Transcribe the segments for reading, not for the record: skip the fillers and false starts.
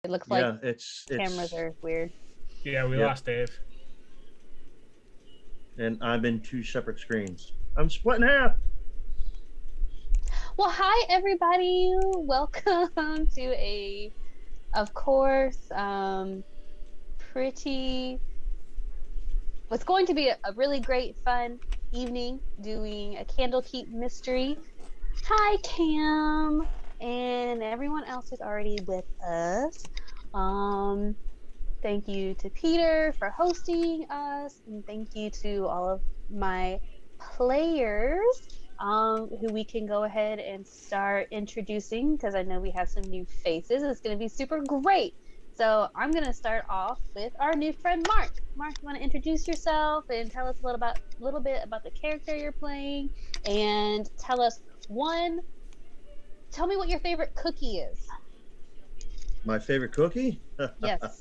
It looks like Yeah, cameras it's are weird. Yeah, we Yep. lost Dave. And I'm in two separate screens. I'm split in half. Well, hi everybody. Welcome to of course, pretty. What's going to be a really great, fun evening doing a Candlekeep mystery. Hi, Cam, and everyone else who's already with us. Um, Thank you to Peter for hosting us, and thank you to all of my players who we can go ahead and start introducing because I know we have some new faces. It's going to be super great. So I'm going to start off with our new friend Mark. Mark, you want to introduce yourself and tell us little bit about the character you're playing, and tell us one. Tell me what your favorite cookie is. My favorite cookie? Yes,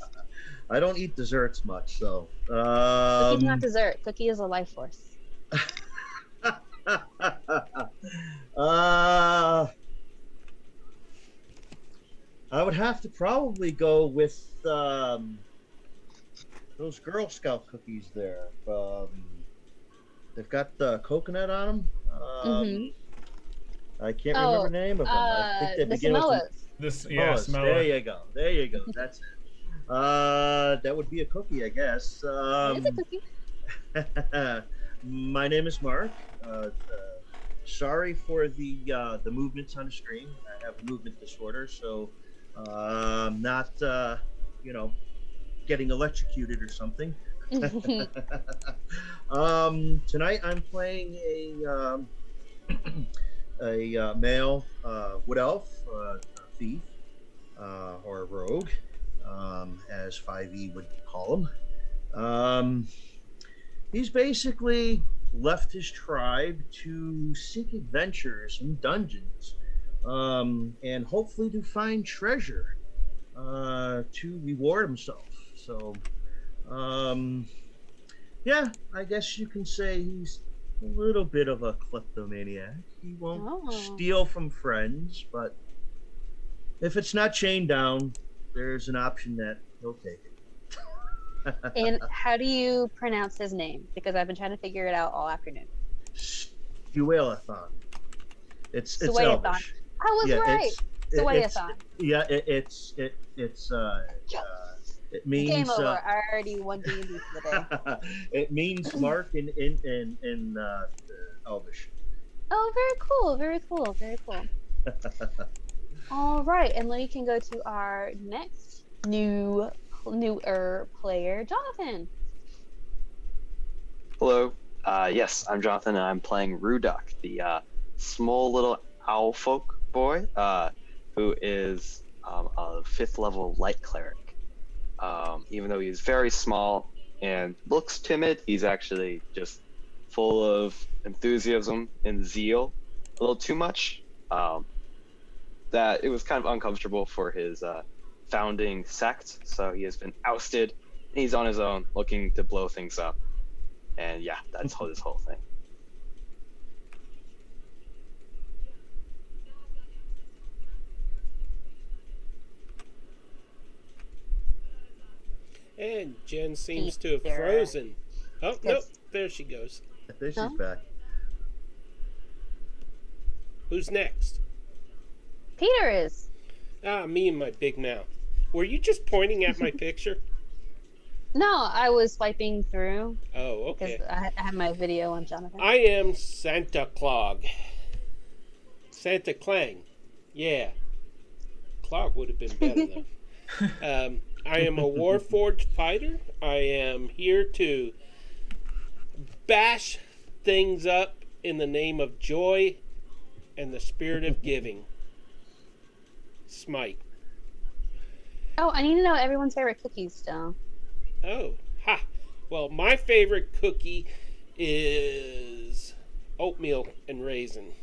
I don't eat desserts much, so cookie's not dessert. Cookie is a life force. uh I would have to probably go with those Girl Scout cookies there. They've got the coconut on them. Mm-hmm. I can't remember Oh, the name of them. I think they the begin with the Samoas. This, yeah, Samoas. There Samoa. you go. There you go. That's it. That would be a cookie, I guess. It is a cookie. My name is Mark. Sorry for the movements on the screen. I have a movement disorder, so I'm not you know getting electrocuted or something. Tonight I'm playing a male wood elf, a thief, or a rogue, as 5e would call him. He's basically left his tribe to seek adventures in dungeons, and hopefully to find treasure to reward himself. So, um, yeah, I guess you can say he's a little bit of a kleptomaniac. He won't Oh. steal from friends, but if it's not chained down, there's an option that he'll take it. And how do you pronounce his name? Because I've been trying to figure it out all afternoon. Duelathon. It's Suwayathon. Elvish. I was Yeah, right. it's Suwayathon. yeah, it's Yes. it Game means over. I already won D&D for the it means day. mark in Elvish. Oh, very cool. Very cool. Very cool. All right, and then we can go to our next newer player, Jonathan. Hello. Yes, I'm Jonathan, and I'm playing Rudok, the small little owl folk boy, who is a 5th level light cleric. Even though he's very small and looks timid, he's actually just full of enthusiasm and zeal, a little too much. That it was kind of uncomfortable for his founding sect, so he has been ousted, and he's on his own, looking to blow things up. And yeah, that's this whole thing. And Jen seems to have Peter. frozen. Oh, nope, Yes. there she goes. There she's Huh? back. Who's next? Peter is. Ah, me and my big mouth. Were you just pointing at my picture? No, I was swiping through Oh, because okay. I had my video on Jonathan. I am Santa Clog. Santa Clang. Yeah. Clog would have been better, though. I am a Warforged fighter. I am here to bash things up in the name of joy and the spirit of giving. Smite. Oh, I need to know everyone's favorite cookies still. Oh, ha. Well, my favorite cookie is oatmeal and raisin.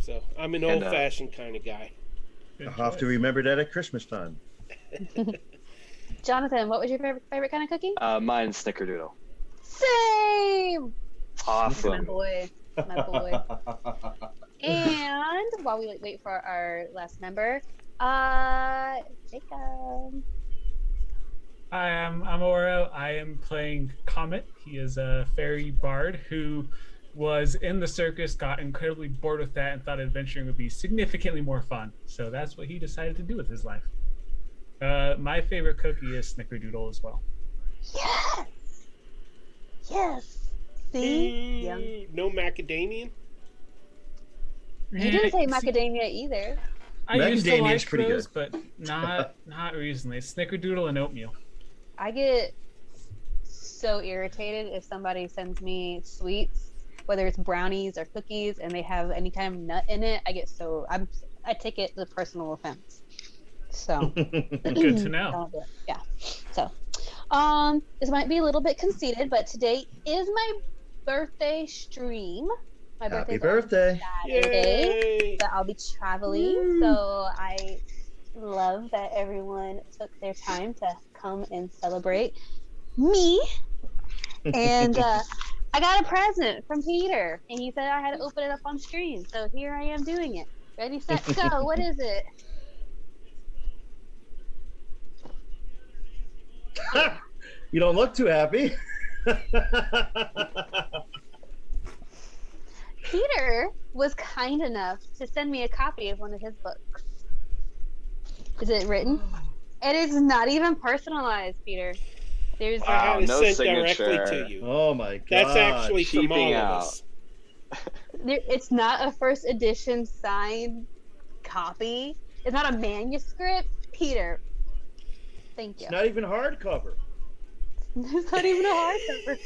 So I'm an And, old-fashioned kind of guy. Good I'll have to choice. remember that at Christmas time. Jonathan, what was your favorite kind of cookie? Mine's Snickerdoodle. Same. My Awesome. boy. My boy. And while we wait for our last member, Jacob. Hi, I'm Oro. I am playing Comet. He is a fairy bard who was in the circus, got incredibly bored with that, and thought adventuring would be significantly more fun. So that's what he decided to do with his life. My favorite cookie is Snickerdoodle as well. Yes. Yes. See? Yum. Ooh, no macadamia. You didn't say See, macadamia either. I used to Macadamia is like pretty those, good. but not recently. Snickerdoodle and oatmeal. I get so irritated if somebody sends me sweets, whether it's brownies or cookies, and they have any kind of nut in it. I take it as a personal offense. So Good to know. don't do it. Yeah. So this might be a little bit conceited, but today is my birthday stream. My Happy birthday's on birthday. Saturday, Yay! but I'll be traveling. So I love that everyone took their time to come and celebrate me. And I got a present from Peter, and he said I had to open it up on screen. So here I am doing it. Ready, set, go. What is it? You don't look too happy. Peter was kind enough to send me a copy of one of his books. Is it written? It is not even personalized, Peter. There's I had Wow, it no sent directly to signature. you. Oh my god. That's actually from Cheaping all of out. us. it's not a first edition signed copy. It's not a manuscript. Peter, thank you. It's not even hardcover. It's not even a hardcover.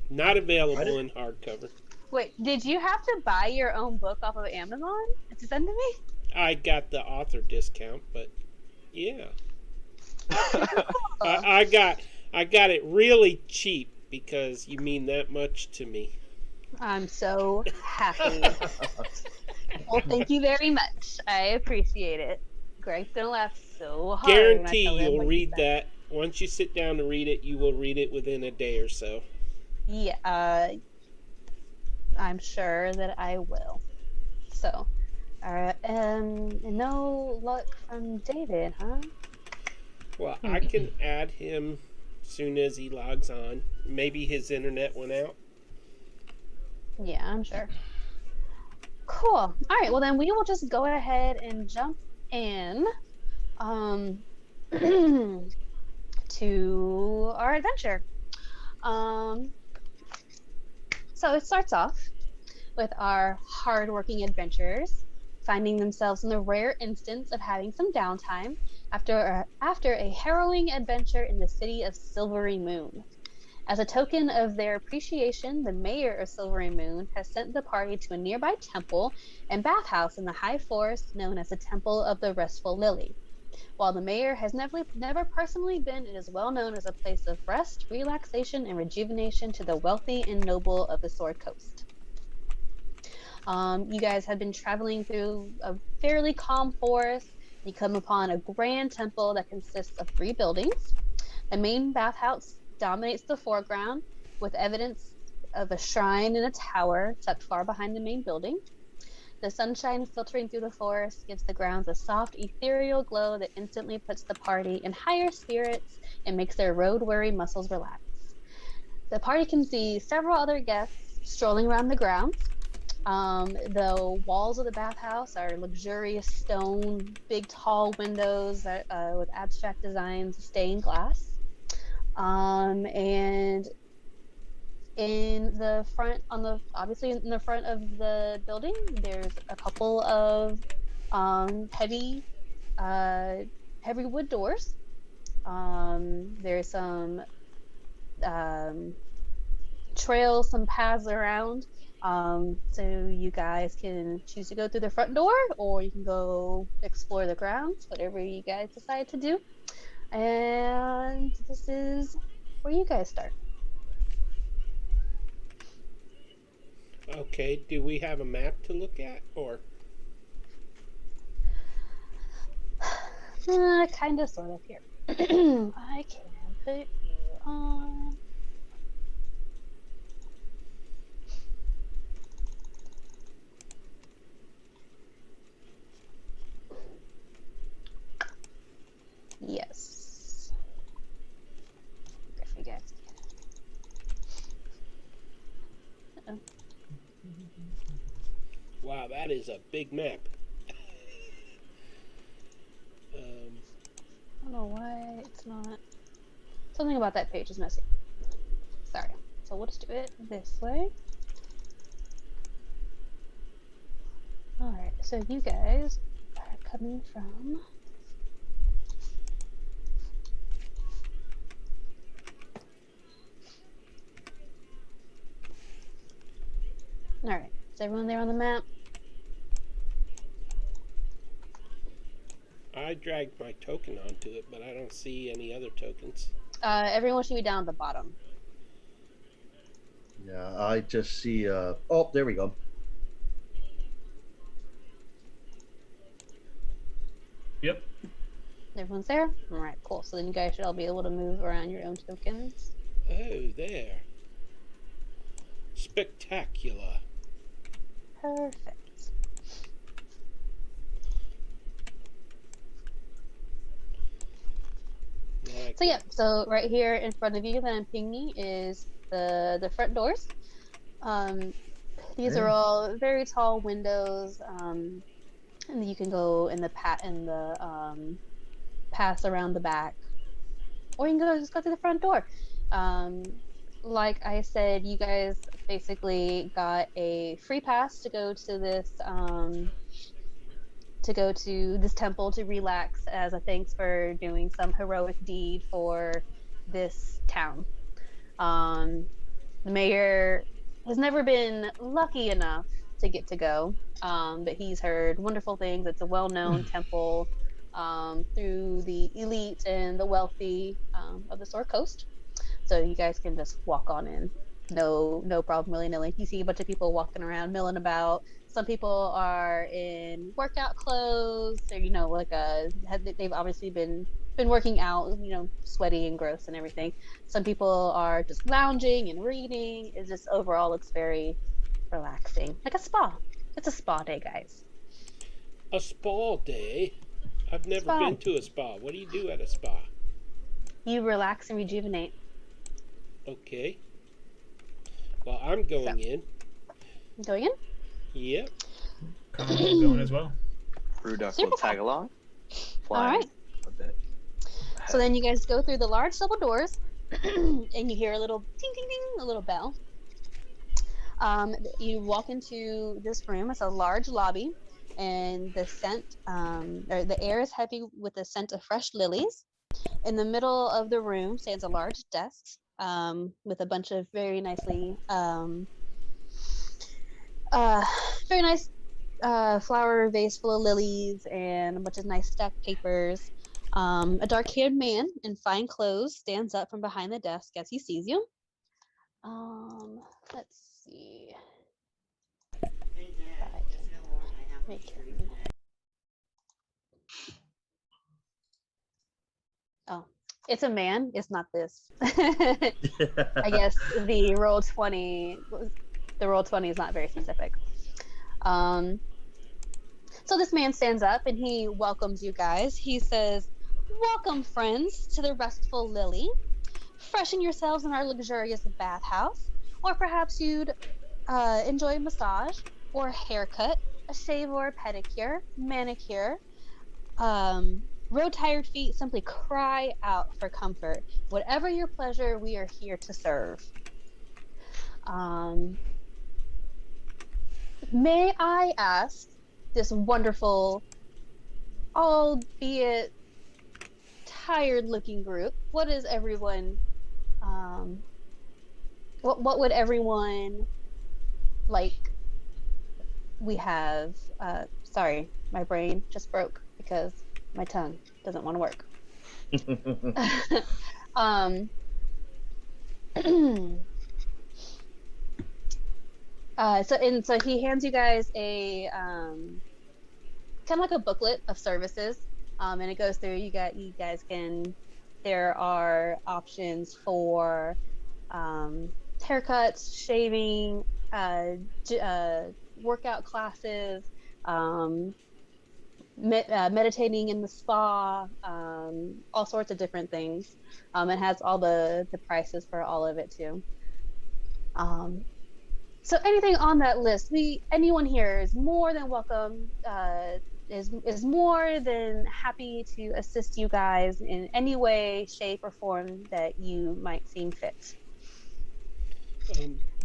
Not available in hardcover. Wait, did you have to buy your own book off of Amazon to send to me? I got the author discount, but yeah, I got it really cheap because you mean that much to me. I'm so happy. Well, thank you very much. I appreciate it. Greg's gonna laugh so hard when I Guarantee tell him you'll what you read said. that once you sit down to read it. You will read it within a day or so. Yeah, I'm sure that I will. So, no luck from David, huh? Well, I can add him soon as he logs on. Maybe his internet went out. Yeah, I'm sure. Cool. All right. Well, then we will just go ahead and jump in to our adventure. So it starts off with our hardworking adventurers finding themselves in the rare instance of having some downtime after a harrowing adventure in the city of Silvery Moon. As a token of their appreciation, the mayor of Silvery Moon has sent the party to a nearby temple and bathhouse in the high forest known as the Temple of the Restful Lily. While the mayor has never personally been, it is well known as a place of rest, relaxation, and rejuvenation to the wealthy and noble of the Sword Coast. You guys have been traveling through a fairly calm forest. You come upon a grand temple that consists of 3 buildings. The main bathhouse dominates the foreground with evidence of a shrine and a tower tucked far behind the main building. The sunshine filtering through the forest gives the grounds a soft, ethereal glow that instantly puts the party in higher spirits and makes their road-weary muscles relax. The party can see several other guests strolling around the grounds. The walls of the bathhouse are luxurious stone, big tall windows with abstract designs of stained glass. And in the front, obviously in the front of the building, there's a couple of heavy wood doors. There's some trails, some paths around. So you guys can choose to go through the front door, or you can go explore the grounds, whatever you guys decide to do. And this is where you guys start. Okay, do we have a map to look at, or Kind of, sort of here. I can put you on. that is a big map. I don't know why it's not. Something about that page is messy. Sorry. So we'll just do it this way. Alright, so you guys are coming from. Alright, is everyone there on the map? I dragged my token onto it, but I don't see any other tokens. Everyone should be down at the bottom. Yeah, I just see. Oh, there we go. Yep. Everyone's there? Alright, cool. So then you guys should all be able to move around your own tokens. Oh, there. Spectacular. Perfect. So yeah, so right here in front of you that I'm pinging is the front doors. These are all very tall windows, and you can go in the pass around the back, or you can just go through the front door. Like I said, you guys basically got a free pass to go to this temple to relax as a thanks for doing some heroic deed for this town. The mayor has never been lucky enough to get to go, but he's heard wonderful things. It's a well-known temple through the elite and the wealthy of the Sword Coast. So you guys can just walk on in. No problem willy-nilly. You see a bunch of people walking around, milling about. Some people are in workout clothes, or they've obviously been working out, sweaty and gross and everything. Some people are just lounging and reading. It just overall looks very relaxing, like a spa. It's a spa day, guys. A spa day? I've never been to a spa. What do you do at a spa? You relax and rejuvenate. Okay. Well, I'm going in. Going in? Yep. Going as well. Ruduck will tag along. All right. A bit. So then you guys go through the large double doors, and you hear a little ding ding ding, a little bell. You walk into this room. It's a large lobby, and the scent, or the air is heavy with the scent of fresh lilies. In the middle of the room stands a large desk with a bunch of very nicely, very nice flower vase full of lilies and a bunch of nice stacked papers. A dark-haired man in fine clothes stands up from behind the desk as he sees you. Let's see. Oh, it's a man. It's not this. I guess the roll 20 is not very specific. So this man stands up and he welcomes you guys. He says, "Welcome, friends, to the Restful Lily. Freshen yourselves in our luxurious bathhouse, or perhaps you'd enjoy a massage or a haircut, a shave or a pedicure, manicure. Road tired feet, simply cry out for comfort. Whatever your pleasure, we are here to serve. May I ask this wonderful, albeit tired looking group, what is everyone, what would everyone like? We have, sorry, my brain just broke because my tongue doesn't want to work. So he hands you guys a kind of like a booklet of services, and it goes through. You guys can. There are options for haircuts, shaving, workout classes, meditating in the spa, all sorts of different things. It has all the prices for all of it too. So anything on that list, anyone here is more than welcome. Is more than happy to assist you guys in any way, shape, or form that you might seem fit.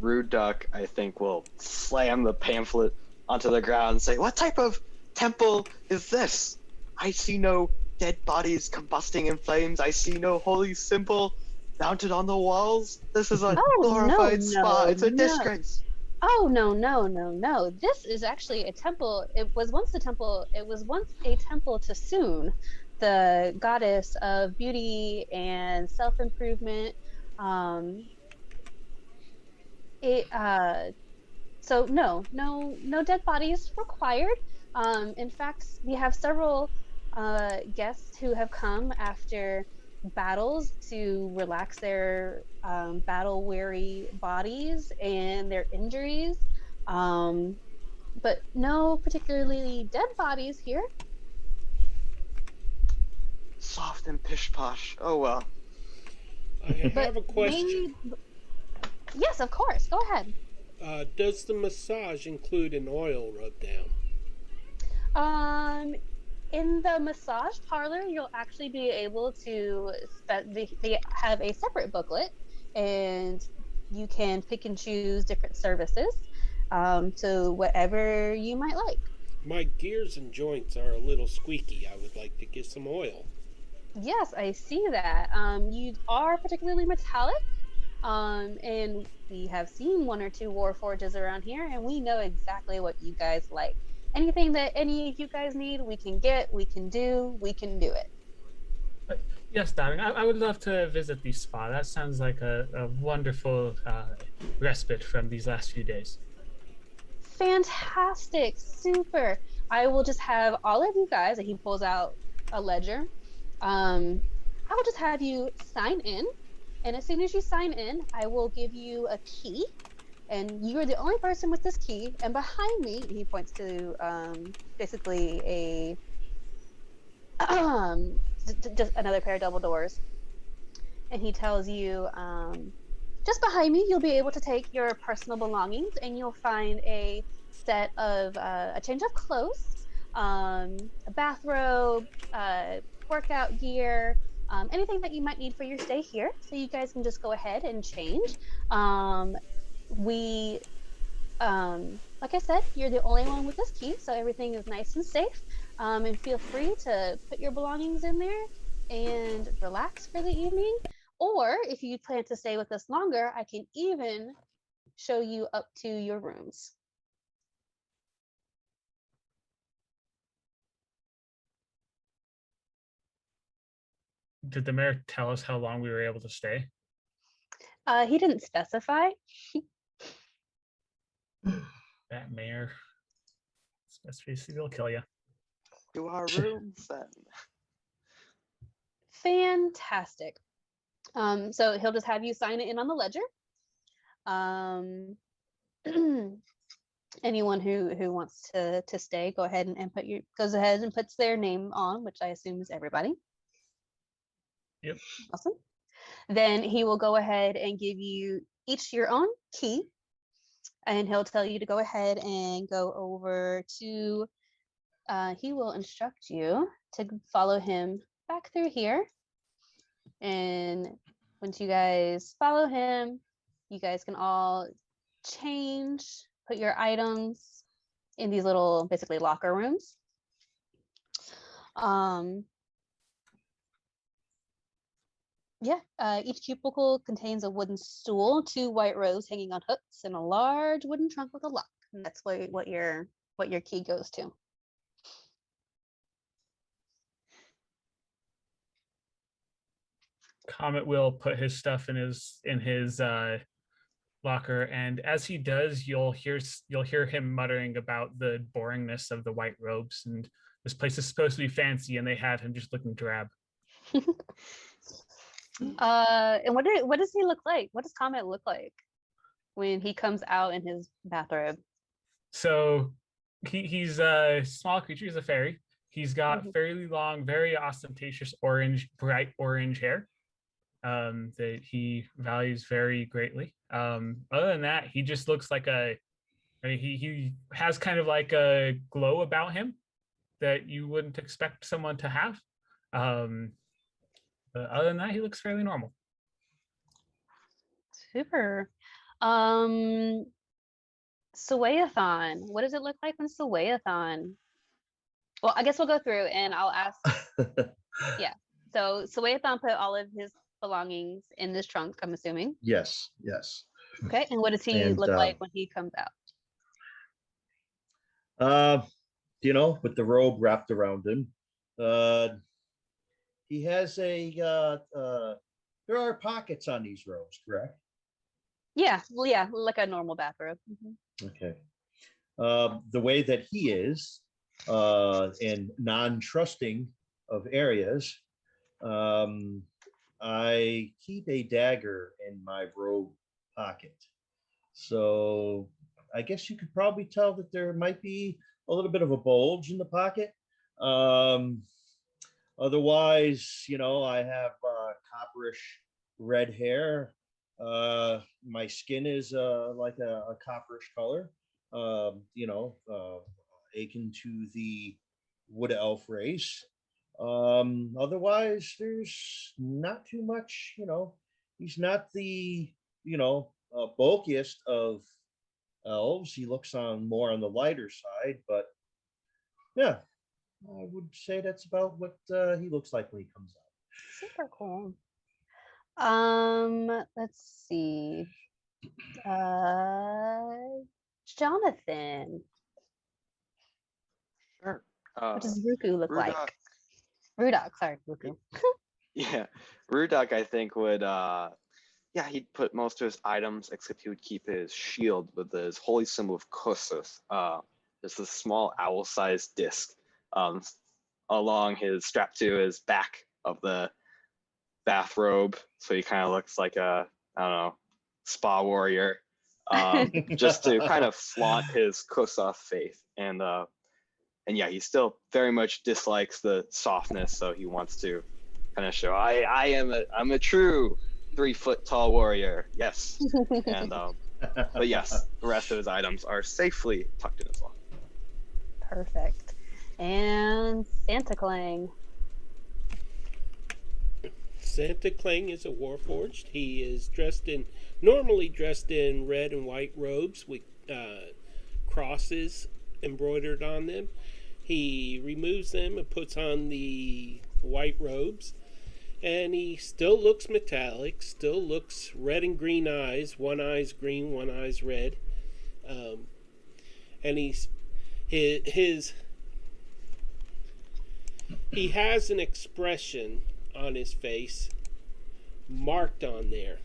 Rude Duck, I think, will slam the pamphlet onto the ground and say, "What type of temple is this? I see no dead bodies combusting in flames. I see no holy symbol mounted on the walls. This is a Oh, glorified spa. It's a disgrace." Oh, no. This is actually a temple. It was once a temple. It was once a temple to Soon, the goddess of beauty and self-improvement. Um, it So no dead bodies required. In fact, we have several guests who have come after battles to relax their battle weary bodies and their injuries. Um, but no particularly dead bodies here. Soft and pish posh. Oh well. I But have a question. yes, of course. Go ahead. Does the massage include an oil rub down? In the massage parlor, you'll actually be able to they have a separate booklet, and you can pick and choose different services, to whatever you might like. My gears and joints are a little squeaky. I would like to get some oil. Yes, I see that. You are particularly metallic, and we have seen one or two war forges around here, and we know exactly what you guys like. Anything that any of you guys need, we can get, we can do it. But yes, darling, I would love to visit the spa. That sounds like a wonderful respite from these last few days. Fantastic, super. I will just have all of you guys, and he pulls out a ledger. I will just have you sign in, and as soon as you sign in, I will give you a key, and you are the only person with this key. And behind me, he points to basically a just another pair of double doors, and he tells you, just behind me, you'll be able to take your personal belongings, and you'll find a set of a change of clothes, a bathrobe, workout gear, anything that you might need for your stay here. So you guys can just go ahead and change. We like I said, you're the only one with this key, so everything is nice and safe. And feel free to put your belongings in there and relax for the evening. Or if you plan to stay with us longer, I can even show you up to your rooms. Did the mayor tell us how long we were able to stay? He didn't specify. That mayor, specificity will kill you. To our rooms then. Fantastic. So he'll just have you sign it in on the ledger. Anyone who wants to stay, go ahead and goes ahead and puts their name on, which I assume is everybody. Yep. Awesome. Then he will go ahead and give you each your own key, and he'll tell you to go ahead and go over to, he will instruct you to follow him back through here. And once you guys follow him, you guys can all change, put your items in these little, basically, locker rooms. Each cubicle contains a wooden stool, 2 white robes hanging on hooks, and a large wooden trunk with a lock. And that's what your key goes to. Comet will put his stuff in his locker, and as he does, you'll hear him muttering about the boringness of the white robes, and this place is supposed to be fancy, and they have him just looking drab. And what does he look like? What does Comet look like when he comes out in his bathrobe? So he's a small creature. He's a fairy. He's got fairly long, very ostentatious bright orange hair. that he values very greatly. Other than that, he just looks like he has kind of like a glow about him that you wouldn't expect someone to have. But other than that, he looks fairly normal. Super. Swayathon. What does it look like when Swayathon? Well, I guess we'll go through and I'll ask. Yeah. So Swayathon put all of his belongings in this trunk, I'm assuming. Yes, yes. Okay. And what does he And, look like when he comes out? With the robe wrapped around him. He has there are pockets on these robes, correct? Yeah. Well, yeah, like a normal bathrobe. Okay. The way that he is, and non-trusting of areas, I keep a dagger in my robe pocket. So I guess you could probably tell that there might be a little bit of a bulge in the pocket. Otherwise, I have copperish red hair. My skin is like a copperish color, akin to the wood elf race. Otherwise, there's not too much, he's not the, bulkiest of elves. He looks more on the lighter side, but yeah, I would say that's about what he looks like when he comes out. Super cool. Let's see. Jonathan. Sure. What does Ruku look like? Rudok, Rudok, sorry, Ruku. yeah, Rudok, I think would he'd put most of his items, except he would keep his shield with his holy symbol of Kossuth. Just a small owl-sized disc along his strap to his back of the bathrobe, so he kind of looks like a, I don't know, spa warrior, just to kind of flaunt his Kossuth faith. And yeah, he still very much dislikes the softness, so he wants to kind of show I'm a true 3 foot tall warrior. Yes. And but yes, the rest of his items are safely tucked in his locker. Perfect. And Santa Clang. Santa Clang is a warforged. He is normally dressed in red and white robes with crosses embroidered on them. He removes them and puts on the white robes, and he still looks metallic, still looks red and green eyes. One eye's green, one eye's red. And he has an expression on his face marked on there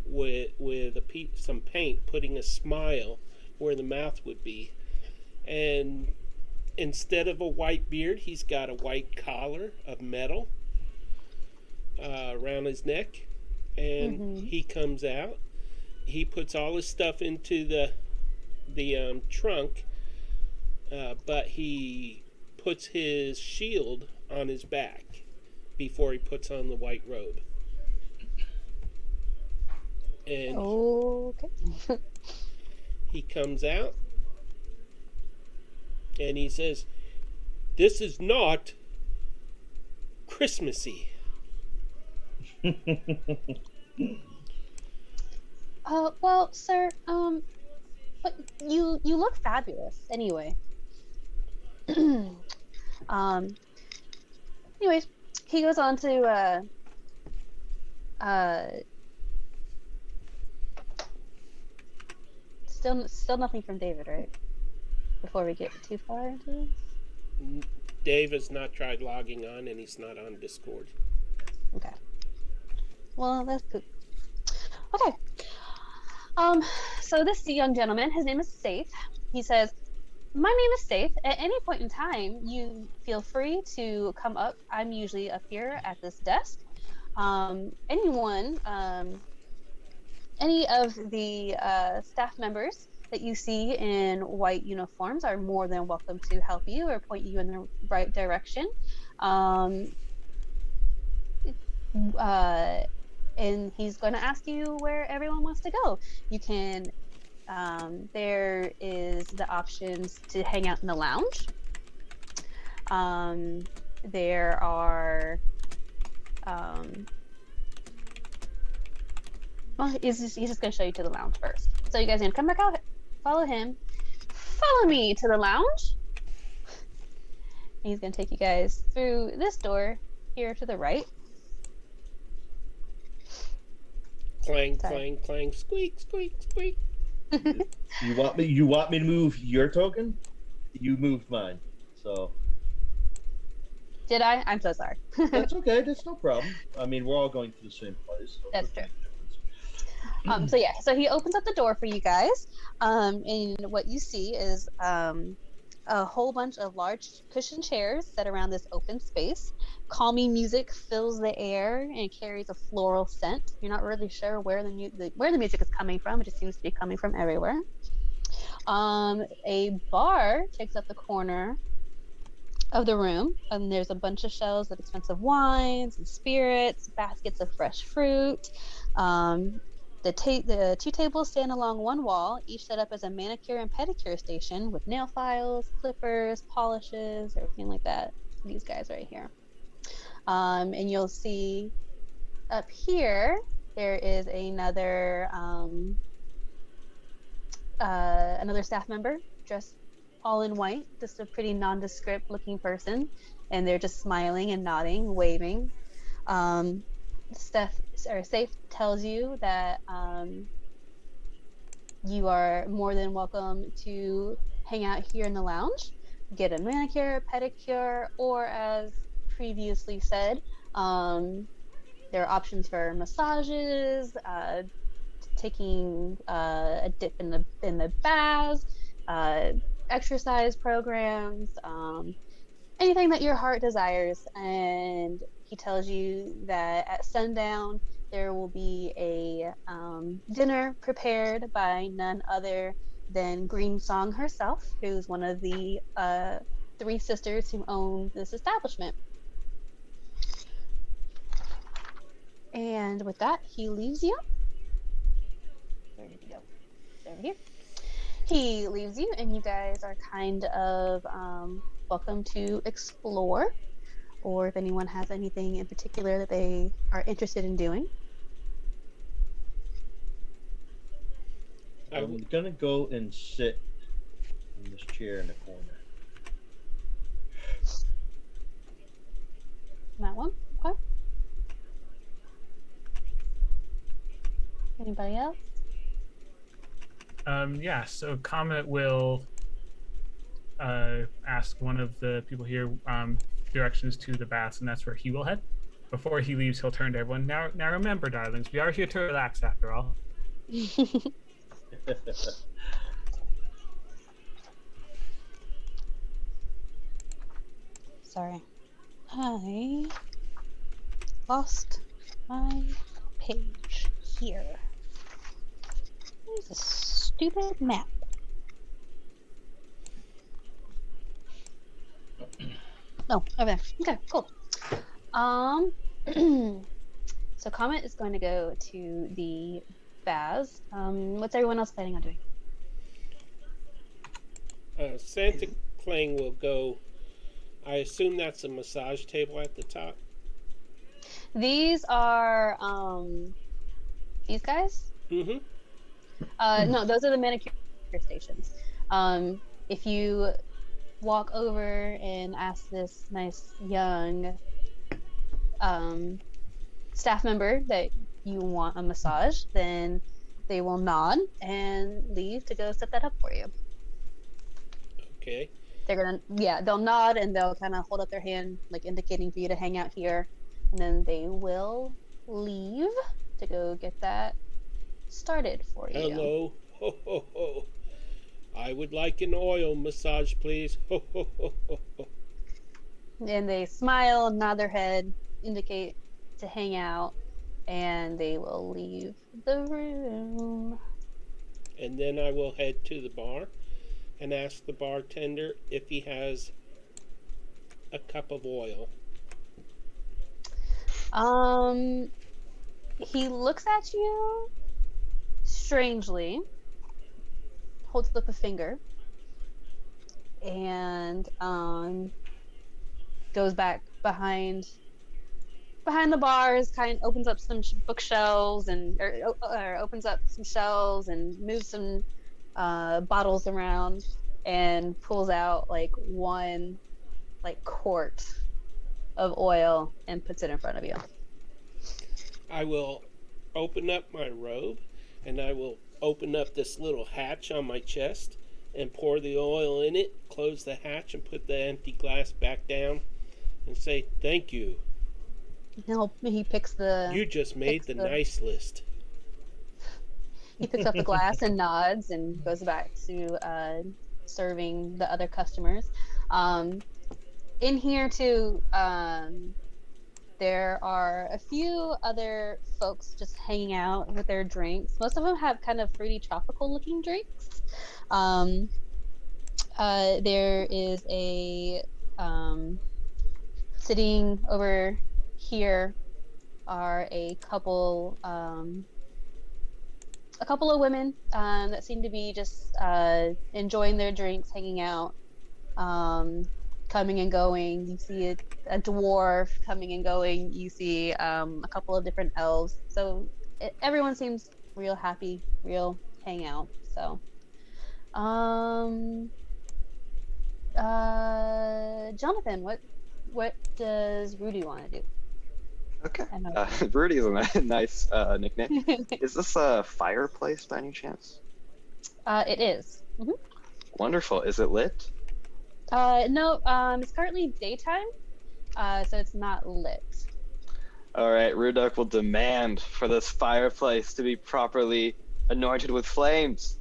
with some paint, putting a smile where the mouth would be. And instead of a white beard, he's got a white collar of metal around his neck. And he comes out. He puts all his stuff into the trunk, but he puts his shield on his back before he puts on the white robe. And okay. He comes out and he says, "This is not Christmassy." Well, sir, but you look fabulous anyway. Anyways, he goes on to still nothing from David, right? Before we get too far into this? Dave has not tried logging on, and he's not on Discord. Okay. Well, that's good. Okay. So this young gentleman, his name is Safe. He says, "My name is Safe. At any point in time, you feel free to come up. I'm usually up here at this desk. Any of the staff members that you see in white uniforms are more than welcome to help you or point you in the right direction. and he's going to ask you where everyone wants to go. You can, there is the options to hang out in the lounge. There are, well, he's just going to show you to the lounge first. So you guys are going to come back out, follow him, follow me to the lounge. He's going to take you guys through this door here to the right. Clang, Sorry. clang, clang, squeak, squeak, squeak. You want me to move your token? You moved mine. So Did I? I'm so sorry. that's okay. That's no problem. I mean, we're all going to the same place. So That's okay. true. So yeah, so he opens up the door for you guys, and what you see is a whole bunch of large cushioned chairs set around this open space. Calming music fills the air and carries a floral scent. You're not really sure where the music is coming from. It just seems to be coming from everywhere. A bar takes up the corner of the room, and there's a bunch of shelves of expensive wines and spirits, baskets of fresh fruit. The two tables stand along one wall, each set up as a manicure and pedicure station with nail files, clippers, polishes, everything like that. These guys right here. And you'll see up here there is another staff member dressed all in white, just a pretty nondescript looking person, and they're just smiling and nodding, waving. Safe tells you that you are more than welcome to hang out here in the lounge, get a manicure, pedicure, or as previously said, there are options for massages, taking a dip in the baths, exercise programs, anything that your heart desires. And he tells you that at sundown there will be a dinner prepared by none other than Green Song herself, who's one of the three sisters who own this establishment. And with that, he leaves you. Where did he go? Over here. He leaves you, and you guys are kind of welcome to explore, or if anyone has anything in particular that they are interested in doing. I'm gonna go and sit in this chair in the corner. That one? Okay. Anybody else? Yeah, so Comet will ask one of the people here directions to the baths, and that's where he will head. Before he leaves, he'll turn to everyone. Now remember, darlings, we are here to relax after all. Sorry. I lost my page here. There's a stupid map. Oh, over there. Okay, cool. So Comet is going to go to the baths. What's everyone else planning on doing? Santa Clang will go. I assume that's a massage table at the top. These are these guys? Mm-hmm. No, those are the manicure stations. If you walk over and ask this nice young staff member that you want a massage, then they will nod and leave to go set that up for you. Okay. They'll nod and they'll kind of hold up their hand, like indicating for you to hang out here, and then they will leave to go get that started for you. Hello. Ho, ho, ho. I would like an oil massage, please. Ho, ho, ho, ho, ho. And they smile, nod their head, indicate to hang out, and they will leave the room. And then I will head to the bar and ask the bartender if he has a cup of oil. he looks at you strangely, holds up a finger, and goes back behind the bars, kind of opens up some bookshelves or opens up some shelves and moves some bottles around and pulls out like one like quart of oil and puts it in front of you. I will open up my robe and I will open up this little hatch on my chest and pour the oil in it, close the hatch and put the empty glass back down and say, "Thank you. He picks You just made the nice list." he picks up the glass and nods and goes back to serving the other customers. In here too, there are a few other folks just hanging out with their drinks. Most of them have kind of fruity tropical looking drinks. There is a sitting over here are a couple of women that seem to be just enjoying their drinks, hanging out, coming and going. You see a dwarf coming and going. You see a couple of different elves. So everyone seems real happy, real hangout. So, Jonathan, what does Rudy want to do? Okay. Rudy is a nice nickname. Is this a fireplace by any chance? It is. Mm-hmm. Wonderful. Is it lit? No. It's currently daytime. So it's not lit. All right. Rudok will demand for this fireplace to be properly anointed with flames.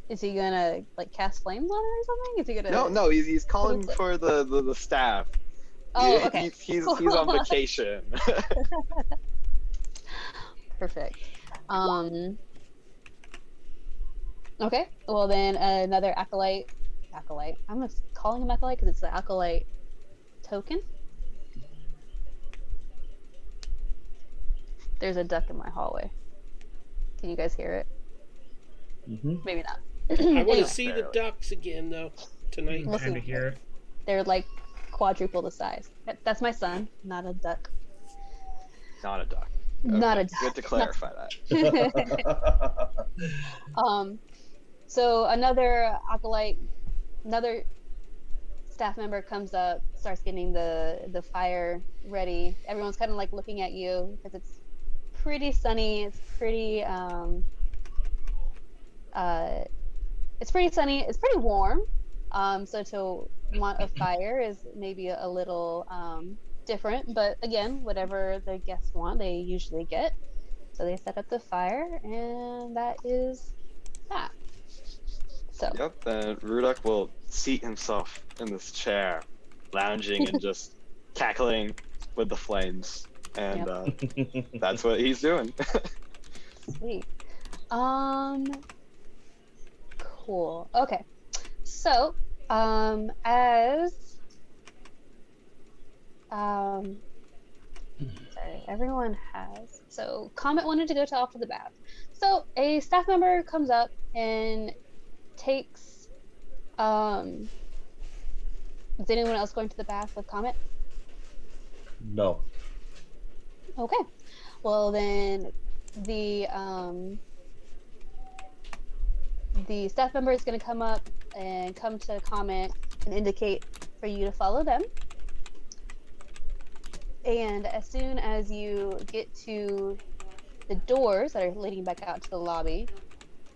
Is he gonna like cast flames on it or something? Is he gonna? No. He's calling for the staff. Oh, okay. He's on vacation. Perfect. Okay. Well, then another acolyte. I'm just calling him acolyte because it's the acolyte token. There's a duck in my hallway. Can you guys hear it? Mm-hmm. Maybe not. I want to see the ducks again though tonight. We'll Kind of see. here. They're like quadruple the size. That's my son, not a duck. Not a duck. Not Okay, a duck. good to clarify that. So another acolyte, another staff member comes up, starts getting the fire ready. Everyone's kind of like looking at you because it's pretty sunny. It's pretty sunny. It's pretty warm. So to want a fire is maybe a little different, but again, whatever the guests want, they usually get. So they set up the fire, and that is that. So. Yep, and Rudok will seat himself in this chair, lounging and just cackling with the flames. And that's what he's doing. Sweet. Cool. Okay. So, sorry, everyone has. So, Comet wanted to go to off to the bath. So, a staff member comes up and takes. Is anyone else going to the bath with Comet? No. Okay. Well, then the staff member is going to come up and come to Comet and indicate for you to follow them. And as soon as you get to the doors that are leading back out to the lobby,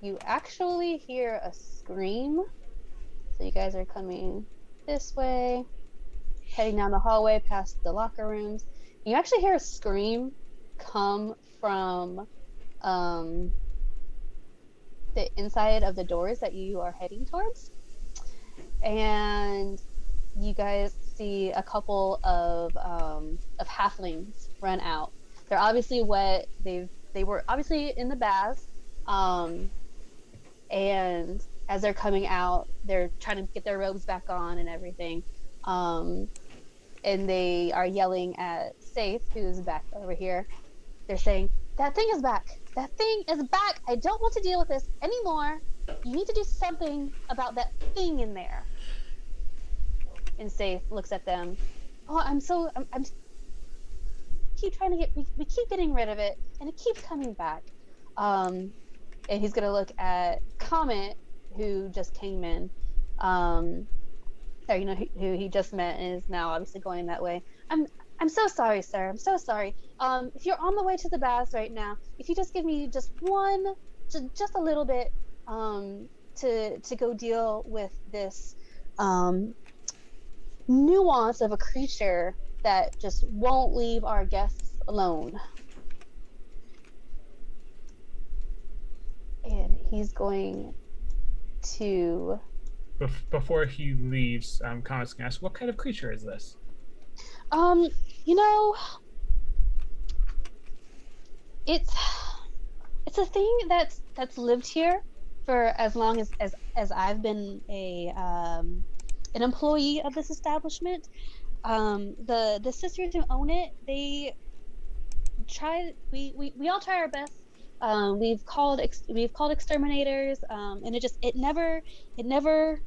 you actually hear a scream. So you guys are coming this way, heading down the hallway past the locker rooms. You actually hear a scream come from the inside of the doors that you are heading towards. And you guys see a couple of halflings run out. They're obviously wet. They were obviously in the baths. And as they're coming out, they're trying to get their robes back on and everything. and they are yelling at Safe, who's back over here. They're saying, "That thing is back. That thing is back. I don't want to deal with this anymore. You need to do something about that thing in there." And Safe looks at them. "Oh, I'm keep trying to we keep getting rid of it, and it keeps coming back." Um, and he's gonna look at Comet, who just came in. Or who he just met and is now obviously going that way. I'm so sorry, sir. I'm so sorry. If you're on the way to the baths right now, if you just give me just just a little bit, to go deal with this um nuance of a creature that just won't leave our guests alone. And he's going to Before he leaves, Comet's gonna ask, "What kind of creature is this?" um you know it's it's a thing that's lived here for as long as I've been a an employee of this establishment. The sisters who own it, they try we all try our best. We've called exterminators, and it never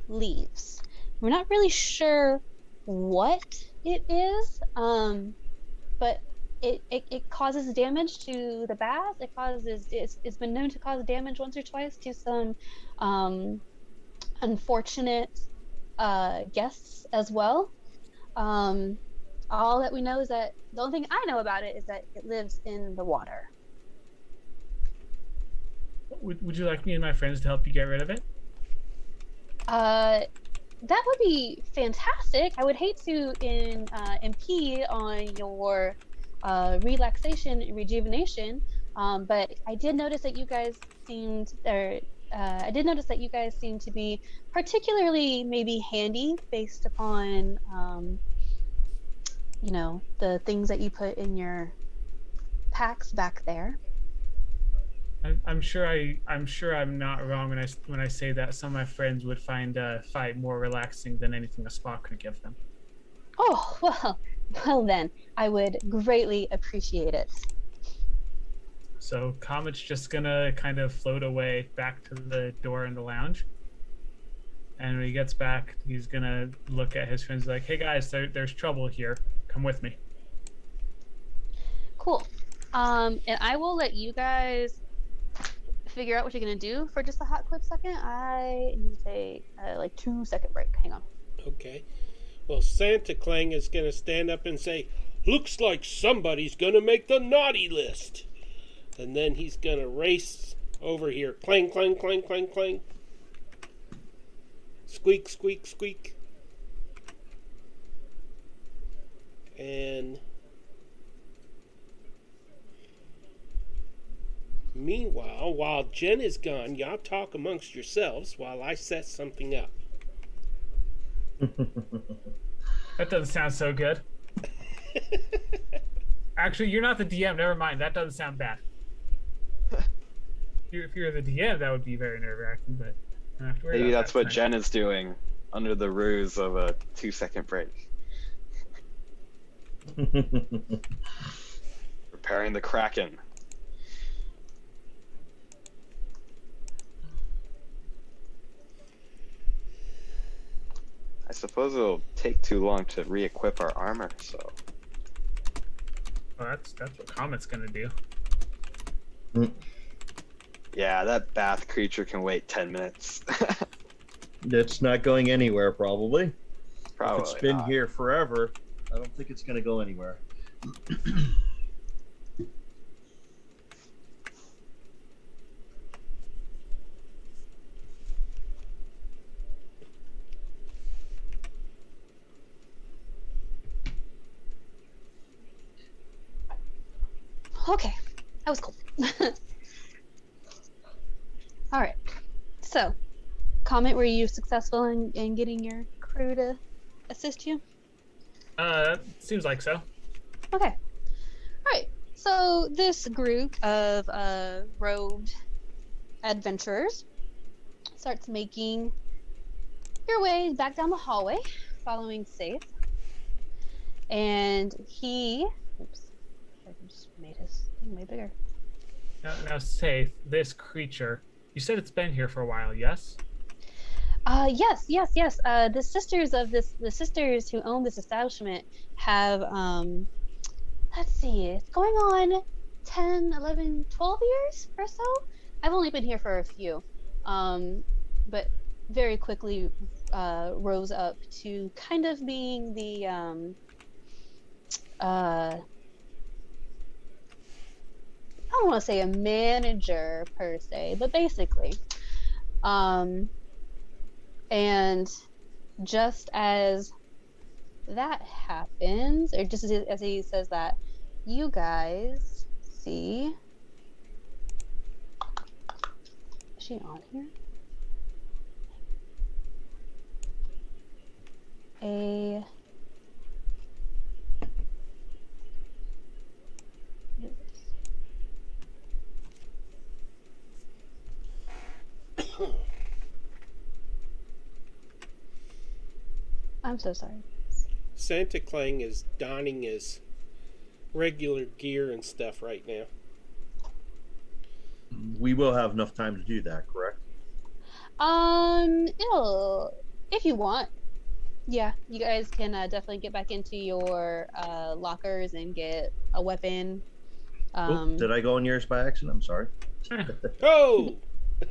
leaves. We're not really sure what it is, but it causes damage to the bath. It's been known to cause damage once or twice to some um, unfortunate guests as well. Um, all that we know is that the only thing I know about it is that it lives in the water. Would you like me and my friends to help you get rid of it? Uh, that would be fantastic. I would hate to impede on your relaxation and rejuvenation, but I did notice that you guys I did notice that you guys seem to be particularly maybe handy based upon the things that you put in your packs back there. I'm sure I'm sure I'm not wrong when I say that some of my friends would find a fight more relaxing than anything a spa could give them. Oh, well then, I would greatly appreciate it. So Comet's just gonna kind of float away back to the door in the lounge. And when he gets back, he's gonna look at his friends like, "Hey guys, there's trouble here. Come with me." Cool. And I will let you guys figure out what you're gonna do for just a hot quick second. I need to take like 2 second break. Hang on. Okay. Well, Santa Clang is going to stand up and say, "Looks like somebody's going to make the naughty list." And then he's going to race over here. Clang, clang, clang, clang, clang. Squeak, squeak, squeak. And meanwhile, while Jen is gone, y'all talk amongst yourselves while I set something up. That doesn't sound so good. Actually, you're not the DM. Never mind. That doesn't sound bad. If you're the DM, that would be very nerve-wracking, but I don't have to worry Maybe about that's that what tonight. Jen is doing under the ruse of a 2-second break. Preparing the Kraken. I suppose it'll take too long to re-equip our armor, so. Well, that's what Comet's gonna do. Yeah, that bath creature can wait 10 minutes. It's not going anywhere, probably. Probably If it's been not. here forever, I don't think it's going to go anywhere. Okay, that was cool. All right. So, Comet, were you successful in getting your crew to assist you? Seems like so. Okay. All right. So this group of robed adventurers starts making your way back down the hallway, following Safe. And he, oops, I just made his thing way bigger. Now, Safe, this creature, you said it's been here for a while, yes? Yes. The sisters who own this establishment have, let's see, it's going on 10, 11, 12 years or so. I've only been here for a few, but very quickly rose up to kind of being the, I don't want to say a manager per se, but basically. Um, and just as that happens, or just as he says that, you guys see. Is she on here? A. I'm so sorry. Santa Clang is donning his regular gear and stuff right now. We will have enough time to do that, correct? It'll, if you want. Yeah, you guys can definitely get back into your lockers and get a weapon. Did I go in yours by accident? I'm sorry. Oh!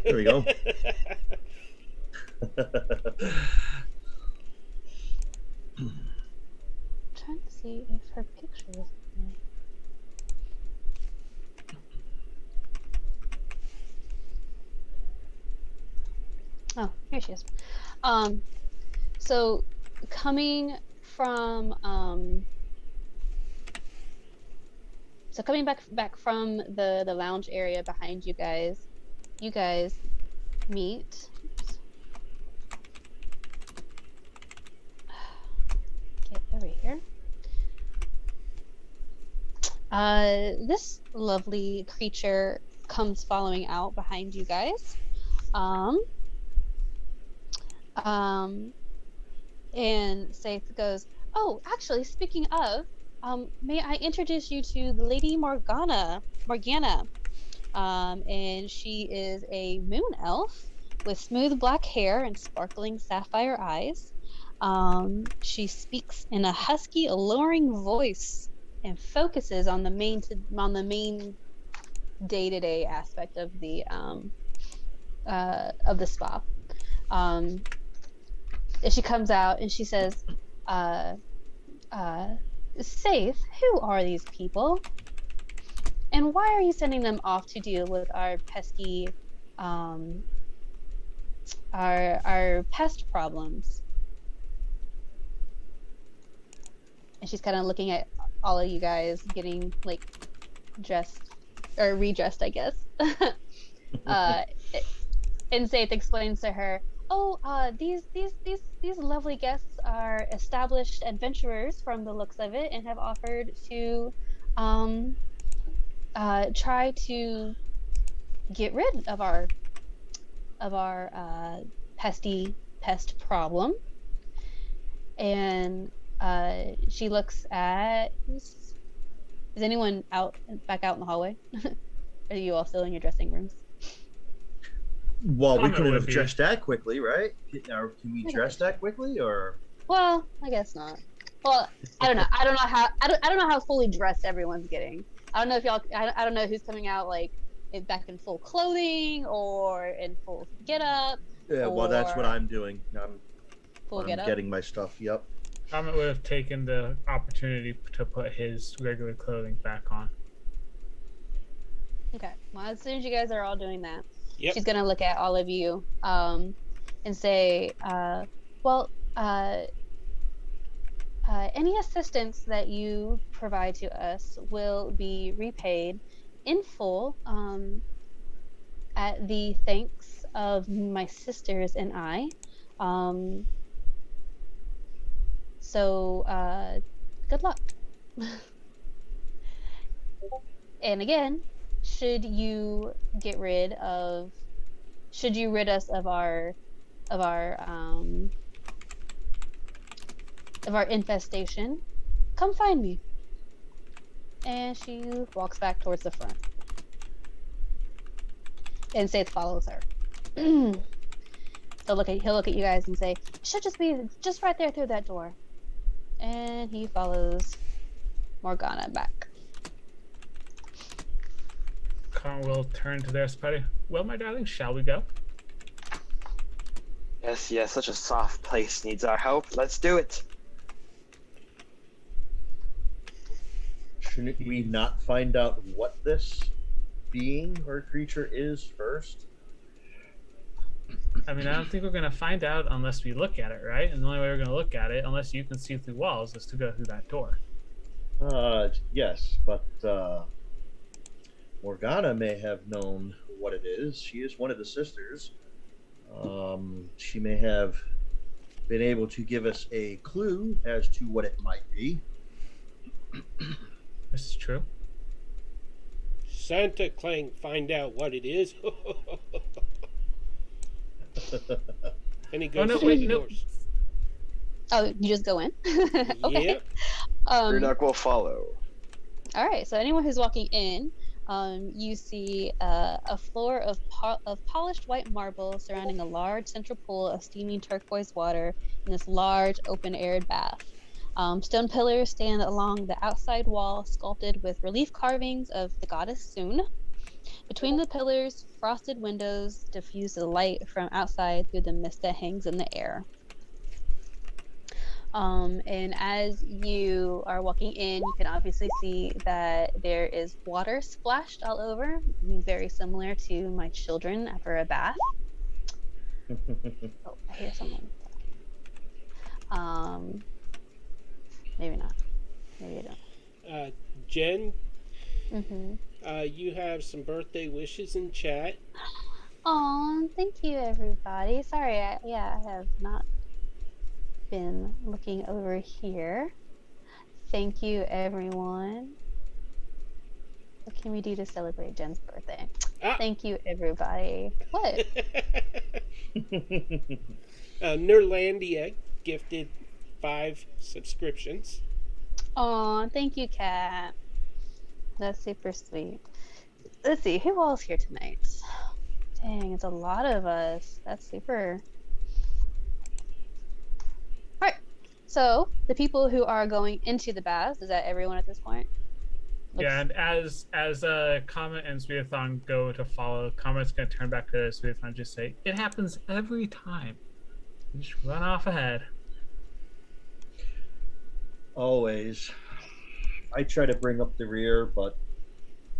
There we go. Trying to see if her picture is here. Oh, here she is. So coming from coming back from the lounge area behind you guys meet. Get over here. This lovely creature comes following out behind you guys. And Saith goes, "Oh, actually, speaking of, may I introduce you to the Lady Morgana. And she is a moon elf with smooth black hair and sparkling sapphire eyes. She speaks in a husky, alluring voice and focuses on the main day-to-day aspect of the spa. And she comes out and she says, Saith, who are these people? And why are you sending them off to deal with our pesky, our pest problems?" And she's kind of looking at all of you guys getting like dressed or redressed, I guess. And Saith explains to her, "Oh, these lovely guests are established adventurers from the looks of it, and have offered to try to get rid of our pest problem." And she looks at, is anyone back out in the hallway? Are you all still in your dressing rooms? Well, we couldn't have dressed that quickly, right? Or can we dress that quickly, or? Well, I guess not. Well, I don't know. I don't know how fully dressed everyone's getting. I don't know if y'all. I don't know who's coming out like back in full clothing or in full get up. Yeah, well, that's what I'm doing. I'm getting my stuff. Yep. Comet would have taken the opportunity to put his regular clothing back on. Okay. Well, as soon as you guys are all doing that, Yep. she's gonna look at all of you and say, any assistance that you provide to us will be repaid in full at the thanks of my sisters and I. So good luck." And again, should you rid us of our infestation, come find me. And she walks back towards the front. And Saith follows her. he'll look at you guys and say, it should just be just right there through that door. And he follows Morgana back. Khan will turn to their buddy. Well, my darling, shall we go? Yes, yes, such a soft place needs our help. Let's do it. Shouldn't we not find out what this being or creature is first? I mean, I don't think we're going to find out unless we look at it, right? And the only way we're going to look at it, unless you can see through walls, is to go through that door. Yes, but Morgana may have known what it is. She is one of the sisters. She may have been able to give us a clue as to what it might be. This is true. Santa Clang, find out what it is. And he goes no, through wait, the no. doors. Oh, you just go in? Okay. Yep. Rudak will follow. All right. So anyone who's walking in, you see a floor of polished white marble surrounding a large central pool of steaming turquoise water in this large open-aired bath. Stone pillars stand along the outside wall, sculpted with relief carvings of the goddess Sun. Between the pillars, frosted windows diffuse the light from outside through the mist that hangs in the air. And as you are walking in, you can obviously see that there is water splashed all over, very similar to my children after a bath. Oh, I hear someone. Maybe not. Maybe I don't. Jen, Mm-hmm. you have some birthday wishes in chat. Oh, thank you, everybody. Sorry, I have not been looking over here. Thank you, everyone. What can we do to celebrate Jen's birthday? Thank you, everybody. What? Nerlandia gifted 5 subscriptions. Aw, thank you, Kat. That's super sweet. Let's see, who else here tonight? Dang, it's a lot of us. That's super. All right. So the people who are going into the baths, is that everyone at this point? Yeah, and as Comet and Sweetathon go to follow, Comet's going to turn back to Sweetathon and just say, it happens every time. Just run off ahead. Always. I try to bring up the rear, but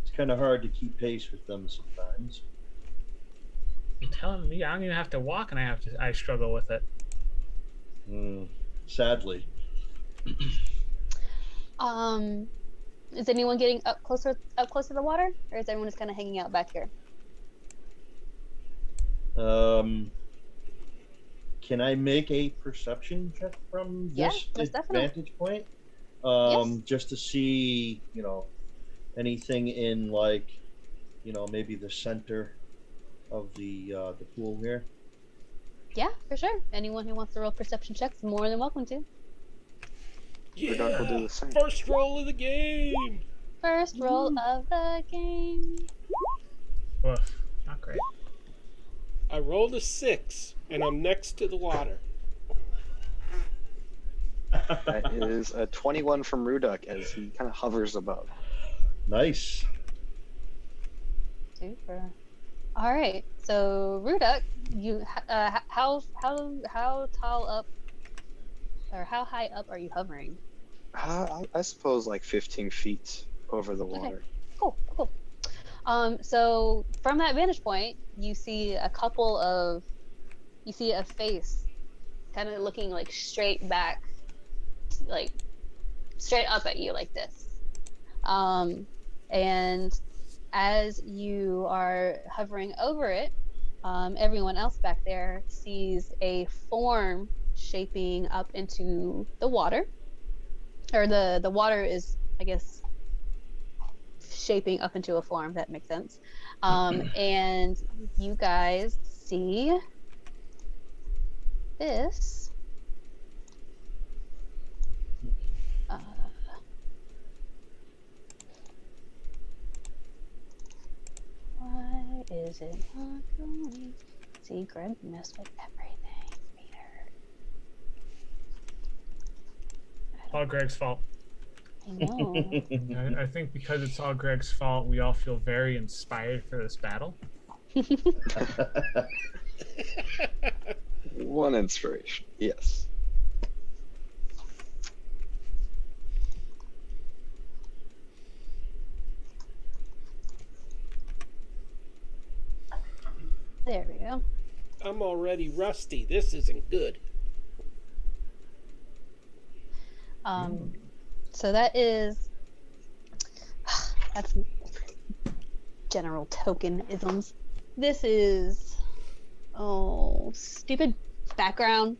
it's kind of hard to keep pace with them sometimes. You're telling me I don't even have to walk, and I struggle with it. Sadly. Is anyone getting up closer to the water, or is everyone just kind of hanging out back here? Can I make a perception check from this vantage point? Yes. Just to see, anything in maybe the center of the pool here. Yeah, for sure. Anyone who wants to roll perception checks, more than welcome to. Rudak will do the same. First roll of the game. First roll of the game. Oof, not great. I rolled a 6, and I'm next to the water. That is a 21 from Rudak as he kind of hovers above. Nice. Super. All right. So Rudak, you how tall up or how high up are you hovering? I suppose like 15 feet over the water. Okay. Cool. So from that vantage point, you see a face kind of looking like straight back, like straight up at you like this. And as you are hovering over it, everyone else back there sees a form shaping up into the water. Or the water is, I guess, shaping up into a form, if that makes sense. And you guys see this. is it not going? See, Greg messed with everything. Peter. All Greg's fault. I know. I think because it's all Greg's fault, we all feel very inspired for this battle. One inspiration. Yes. There we go. I'm already rusty. This isn't good. So that is that's general tokenisms. This is stupid background,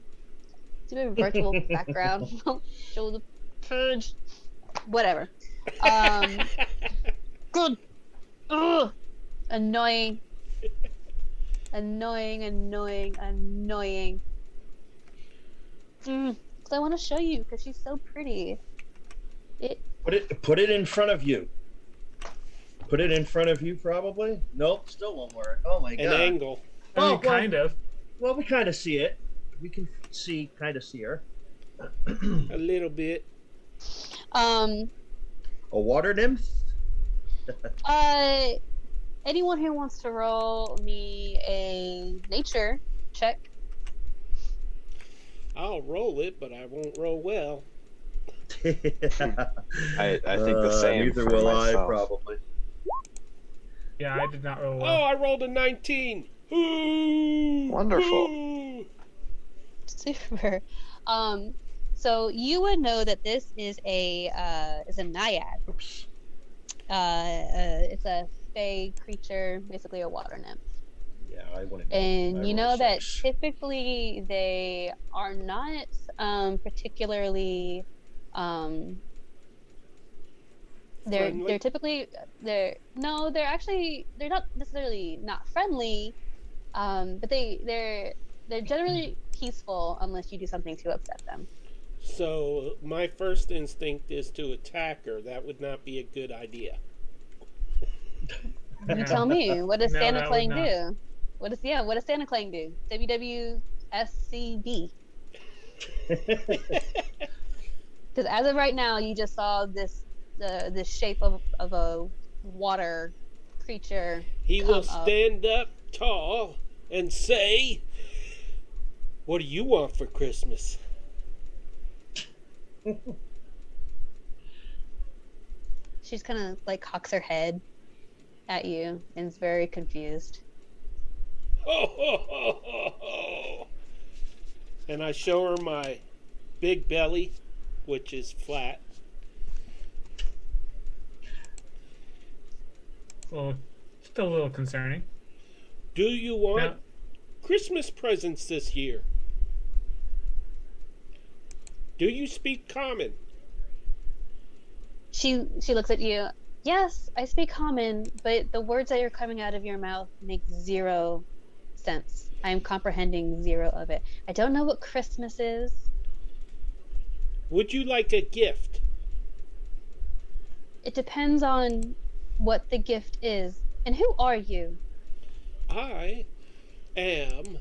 stupid virtual background. Show the page, whatever. Good. Ugh. Annoying. Because I want to show you because she's so pretty. Put it in front of you. Put it in front of you, probably. Nope, still won't work. Oh my god. An angle. I mean, kind of. Well, we kind of see it. We can kind of see her. A little bit. A water nymph. Anyone who wants to roll me a nature check. I'll roll it, but I won't roll well. I think the same. Neither for will myself. I, probably. Yeah, I did not roll Oh, well. I rolled a 19. Ooh, Wonderful. ooh. Super. So you would know that this is a naiad. Oops. It's a fae creature, basically a water nymph. Yeah, I wouldn't. And you know that 6. typically they are not particularly they're typically they're not necessarily not friendly, but they're generally peaceful unless you do something to upset them. So my first instinct is to attack her. That would not be a good idea. You tell me, what does No, Santa that Clang would not. do? What does Santa Clang do? WWSCD. Because as of right now, you just saw this shape of a water creature. He will come up. stand up tall and say, "What do you want for Christmas?" She's kind of like cocks her head at you and is very confused. Ho, ho, ho, ho, ho. And I show her my big belly, which is flat. Well, still a little concerning. Do you want No. Christmas presents this year? Do you speak common? She looks at you. Yes, I speak common, but the words that are coming out of your mouth make zero sense. I am comprehending zero of it. I don't know what Christmas is. Would you like a gift? It depends on what the gift is. And who are you? I am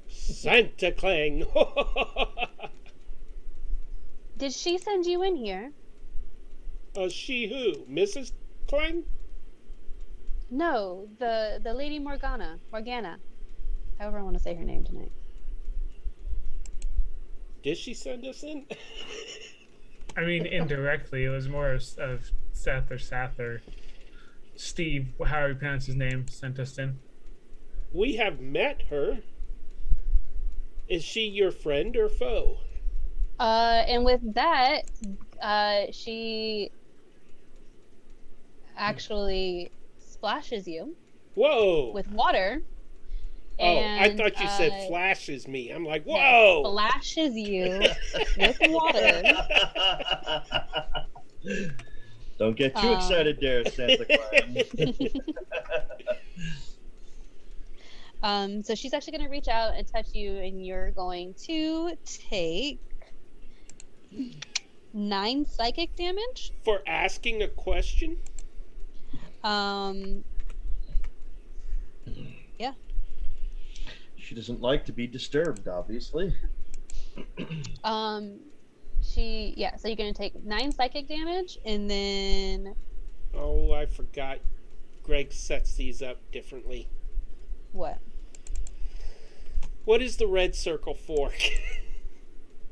Santa Clang. Did she send you in here? She who? Mrs. Clang? No, the Lady Morgana. However I want to say her name tonight. Did she send us in? I mean, indirectly, it was more of Seth or Steve, however you pronounce his name, sent us in. We have met her. Is she your friend or foe? And with that, she actually splashes you Whoa! with water. Oh, I And, thought you said flashes me. I'm like, whoa! Splashes you with water. Don't get too excited there, Santa Claus. So she's actually going to reach out and touch you, and you're going to take 9 psychic damage. For asking a question? She doesn't like to be disturbed, obviously. So you're gonna take 9 psychic damage, and then Oh, I forgot. Greg sets these up differently. what? What is the red circle for?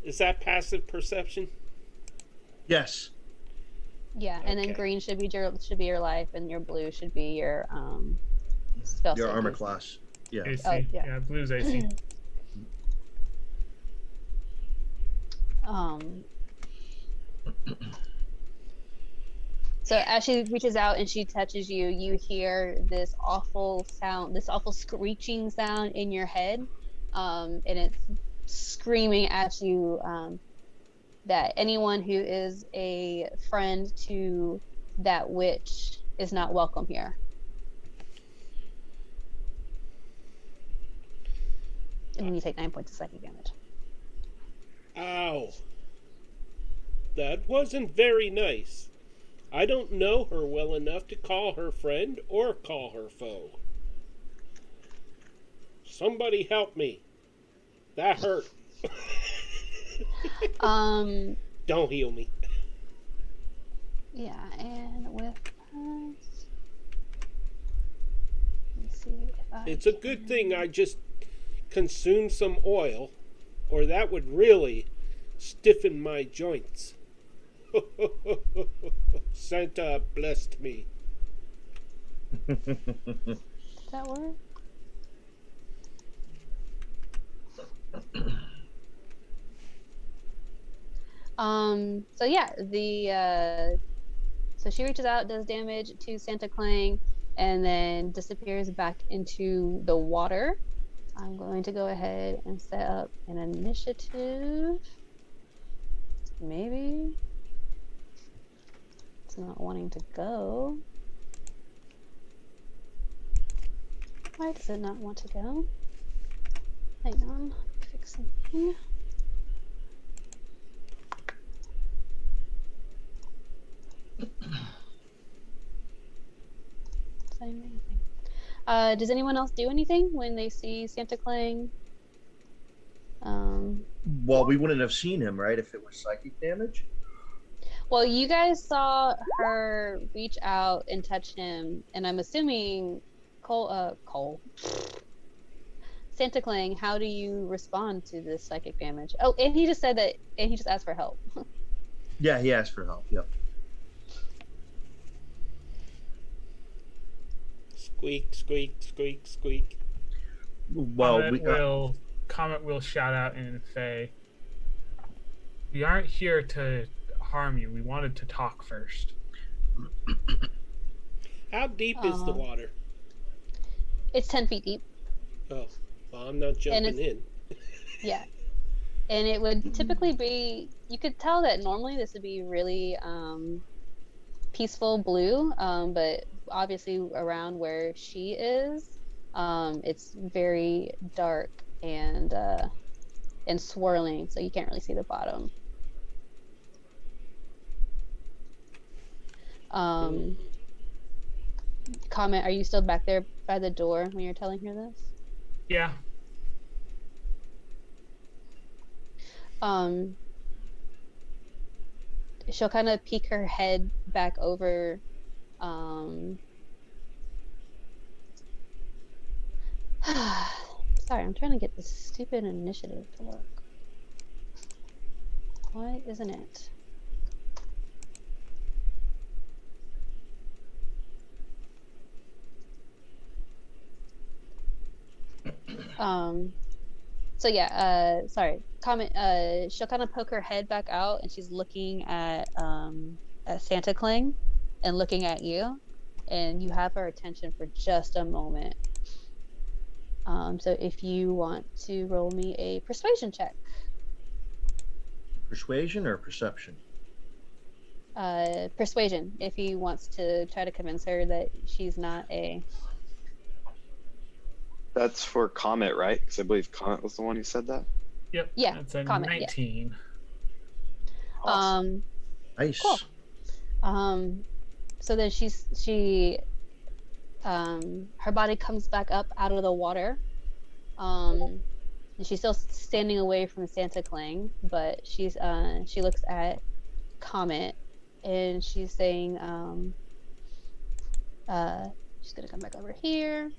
Is that passive perception? Yes. Yeah, and then Okay. green should be your life, and your blue should be your spell Your save armor DC. class. Yeah. AC. Oh, yeah. Yeah, blue's AC. So as she reaches out and she touches you, you hear this awful sound, this awful screeching sound in your head, and it's screaming at you that anyone who is a friend to that witch is not welcome here. And then you take 9 points of psychic damage. Ow. That wasn't very nice. I don't know her well enough to call her friend or call her foe. Somebody help me. That hurt. Don't heal me. Yeah, and with that, let me see if It's a good thing I just consumed some oil, or that would really stiffen my joints. Santa blessed me. Does that work? So yeah, so she reaches out, does damage to Santa Clang, and then disappears back into the water. I'm going to go ahead and set up an initiative. Maybe it's not wanting to go. Why does it not want to go? Hang on, fix something. Does anyone else do anything when they see Santa Clang? Well, we wouldn't have seen him, right, if it was psychic damage? Well, you guys saw her reach out and touch him, and I'm assuming Cole. Santa Clang, how do you respond to this psychic damage? Oh, and he just said that, and he just asked for help. Yeah, he asked for help. Yep. Squeak, squeak, squeak, squeak. Well, Comet will shout out in Fey. We aren't here to harm you. We wanted to talk first. How deep is the water? It's 10 feet deep. Oh, well, I'm not jumping in. Yeah. And it would typically be, you could tell that normally this would be really peaceful blue, but obviously around where she is, it's very dark and swirling, so you can't really see the bottom. Comment, are you still back there by the door when you're telling her this? Yeah. She'll kind of peek her head back over sorry, I'm trying to get this stupid initiative to work. Why isn't it? So yeah, sorry. Comment. She'll kind of poke her head back out, and she's looking at Santa Clang, and looking at you, and you have her attention for just a moment. So if you want to roll me a persuasion check. Persuasion or perception? Persuasion, if he wants to try to convince her that she's not a... That's for Comet, right? Because I believe Comet was the one who said that. Yep. Yeah, That's a Comet, 19. Yeah. Awesome. Nice. Cool. So then her body comes back up out of the water, And she's still standing away from Santa Clang, but she looks at Comet, and she's saying, she's gonna come back over here.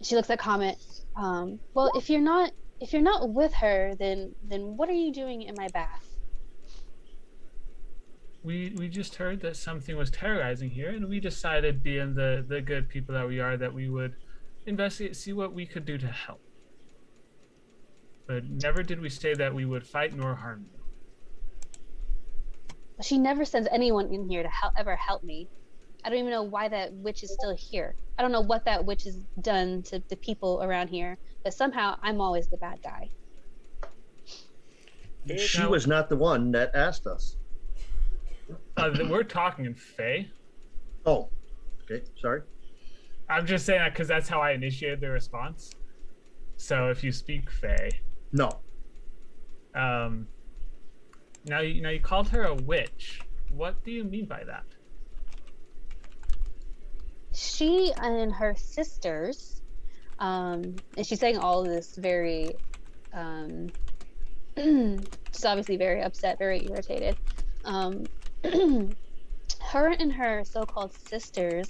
She looks at Comet. Well, if you're not with her, then what are you doing in my bath? We just heard that something was terrorizing here, and we decided, being the good people that we are, that we would investigate, see what we could do to help. But never did we say that we would fight nor harm you. She never sends anyone in here to ever help me. I don't even know why that witch is still here. I don't know what that witch has done to the people around here, but somehow I'm always the bad guy. She was not the one that asked us. We're talking in Fae. Oh, okay. Sorry. I'm just saying that because that's how I initiated the response. So if you speak Fae. No. Now you called her a witch. What do you mean by that? She and her sisters, and she's saying all of this very, she's obviously very upset, very irritated. Her and her so-called sisters,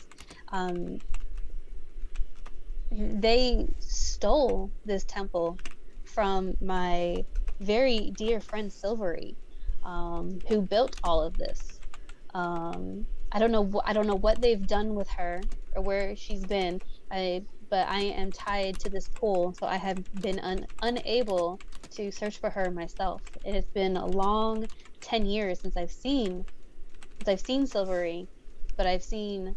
they stole this temple from my very dear friend Silvery, who built all of this. I don't know what they've done with her or where she's been. But I am tied to this pool, so I have been unable to search for her myself. It has been a long 10 years since I've seen Silvery, but I've seen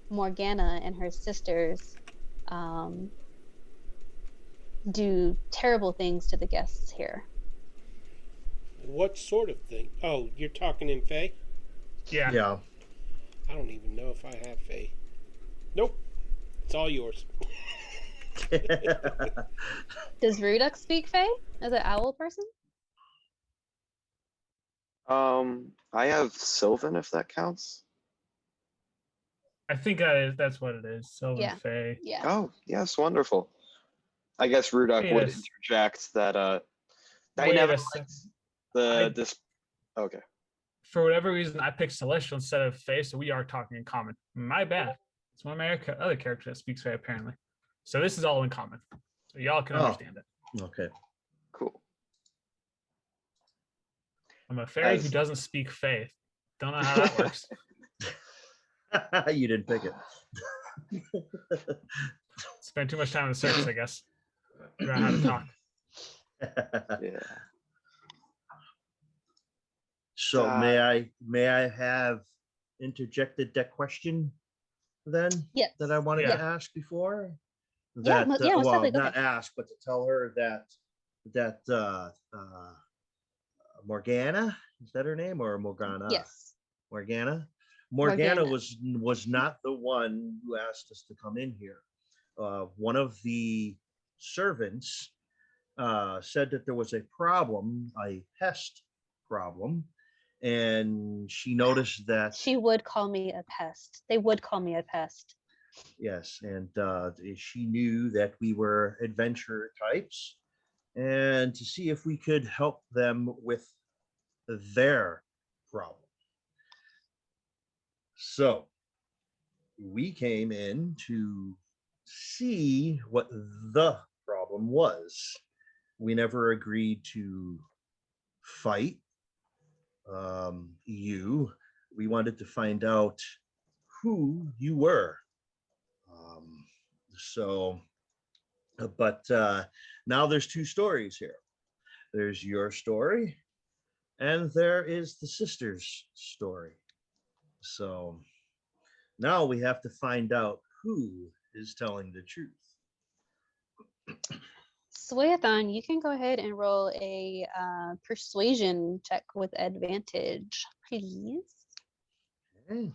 Morgana and her sisters do terrible things to the guests here. What sort of thing? Oh, you're talking in Fae? Yeah. Yeah. I don't even know if I have Fae. Nope. It's all yours. Does Ruduk speak Fae as an owl person? I have Sylvan, if that counts. I think that's what it is. Sylvan Yeah. Fae. Yeah. Oh, yes, wonderful. I guess Rudok would Yes. interject that I Wait never a liked second. this. Okay. For whatever reason, I picked Celestial instead of Fae, so we are talking in common. My bad. It's one of my other characters that speaks Fae, apparently. So this is all in common. So y'all can understand it. Okay. Cool. I'm a fairy who doesn't speak Fae. Don't know how that works. You didn't pick it. Spend too much time in the circus, I guess. Figure out how to talk. Yeah. So may I have interjected that question then? Yes. That I wanted Yeah. to ask before? Yeah, That yeah, most well, definitely. Go not ahead. ask, but to tell her that Morgana, is that her name, or Morgana? Yes. Morgana Morgana. was not the one who asked us to come in here. One of the servants said that there was a problem, a pest problem, and she noticed that She would call me a pest. They would call me a pest. yes, and she knew that we were adventure types, and to see if we could help them with their problem. So we came in to see what the problem was. We never agreed to fight you. We wanted to find out who you were. But now there's two stories here. There's your story, and there is the sister's story. So now we have to find out who is telling the truth. Swayathon, you can go ahead and roll a persuasion check with advantage, please. Okay.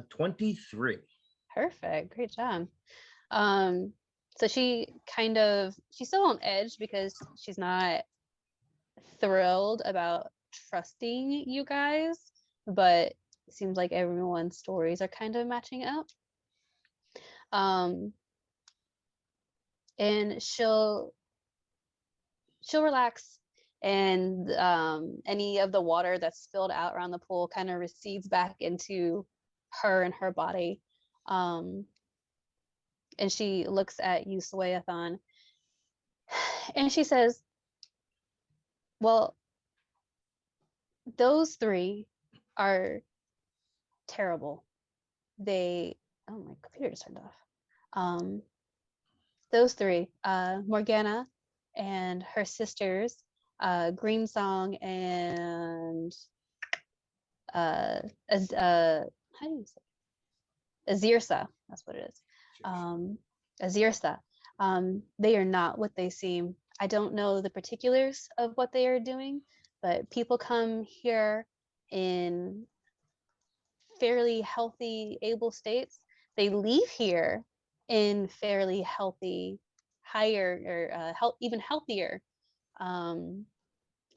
23. Perfect. Great job. So she's still on edge because she's not thrilled about trusting you guys, but it seems like everyone's stories are kind of matching up. And she'll relax, and any of the water that's spilled out around the pool kind of recedes back into her and her body. And she looks at you, Swayathon, and she says, well, those three are terrible. Oh, my computer just turned off. Those three, Morgana and her sisters, Greensong and as how do you say Azirsa, that's what it is. Azirsa. They are not what they seem. I don't know the particulars of what they are doing, but people come here in fairly healthy, able states. They leave here in fairly healthy, higher or even healthier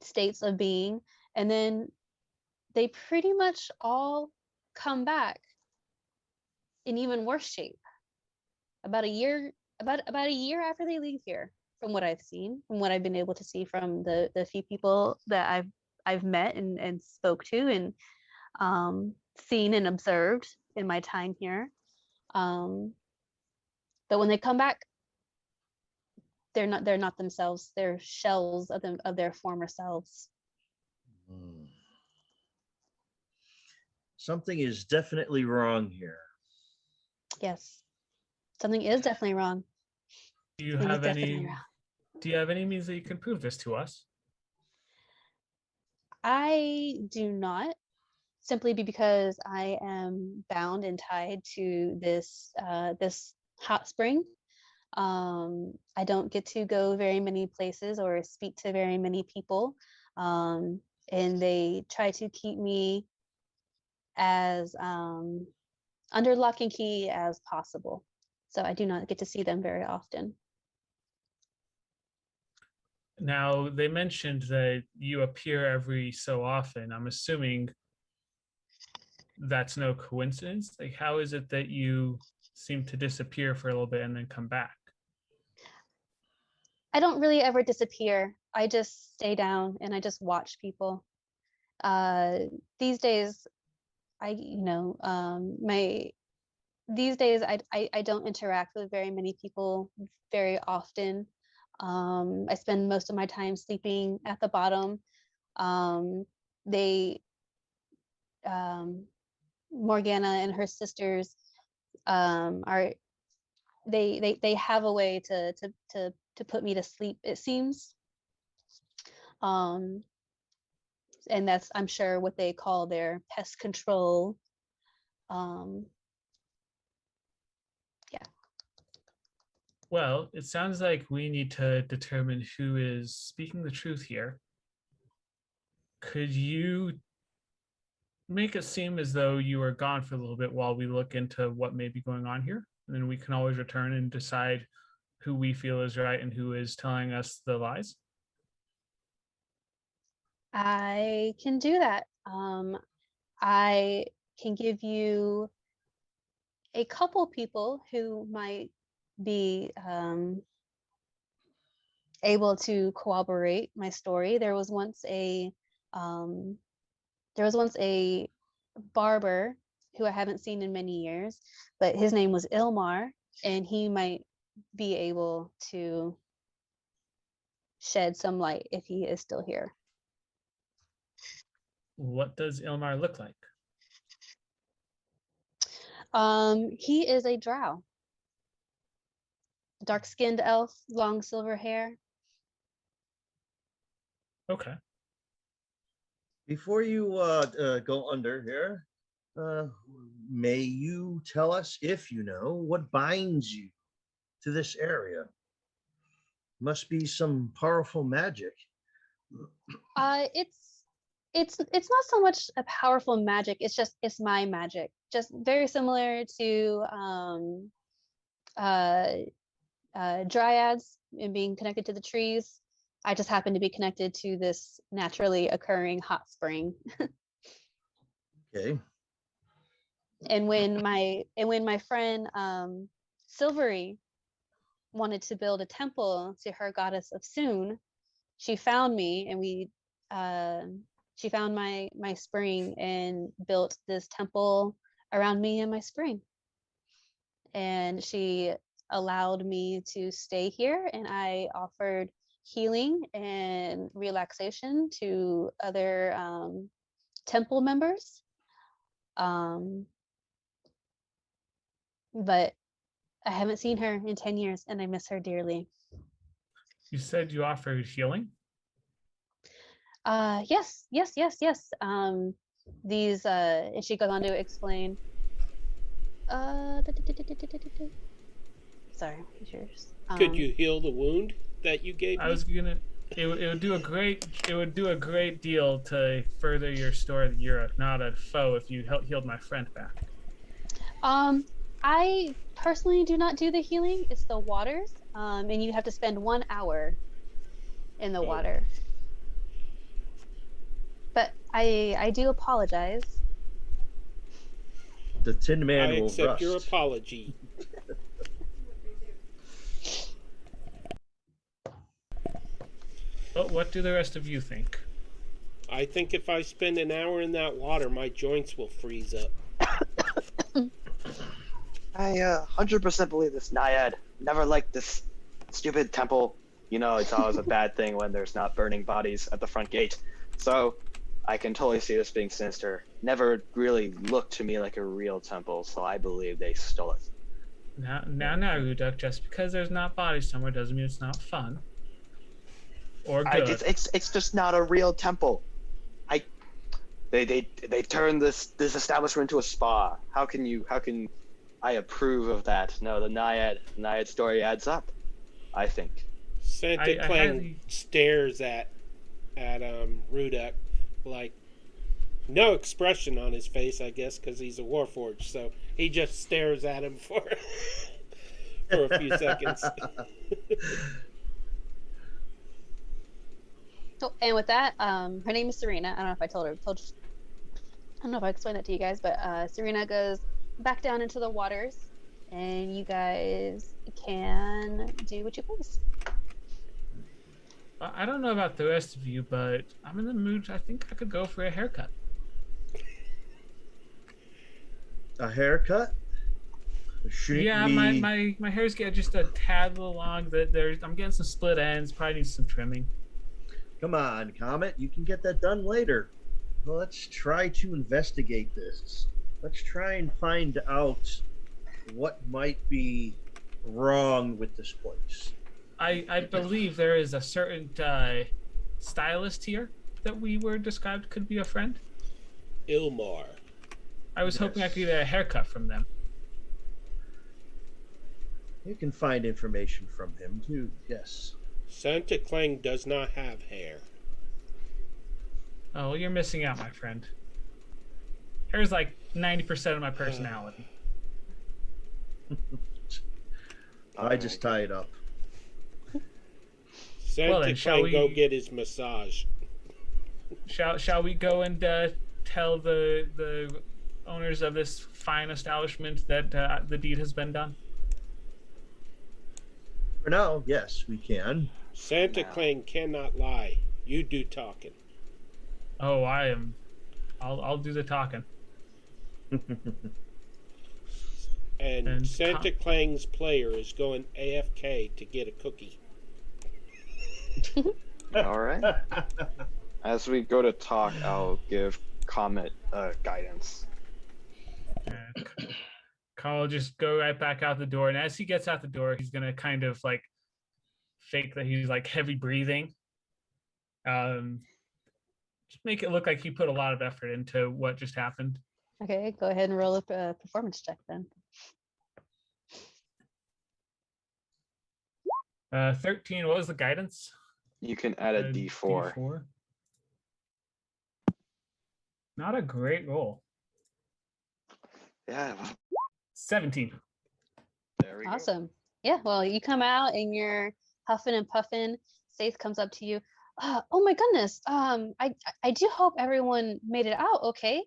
states of being, and then they pretty much all come back in even worse shape about a year after they leave here, from what I've seen, from what I've been able to see from the few people that I've met and spoke to and seen and observed in my time here. But when they come back, they're not themselves. They're shells of their former selves. Something is definitely wrong here. Yes, something is definitely wrong. Do you have any means that you can prove this to us? I do not, simply because I am bound and tied to this hot spring. I don't get to go very many places or speak to very many people, and they try to keep me as under lock and key as possible. So I do not get to see them very often. Now, they mentioned that you appear every so often. I'm assuming that's no coincidence. Like, how is it that you seem to disappear for a little bit and then come back? I don't really ever disappear. I just stay down and I just watch people. These days, I don't interact with very many people very often. I spend most of my time sleeping at the bottom. They Morgana and her sisters are they have a way to put me to sleep, it seems. And that's, I'm sure, what they call their pest control. Yeah. Well, it sounds like we need to determine who is speaking the truth here. Could you make it seem as though you are gone for a little bit while we look into what may be going on here? And then we can always return and decide who we feel is right and who is telling us the lies. I can do that. I can give you a couple people who might be able to corroborate my story. Um, there was once a barber who I haven't seen in many years, but his name was Ilmar, and he might be able to shed some light if he is still here. What does Ilmar look like? He is a drow. Dark-skinned elf, long silver hair. Okay. Before you go under here, may you tell us, if you know, what binds you to this area? Must be some powerful magic. It's not so much a powerful magic. It's my magic. Just very similar to dryads and being connected to the trees. I just happen to be connected to this naturally occurring hot spring. Okay. And when my friend Silvery wanted to build a temple to her goddess of Soon, she found me, and she found my spring and built this temple around me and my spring. And she allowed me to stay here, and I offered healing and relaxation to other temple members. But I haven't seen her in 10 years, and I miss her dearly. You said you offered healing? Yes. These and she goes on to explain. Sorry, yours. Could you heal the wound that you gave I me? was gonna. It would do a great deal to further your story that you're not a foe if you healed my friend back. I personally do not do the healing. It's the waters. And you have to spend 1 hour in the water. But I do apologize. The Tin Man I will accept rust. your apology. But what do the rest of you think? I think if I spend an hour in that water, my joints will freeze up. I 100% believe this Naiad. Never liked this stupid temple. You know, it's always a bad thing when there's not burning bodies at the front gate. So I can totally see this being sinister. Never really looked to me like a real temple, so I believe they stole it. Now, Ruduck, just because there's not bodies somewhere doesn't mean it's not fun. Or good. It's just not a real temple. They turned this establishment into a spa. How can I approve of that? No, the Naiad story adds up, I think. Santa Clang stares at Ruduck, like, no expression on his face, I guess, because he's a Warforged. So he just stares at him for a few seconds. So, and with that, her name is Serena. I don't know if I I don't know if I explained that to you guys, but Serena goes back down into the waters, and you guys can do what you please. I don't know about the rest of you, but I'm in the mood. I think I could go for a haircut. A haircut? Shouldn't Yeah, we... my hair's getting just a tad little long. I'm getting some split ends. Probably needs some trimming. Come on, Comet. You can get that done later. Well, let's try to investigate this. Let's try and find out what might be wrong with this place. I believe there is a certain stylist here that we were described could be a friend. Ilmar. I was hoping I could get a haircut from them. You can find information from him, too. Yes. Santa Clang does not have hair. Oh, well, you're missing out, my friend. Hair's like 90% of my personality. I just tie it up. Santa Clang go get his massage. Shall we go and tell the owners of this fine establishment that the deed has been done? For now, yes, we can. Santa Clang cannot lie. You do talking. Oh, I'll do the talking. And Santa Clang's player is going AFK to get a cookie. All right. As we go to talk, I'll give Comet guidance. Carl will just go right back out the door, and as he gets out the door, he's gonna kind of like fake that he's like heavy breathing. Just make it look like he put a lot of effort into what just happened. Okay, go ahead and roll up a performance check then. 13. What was the guidance? You can add a D4. D4. Not a great roll. Yeah. 17. There we go. Awesome. Yeah, well, you come out and you're huffing and puffing. Saith comes up to you. Oh my goodness. I do hope everyone made it out okay.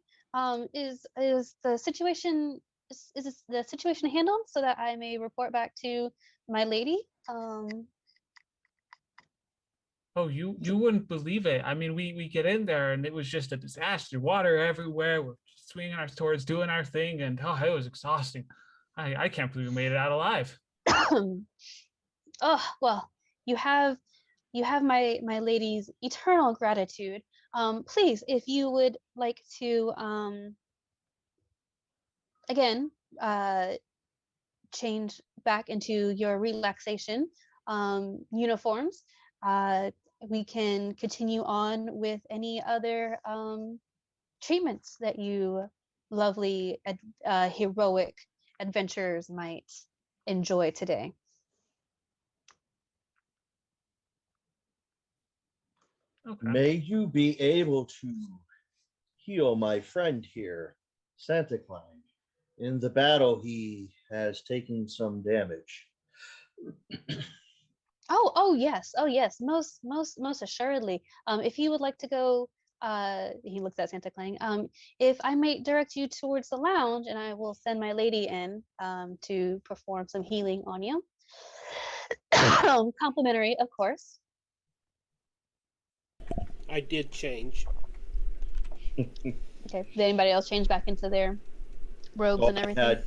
Is the situation is the situation handled so that I may report back to my lady? Oh, you wouldn't believe it. I mean, we get in there and it was just a disaster. Water everywhere. We're swinging our swords, doing our thing, and oh, it was exhausting. I can't believe we made it out alive. Oh well, you have my lady's eternal gratitude. Please, if you would like to again change back into your relaxation uniforms, we can continue on with any other treatments that you lovely heroic adventurers might enjoy today. Okay. May you be able to heal my friend here, Santa Claus. In the battle, he has taken some damage. Oh yes, most assuredly. If you would like to go, he looks at Santa Clang. If I may direct you towards the lounge, and I will send my lady in to perform some healing on you. Complimentary, of course. I did change. Okay. Did anybody else change back into their robes and everything?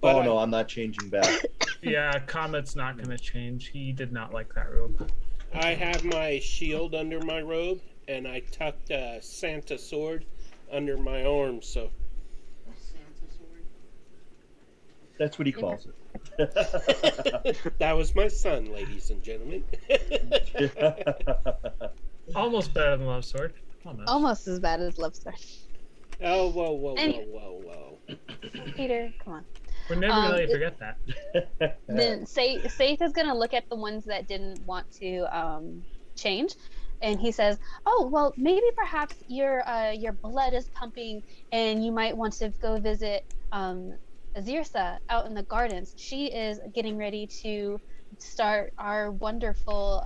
But no, I'm not changing back. Yeah, Comet's not going to change. He did not like that robe. I have my shield under my robe, and I tucked a Santa sword under my arm, so. That's what he calls it. That was my son, ladies and gentlemen. Almost better than Love Sword. Almost as bad as Love Sword. Oh, whoa. Peter, come on. We're never going to let you forget that. Then Saith is gonna look at the ones that didn't want to change, and he says, "Oh well, maybe perhaps your blood is pumping, and you might want to go visit Azirsa out in the gardens. She is getting ready to start our wonderful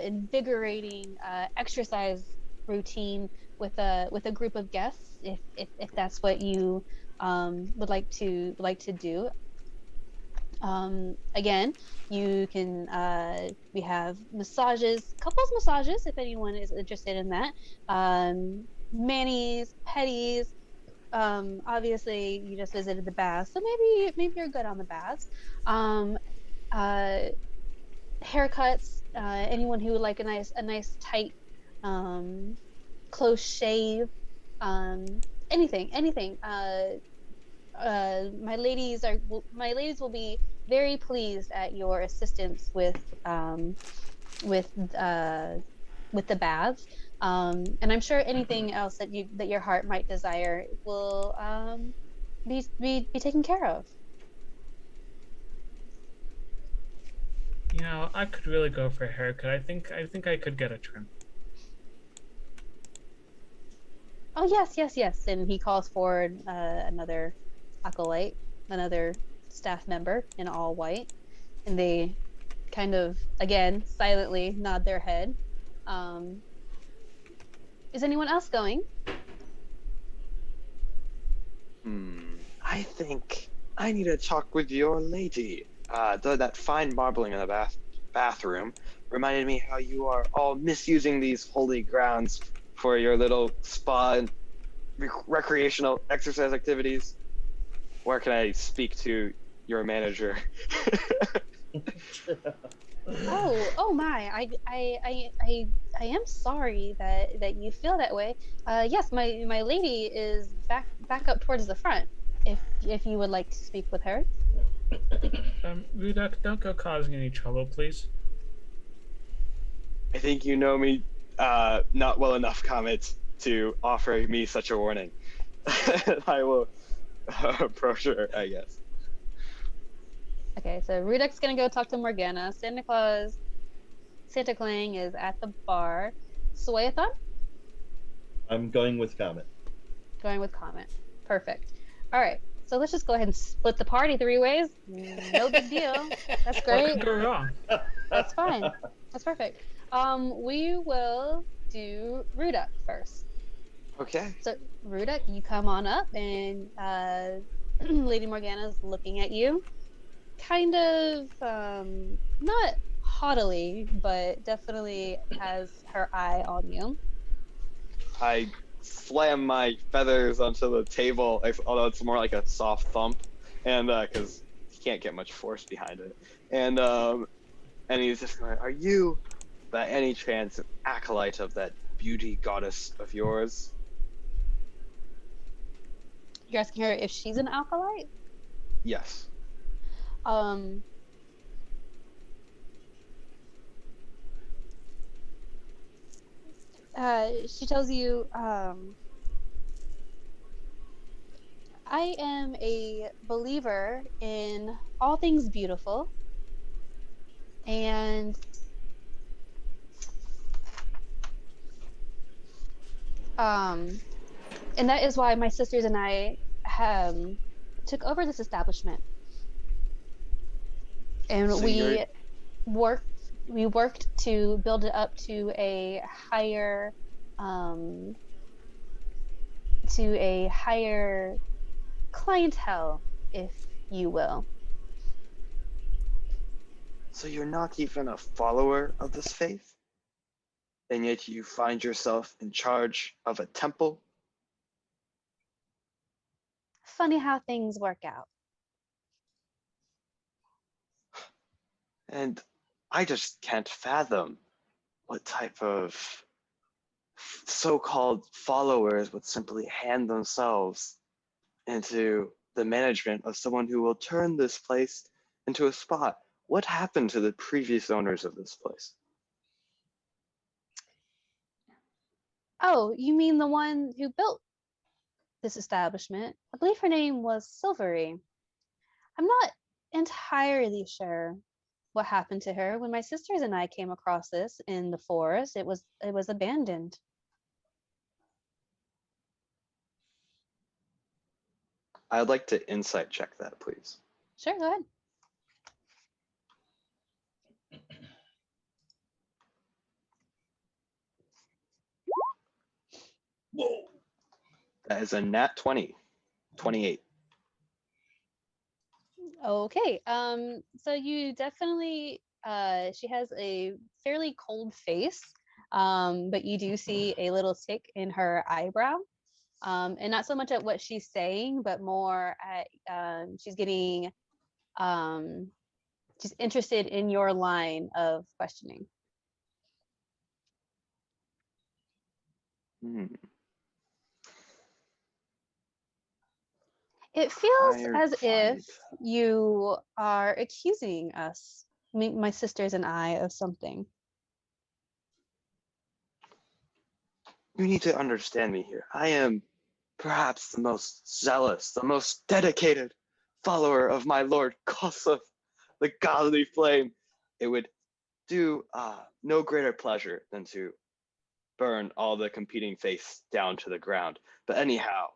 invigorating exercise routine with a group of guests, if that's what you would like to do. Again, you can we have massages, couples massages, if anyone is interested in that. Manis, pedis. Obviously, you just visited the baths, so maybe you're good on the baths. Haircuts. Anyone who would like a nice tight close shave. Anything. My ladies will be very pleased at your assistance with the baths, and I'm sure anything else that your heart might desire will be taken care of. You know, I could really go for a haircut. I think I could get a trim. Oh yes, and he calls forward another acolyte, another staff member in all white, and they kind of again silently nod their head. Is anyone else going? I think I need to talk with your lady. That fine marbling in the bathroom reminded me how you are all misusing these holy grounds for your little spa and recreational exercise activities. Where can I speak to your manager? Oh my! I am sorry that you feel that way. Yes, my lady is back up towards the front. If you would like to speak with her. Rudak, don't go causing any trouble, please. I think you know me not well enough, Comet, to offer me such a warning. I will approach her, I guess. Okay, so Rudek's gonna go talk to Morgana. Santa Clang is at the bar. Swayathon? I'm going with Comet. Going with Comet. Perfect. All right. So let's just go ahead and split the party 3 ways. No big deal. That's What great. could go wrong? That's fine. That's perfect. We will do Ruda first. Okay. So Ruda, you come on up, and Lady Morgana's looking at you, kind of not haughtily, but definitely has her eye on you. I slam my feathers onto the table, although it's more like a soft thump, and because he can't get much force behind it, and he's just going, "Are you, by any chance, an acolyte of that beauty goddess of yours?" You're asking her if she's an alkalite. Yes. Um, she tells you, I am a believer in all things beautiful, and um, and that is why my sisters and I took over this establishment, and So you're worked we worked to build it up higher um, to a higher clientele, if you will. so you're not even a follower of this faith, and yet you find yourself in charge of a temple. Funny how things work out. And I just can't fathom what type of so-called followers would simply hand themselves into the management of someone who will turn this place into a spot. What happened to the previous owners of this place? Oh, you mean the one who built this establishment? I believe her name was Silvery. I'm not entirely sure what happened to her. When my sisters and I came across this in the forest, it was abandoned. I'd like to insight check that, please. Sure, go ahead. Whoa. That is a nat 20, 28. Okay. So you definitely she has a fairly cold face. But you do see a little tick in her eyebrow. And not so much at what she's saying, but more at um she's interested in your line of questioning. Hmm. It feels Hired as if client. you are accusing us, my sisters and I, of something. You need to understand me here. I am perhaps the most zealous, the most dedicated follower of my Lord Kossuth, the godly flame. It would do no greater pleasure than to burn all the competing faiths down to the ground. But anyhow,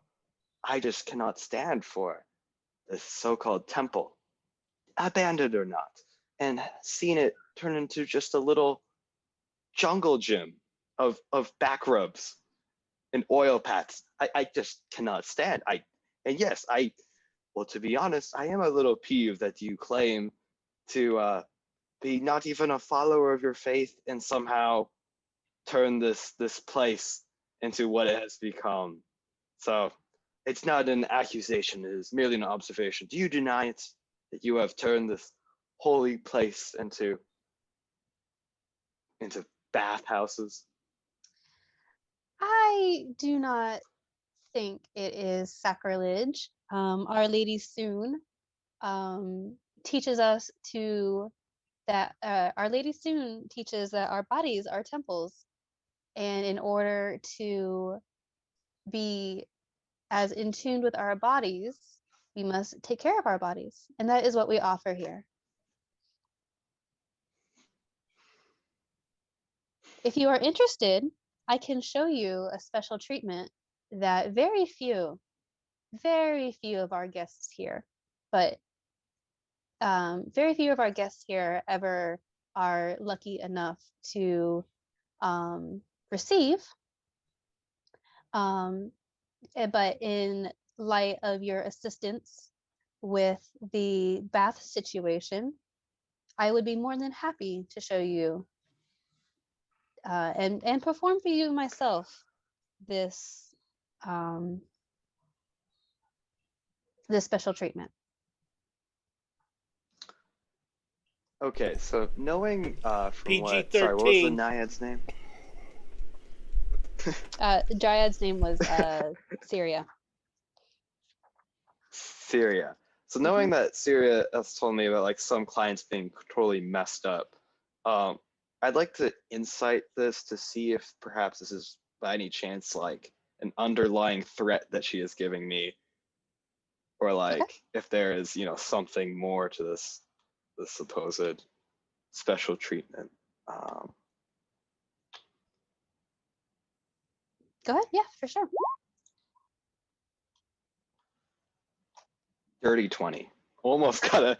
I just cannot stand for this so-called temple, abandoned or not, and seen it turn into just a little jungle gym of back rubs and oil pats. I just cannot stand. And yes, well, to be honest, I am a little peeved that you claim to be not even a follower of your faith and somehow turn this place into what it has become. So it's not an accusation, it is merely an observation. Do you deny it, that you have turned this holy place into bathhouses? I do not think it is sacrilege. Our Lady soon teaches us to that Our Lady soon teaches that our bodies are temples, and in order to be as in tune with our bodies, we must take care of our bodies, and that is what we offer here. If you are interested, I can show you a special treatment that very few very few of our guests here, but very few of our guests here ever are lucky enough to receive. But in light of your assistance with the bath situation, I would be more than happy to show you and perform for you myself this this special treatment. Okay, so knowing from what, PG-13. sorry, what was the Naiad's name? The Dryad's name was Syria. Syria. So knowing that Syria has told me about like some clients being totally messed up, I'd like to insight this to see if perhaps this is by any chance like an underlying threat that she is giving me, or like Okay. if there is, something more to this supposed special treatment. Go ahead. Yeah, for sure. Dirty 20. Almost got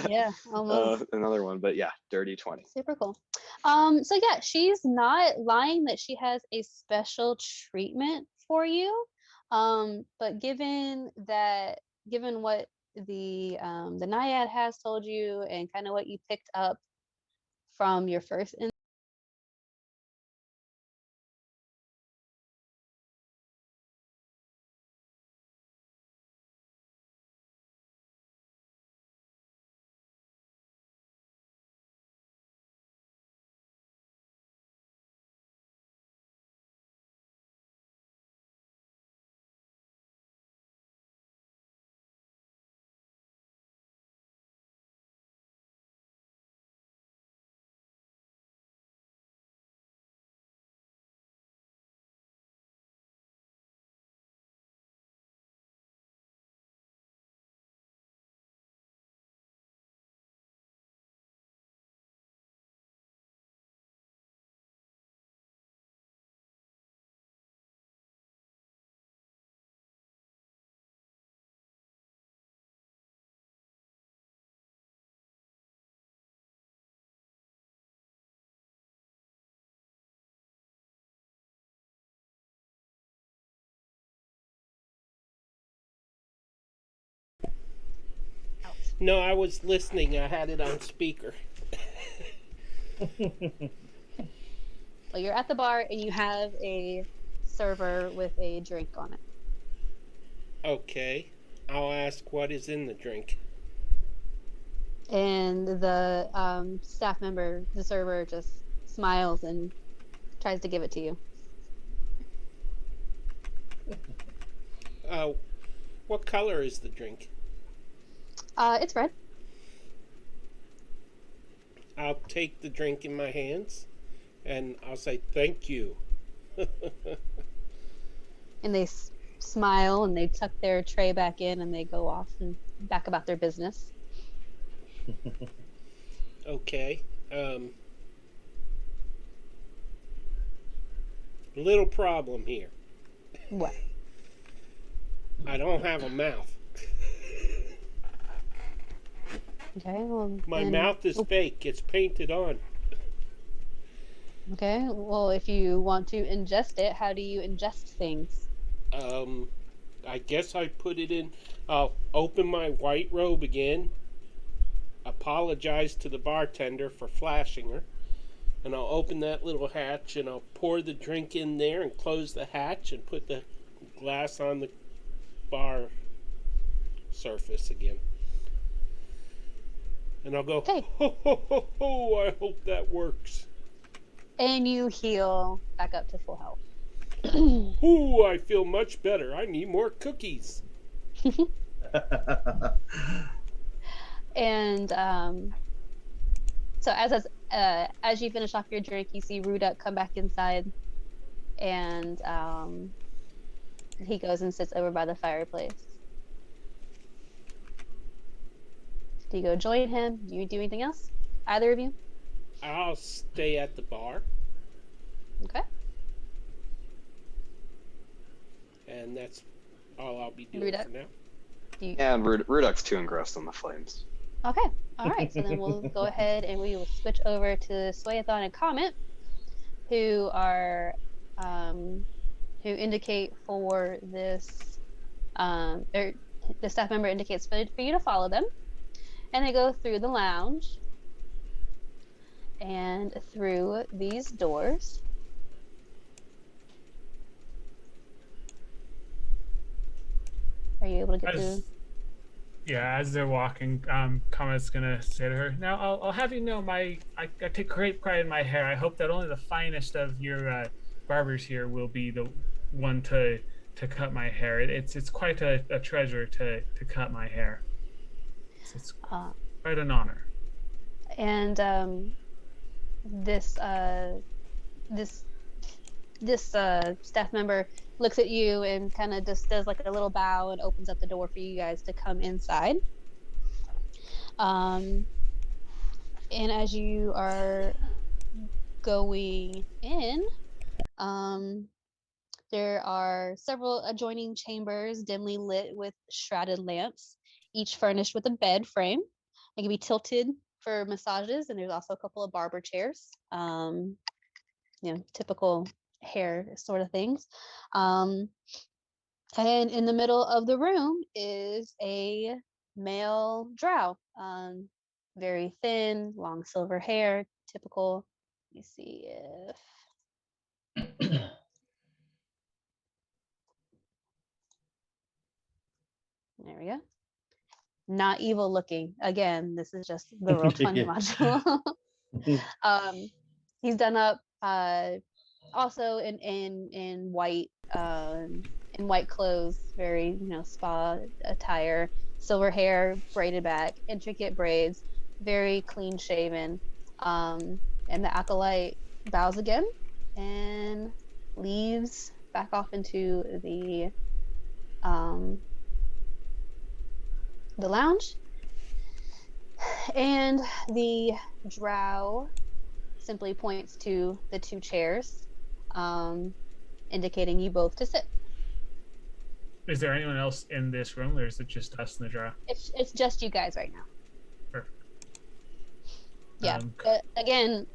Yeah, almost. another one, but yeah, dirty 20. Super cool. So yeah, she's not lying that she has a special treatment for you. But given what the Naiad has told you and kind of what you picked up from your first else. No, I was listening. I had it on speaker. Well, you're at the bar and you have a server with a drink on it. Okay. I'll ask what is in the drink. And the staff member, the server, just smiles and tries to give it to you. What color is the drink? It's red. I'll take the drink in my hands and I'll say thank you. And they smile and they tuck their tray back in and they go off and back about their business. Okay. Little problem here. What? I don't have a mouth. Okay, well, My then- mouth is fake. It's painted on. Okay, well, if you want to ingest it, how do you ingest things? I guess I put it in. I'll open my white robe again. Apologize to the bartender for flashing her. And I'll open that little hatch and I'll pour the drink in there and close the hatch and put the glass on the bar surface again. And I'll go, Okay. ho, ho, ho, ho, I hope that works. And you heal back up to full health. Ooh, I feel much better. I need more cookies. And so as you finish off your drink, you see Ruduk come back inside, and he goes and sits over by the fireplace. Do you go join him? Do you do anything else? Either of you? I'll stay at the bar. Okay. And that's all I'll be doing for now. Yeah, and Rudok's too engrossed in the flames. Okay. All right. So then we'll go ahead and we will switch over to Swayathon and Comet, who are who indicate for this or the staff member indicates for you to follow them. And they go through the lounge and through these doors. Are you able to get through? Yeah, as they're walking, Comet's gonna say to her, "Now, I'll have you know, I take great pride in my hair. I hope that only the finest of your barbers here will be the one to cut my hair. It's quite a treasure to cut my hair. It's quite an honor." And this this staff member looks at you and kind of just does like a little bow and opens up the door for you guys to come inside. And as you are going in, there are several adjoining chambers dimly lit with shrouded lamps, each furnished with a bed frame. They can be tilted for massages, and there's also a couple of barber chairs. Typical hair sort of things. And in the middle of the room is a male drow. Very thin, long silver hair, typical. Let me see if there we go. Not evil looking. Again, this is just the Roll20 module. He's done up also in white clothes, very spa attire, silver hair braided back, intricate braids, very clean shaven. And the acolyte bows again and leaves back off into the lounge. And the drow simply points to the two chairs, indicating you both to sit. Is there anyone else in this room, or is it just us and the drow? It's just you guys right now. Perfect. Yeah. But again,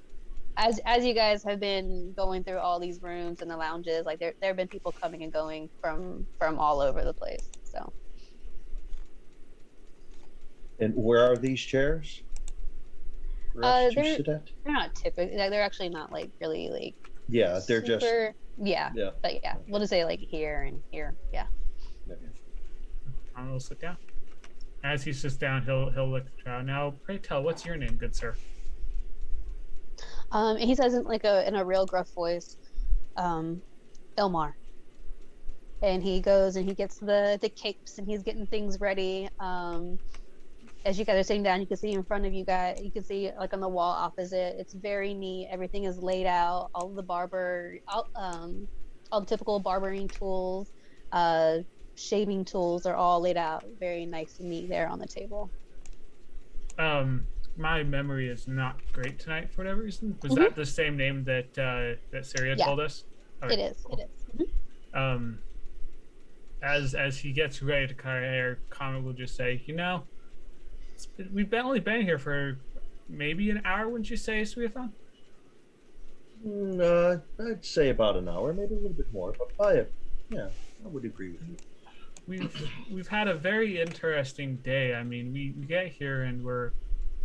as you guys have been going through all these rooms and the lounges, like there have been people coming and going from all over the place. So. And where are these chairs? They're not typical. They're actually not like really like. Yeah, they're super, just. Yeah. But yeah, we'll just say like here and here. Yeah. I'll sit down. As he sits down, he'll look at the drow. Now, pray tell, what's your name, good sir? And he says in a real gruff voice, Elmar. And he goes and he gets the capes and he's getting things ready. As you guys are sitting down, you can see in front of you guys, you can see like on the wall opposite, it's very neat. Everything is laid out. All the all the typical barbering tools, shaving tools are all laid out very nice and neat there on the table. My memory is not great tonight for whatever reason. Was that the same name that Syria told us? It is. Cool. It is. As he gets ready to cut hair, Comet will just say, we've only been here for maybe an hour, wouldn't you say, Swayathon? I'd say about an hour, maybe a little bit more, but I would agree with you. We've had a very interesting day. I mean, we get here and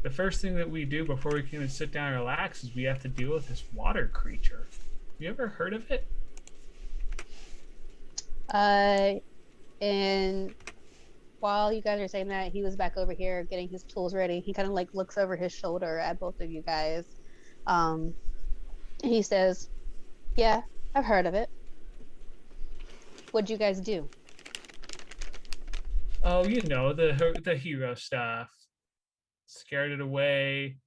the first thing that we do before we can even sit down and relax is we have to deal with this water creature. Have you ever heard of it? And while you guys are saying that, he was back over here getting his tools ready. He kind of like looks over his shoulder at both of you guys. And he says, "Yeah, I've heard of it. What'd you guys do?" Oh, the hero stuff. Scared it away.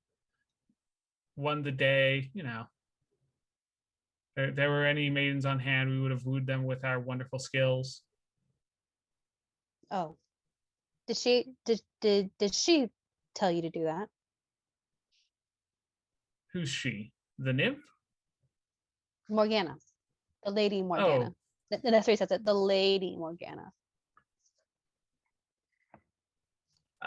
Won the day, If there were any maidens on hand, we would have wooed them with our wonderful skills. Oh. Did she tell you to do that? Who's she? The nymph? Morgana. The Lady Morgana. That's what he says it. The Lady Morgana.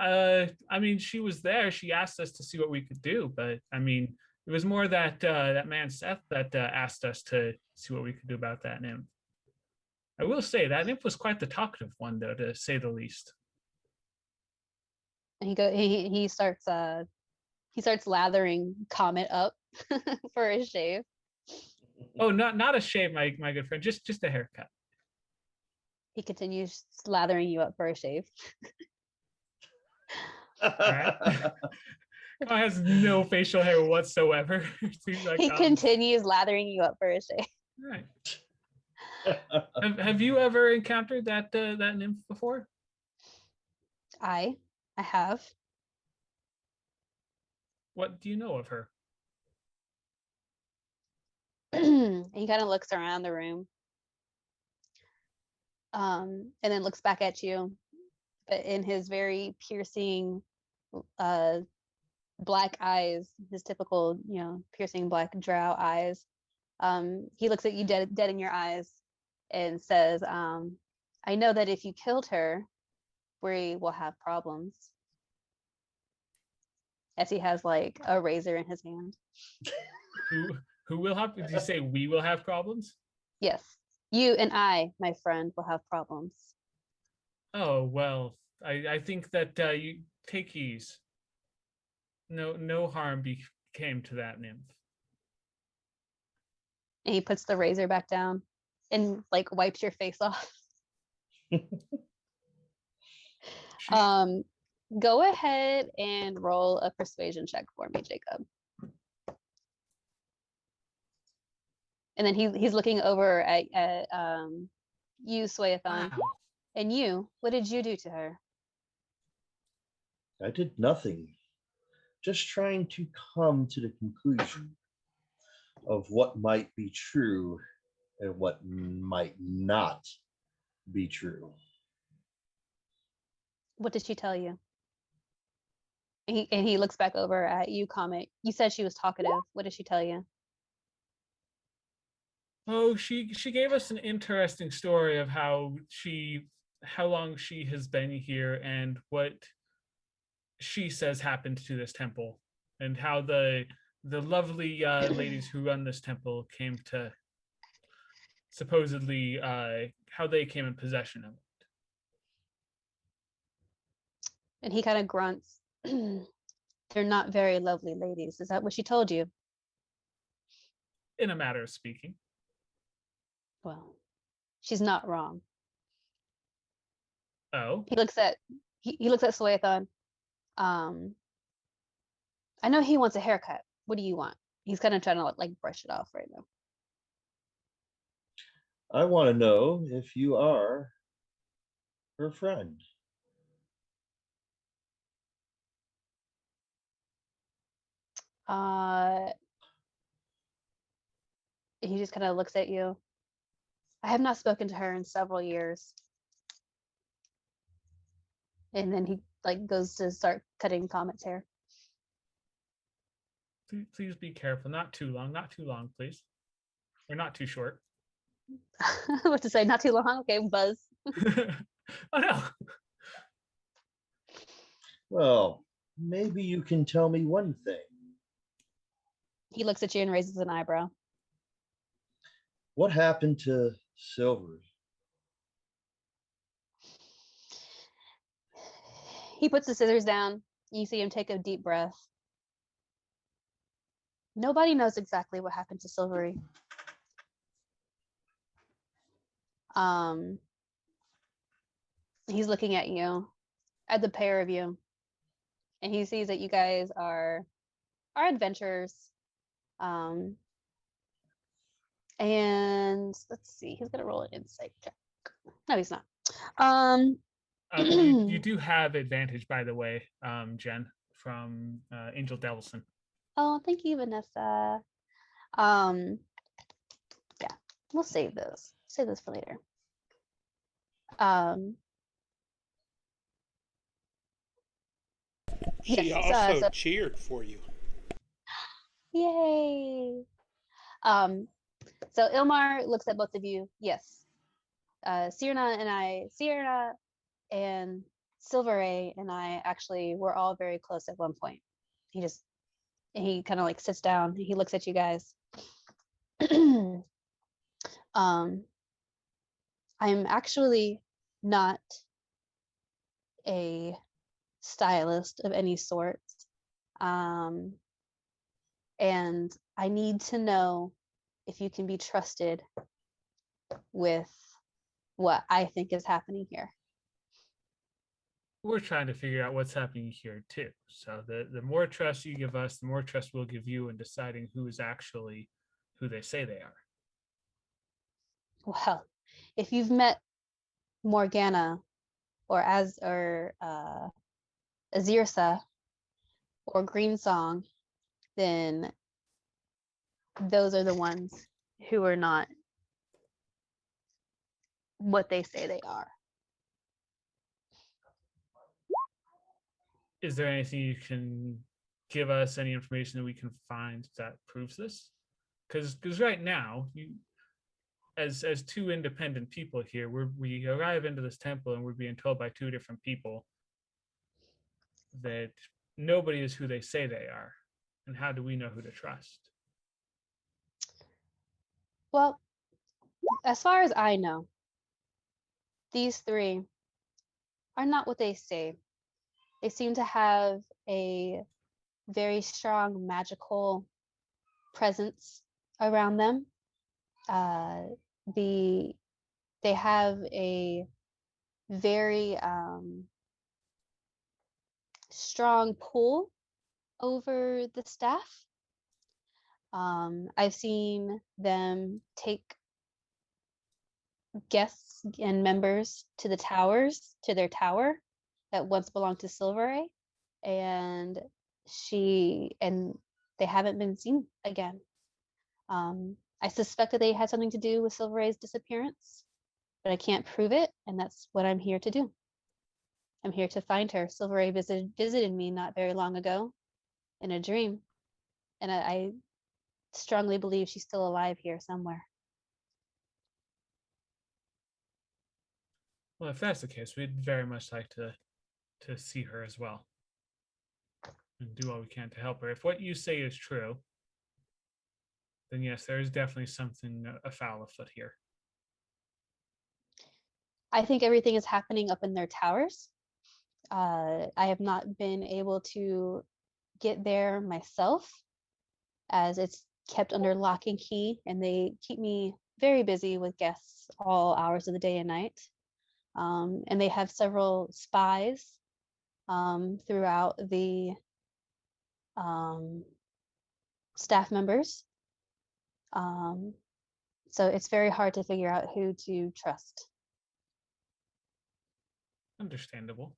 I mean, she was there. She asked us to see what we could do, but I mean, it was more that that man Seth that asked us to see what we could do about that nymph. I will say that nymph was quite the talkative one, though, to say the least. And he starts lathering Comet up for a shave. Oh, not a shave, my good friend, just a haircut. He continues lathering you up for a shave. All right. Kyle has no facial hair whatsoever. Like, He continues lathering you up for a shave. right. Have you ever encountered that that nymph before? I have. What do you know of her? He kind of looks around the room. And then looks back at you, but in his very piercing black eyes, his typical, piercing black drow eyes. He looks at you dead in your eyes and says, I know that if you killed her, we will have problems. As he has like a razor in his hand. Who will have, did you say we will have problems? Yes. You and I, my friend, will have problems. Oh, well, I think that you take ease. No harm came to that nymph. And he puts the razor back down and like wipes your face off. Go ahead and roll a persuasion check for me, Jacob. And then he's looking over at you, Swayathon. Wow. And you, what did you do to her? I did nothing. Just trying to come to the conclusion of what might be true and what might not be true. What did she tell you? And he looks back over at you, Comet. You said she was talkative. What did she tell you? Oh, she gave us an interesting story of how long she has been here and what she says happened to this temple and how the lovely ladies who run this temple came to supposedly how they came in possession of it. And he kind of grunts. They're not very lovely ladies. Is that what she told you? In a matter of speaking. Well, she's not wrong. Oh. He looks at Swayathon. I know he wants a haircut. What do you want? He's kind of trying to like brush it off right now. I want to know if you are her friend. He just kind of looks at you. I have not spoken to her in several years. And then he like goes to start cutting Comet's hair. Please be careful. Not too long, please. Or not too short. What to say? Not too long. Okay, buzz. Oh no. Well, maybe you can tell me one thing. He looks at you and raises an eyebrow. What happened to Silver? He puts the scissors down. You see him take a deep breath. Nobody knows exactly what happened to Silvery. He's looking at you, at the pair of you, and he sees that you guys are adventurers. And let's see, he's gonna roll an insight check. No, he's not. You do have advantage, by the way, Jen, from Angel Devilson. Oh, thank you, Vanessa. Yeah, we'll save those. Save this for later. She yes, also cheered for you. Yay. So Ilmar looks at both of you. Yes. Sierra and Silver and I actually were all very close at one point. He kind of like sits down, he looks at you guys. I'm actually not a stylist of any sort. And I need to know if you can be trusted with what I think is happening here. We're trying to figure out what's happening here too. So the more trust you give us, the more trust we'll give you in deciding who is actually who they say they are. Well, if you've met Morgana or Azirsa or Greensong, then those are the ones who are not what they say they are. Is there anything you can give us, any information that we can find that proves this? Because right now, you as two independent people here, we arrive into this temple and we're being told by two different people that nobody is who they say they are. And how do we know who to trust? Well, as far as I know, these three are not what they say. They seem to have a very strong magical presence around them. They have a very strong pull over the staff. I've seen them take guests and members to their tower that once belonged to Silver, and they haven't been seen again. I suspect that they had something to do with Silver's disappearance, but I can't prove it, and that's what I'm here to do. I'm here to find her. Silver visited me not very long ago in a dream, and I strongly believe she's still alive here somewhere. Well, if that's the case, we'd very much like to see her as well and do all we can to help her. If what you say is true, then yes, there is definitely something afoul afoot here. I think everything is happening up in their towers. I have not been able to get there myself, as it's kept under lock and key, and they keep me very busy with guests all hours of the day and night. And they have several spies throughout the staff members. So it's very hard to figure out who to trust. Understandable.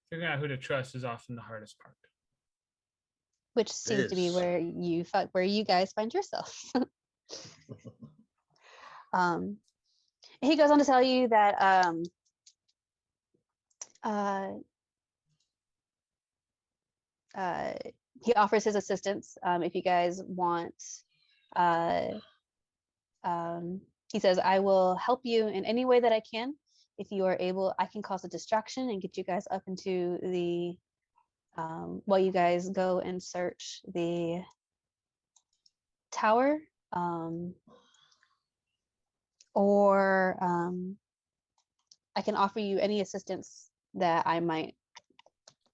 Figuring out who to trust is often the hardest part. Which seems to be where you guys find yourself. He goes on to tell you that he offers his assistance if you guys want. He says, I will help you in any way that I can. If you are able, I can cause a distraction and get you guys up into the, while you guys go and search the tower. Or I can offer you any assistance that I might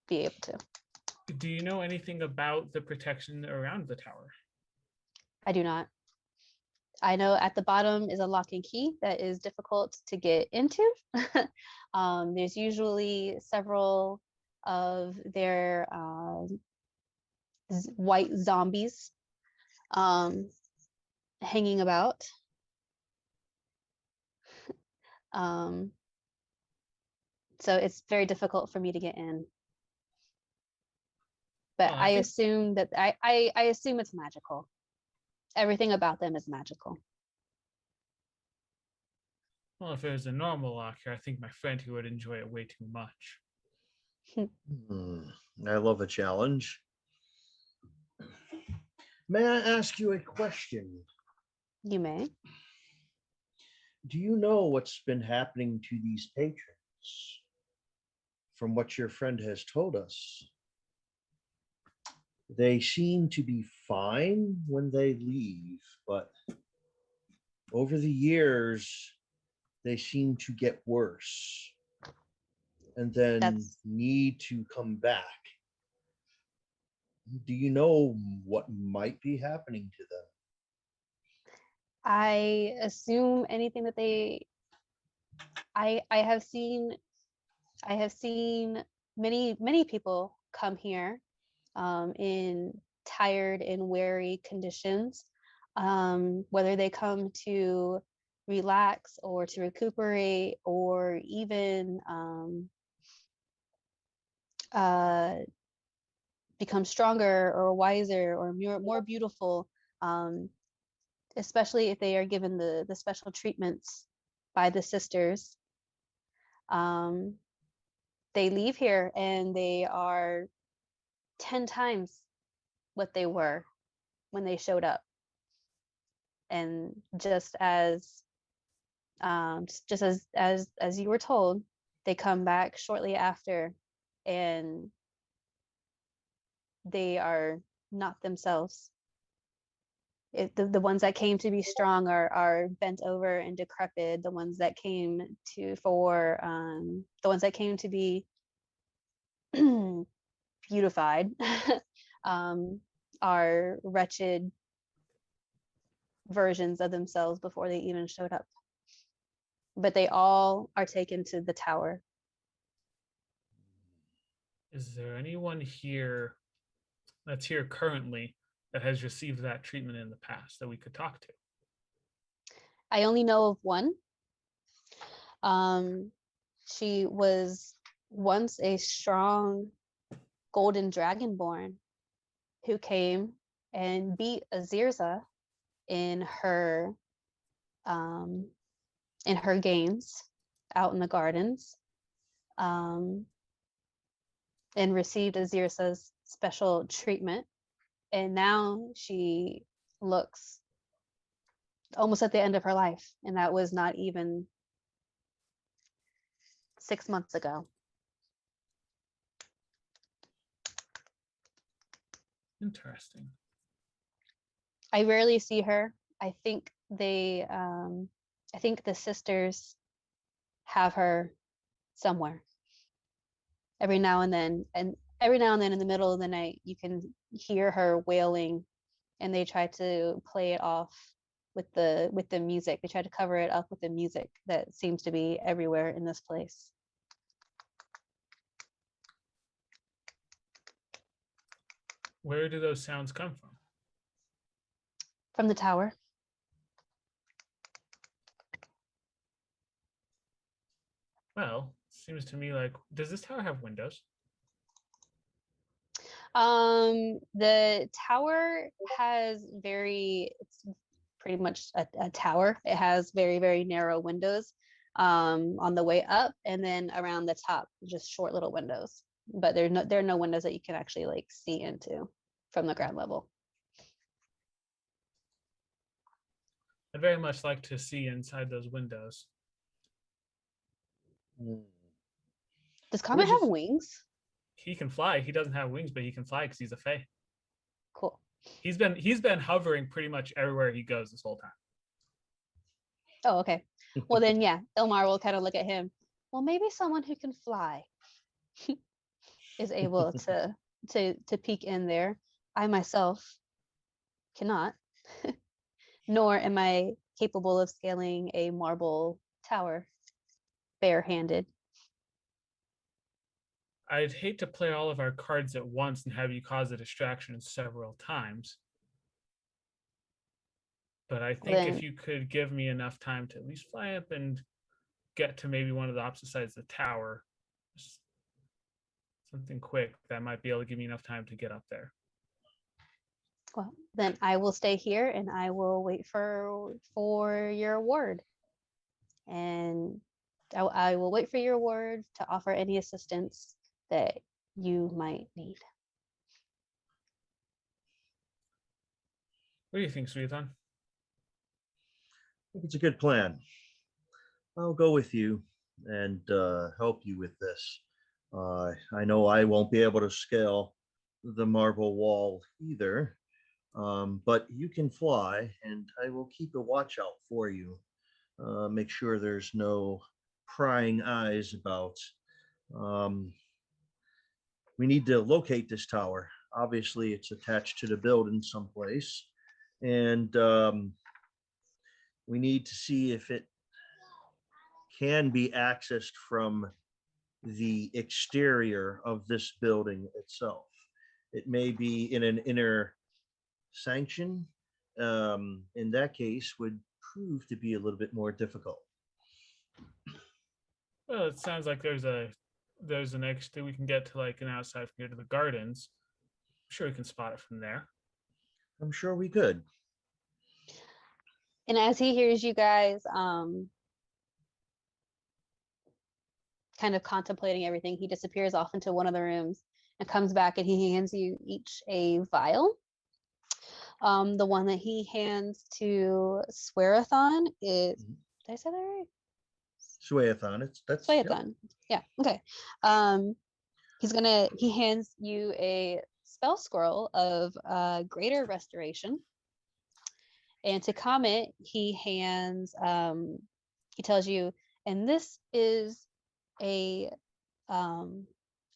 be able to. Do you know anything about the protection around the tower? I do not. I know at the bottom is a lock and key that is difficult to get into. There's usually several of their white zombies hanging about. So it's very difficult for me to get in. But I assume that I assume it's magical. Everything about them is magical. Well, if it was a normal lock here, I think my friend here would enjoy it way too much. I love a challenge. May I ask you a question? You may. Do you know what's been happening to these patrons? from what your friend has told us, they seem to be fine when they leave, but over the years, they seem to get worse and then That's need to come back. Do you know what might be happening to them? I assume anything that I have seen many people come here in tired and weary conditions, whether they come to relax or to recuperate or even uh, become stronger or wiser or more beautiful, um, especially if they are given the special treatments by the sisters. Um, they leave here and they are 10 times what they were when they showed up. And just as you were told, they come back shortly after and they are not themselves. The ones that came to be strong are bent over and decrepit. The ones that came to be beautified are wretched versions of themselves before they even showed up. But they all are taken to the tower. Is there anyone here that's here currently that has received that treatment in the past that we could talk to? I only know of one. She was once a strong golden dragonborn who came and beat Azirza in her um, games out in the gardens, and received Azirza's special treatment. And now she looks almost at the end of her life, and that was not even 6 months ago. Interesting. I rarely see her. I think I think the sisters have her somewhere. Every now and then, in the middle of the night, you can hear her wailing, and they try to play it off with the music. They try to cover it up with the music that seems to be everywhere in this place. Where do those sounds come from? From the tower. Well, seems to me like, does this tower have windows? The tower has it's pretty much a tower. It has very narrow windows on the way up, and then around the top, just short little windows. But there are no windows that you can actually like see into from the ground level. I'd very much like to see inside those windows. Does What Comet is it? have wings? He can fly. He doesn't have wings, but he can fly because he's a fae. Cool. He's been hovering pretty much everywhere he goes this whole time. Oh, okay. Well then, yeah, Ilmar will kind of look at him. Well, maybe someone who can fly is able to peek in there. I myself cannot, nor am I capable of scaling a marble tower barehanded. I'd hate to play all of our cards at once and have you cause a distraction several times. But I think if you could give me enough time to at least fly up and get to maybe one of the opposite sides of the tower, just something quick that might be able to give me enough time to get up there. Well, then I will stay here and I will wait for your word. And I will wait for your word to offer any assistance that you might need. What do you think, Sweetan? I think it's a good plan. I'll go with you and help you with this. I know I won't be able to scale the marble wall either, but you can fly, and I will keep a watch out for you. Make sure there's no prying eyes about. Um, we need to locate this tower. Obviously, it's attached to the building someplace, and we need to see if it can be accessed from the exterior of this building itself. It may be in an inner sanction. In that case, would prove to be a little bit more difficult. Well, it sounds like there's an exit we can get to, like an outside from here to the gardens. I'm sure we can spot it from there. I'm sure we could. And as he hears you guys kind of contemplating everything, he disappears off into one of the rooms and comes back, and he hands you each a vial. The one that he hands to Swearathon is, did I say that right? Swayathon. That's Swayathon. Yeah. Okay. He hands you a spell scroll of greater restoration. And to Comet, he tells you, and this is a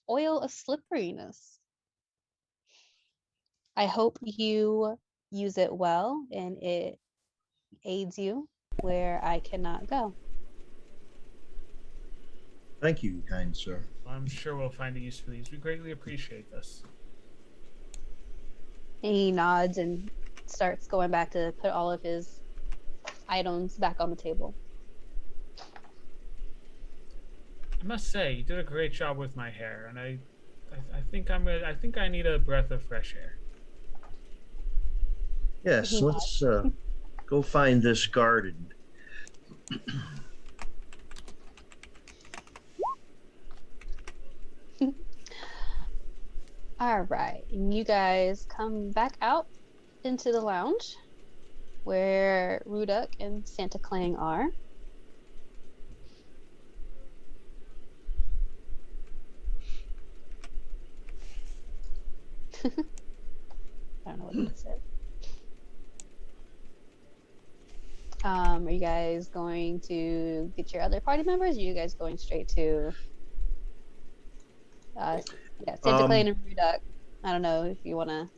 oil of slipperiness. I hope you use it well, and it aids you where I cannot go. Thank you, kind sir. I'm sure we'll find a use for these. We greatly appreciate this. And he nods and starts going back to put all of his items back on the table. I must say, you did a great job with my hair, and I think I think I need a breath of fresh air. Yes, let's go find this garden. All right, and you guys come back out into the lounge where Ruduk and Santa Clang are. I don't know what this is. Are you guys going to get your other party members? Or are you guys going straight to Santa Clang and Ruduk? I don't know if you want to.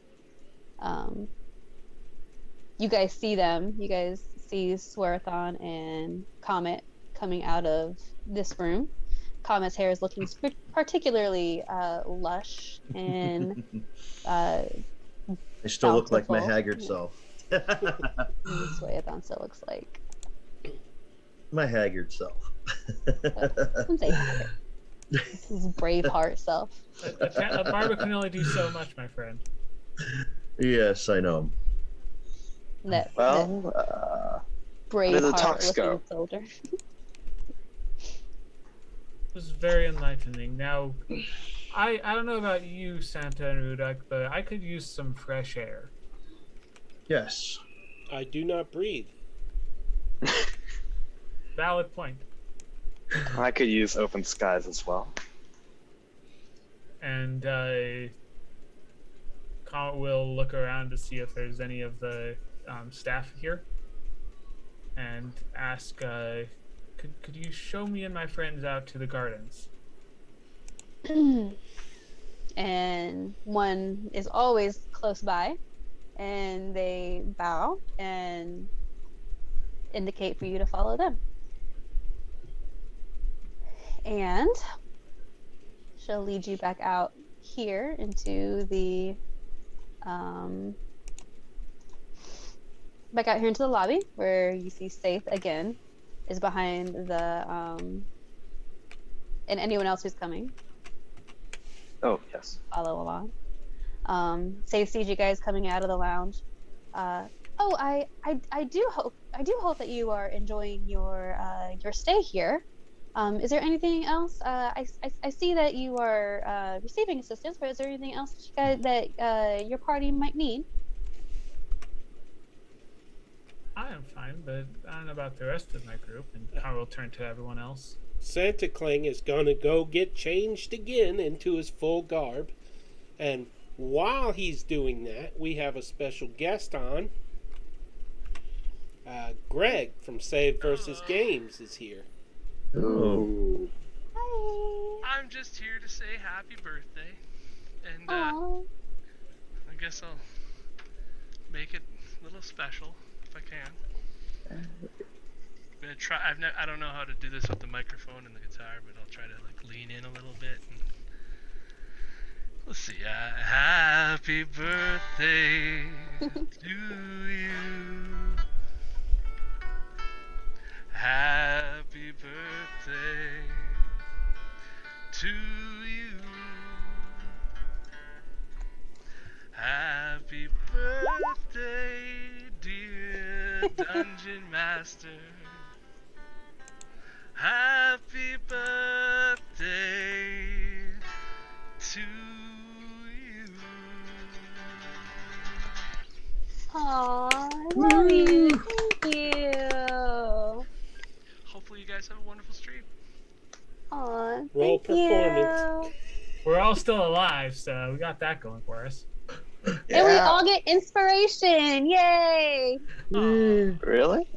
You guys see them. You guys see Swearathon and Comet coming out of this room. Comet's hair is looking particularly lush and I still look like my haggard self. Swearathon still looks like my haggard self. Don't say haggard. His brave heart self. A barber can only do so much, my friend. Yes, I know. That brave how did the heart talks go? soldier. It was very enlightening. Now, I don't know about you, Santa and Ruduk, but I could use some fresh air. Yes. I do not breathe. Valid point. I could use open skies as well. And Comet will look around to see if there's any of the staff here, and ask, could you show me and my friends out to the gardens? And one is always close by, and they bow and indicate for you to follow them. And she'll lead you back out here into the lobby, where you see Saith again is behind the and anyone else who's coming. Oh, yes. Follow along. Saith sees you guys coming out of the lounge. I do hope that you are enjoying your stay here. Is there anything else? I see that you are receiving assistance, but is there anything else that your party might need? I am fine, but I don't know about the rest of my group, and I will turn to everyone else. Santa Clang is going to go get changed again into his full garb. And while he's doing that, we have a special guest on. Greg from Save versus Games is here. Ooh. Hi. I'm just here to say happy birthday, and Aw. I guess I'll make it a little special if I can. I'm gonna try. I don't know how to do this with the microphone and the guitar, but I'll try to like lean in a little bit. And let's see. Happy birthday to you. Happy birthday to you. Happy birthday, dear Dungeon Master. Happy birthday to you. Aw, I love you. Thank you. Hopefully you guys have a wonderful stream. Aw, Roll thank performance. you. We're all still alive, so we got that going for us. And we all get inspiration. Yay. Really?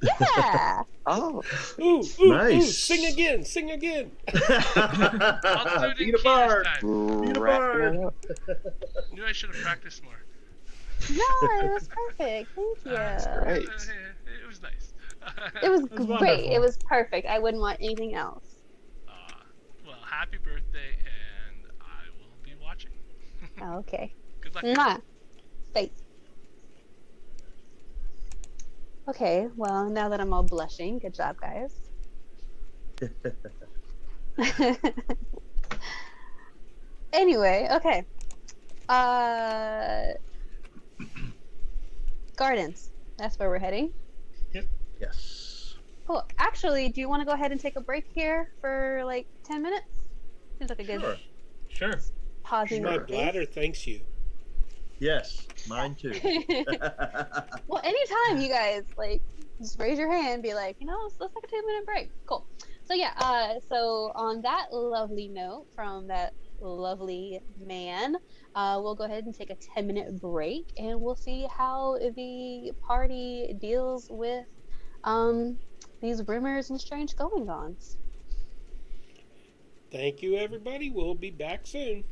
Yeah. Oh. Ooh, Nice. sing again, sing again. I'll do it in Being a key bard. this time. Being a Wrapping it bard. up. Knew I should have practiced more. No, it was perfect. Thank you. Great. It was nice. It was It was great. wonderful. It was perfect. I wouldn't want anything else. Well, happy birthday, and I will be watching. Oh, okay. Good luck. Mwah. Face. Okay, well, now that I'm all blushing, good job, guys. Anyway, okay. Gardens. That's where we're heading. Yes. Cool. Actually, do you want to go ahead and take a break here for like 10 minutes? Seems like a good Sure. Sure. pausing. My the pace. bladder thanks you. Yes. Mine too. Well, anytime you guys like just raise your hand, be like, let's take a 2-minute break. Cool. So yeah, so on that lovely note from that lovely man, we'll go ahead and take a 10-minute break, and we'll see how the party deals with these rumors and strange goings-ons. Thank you, everybody. We'll be back soon.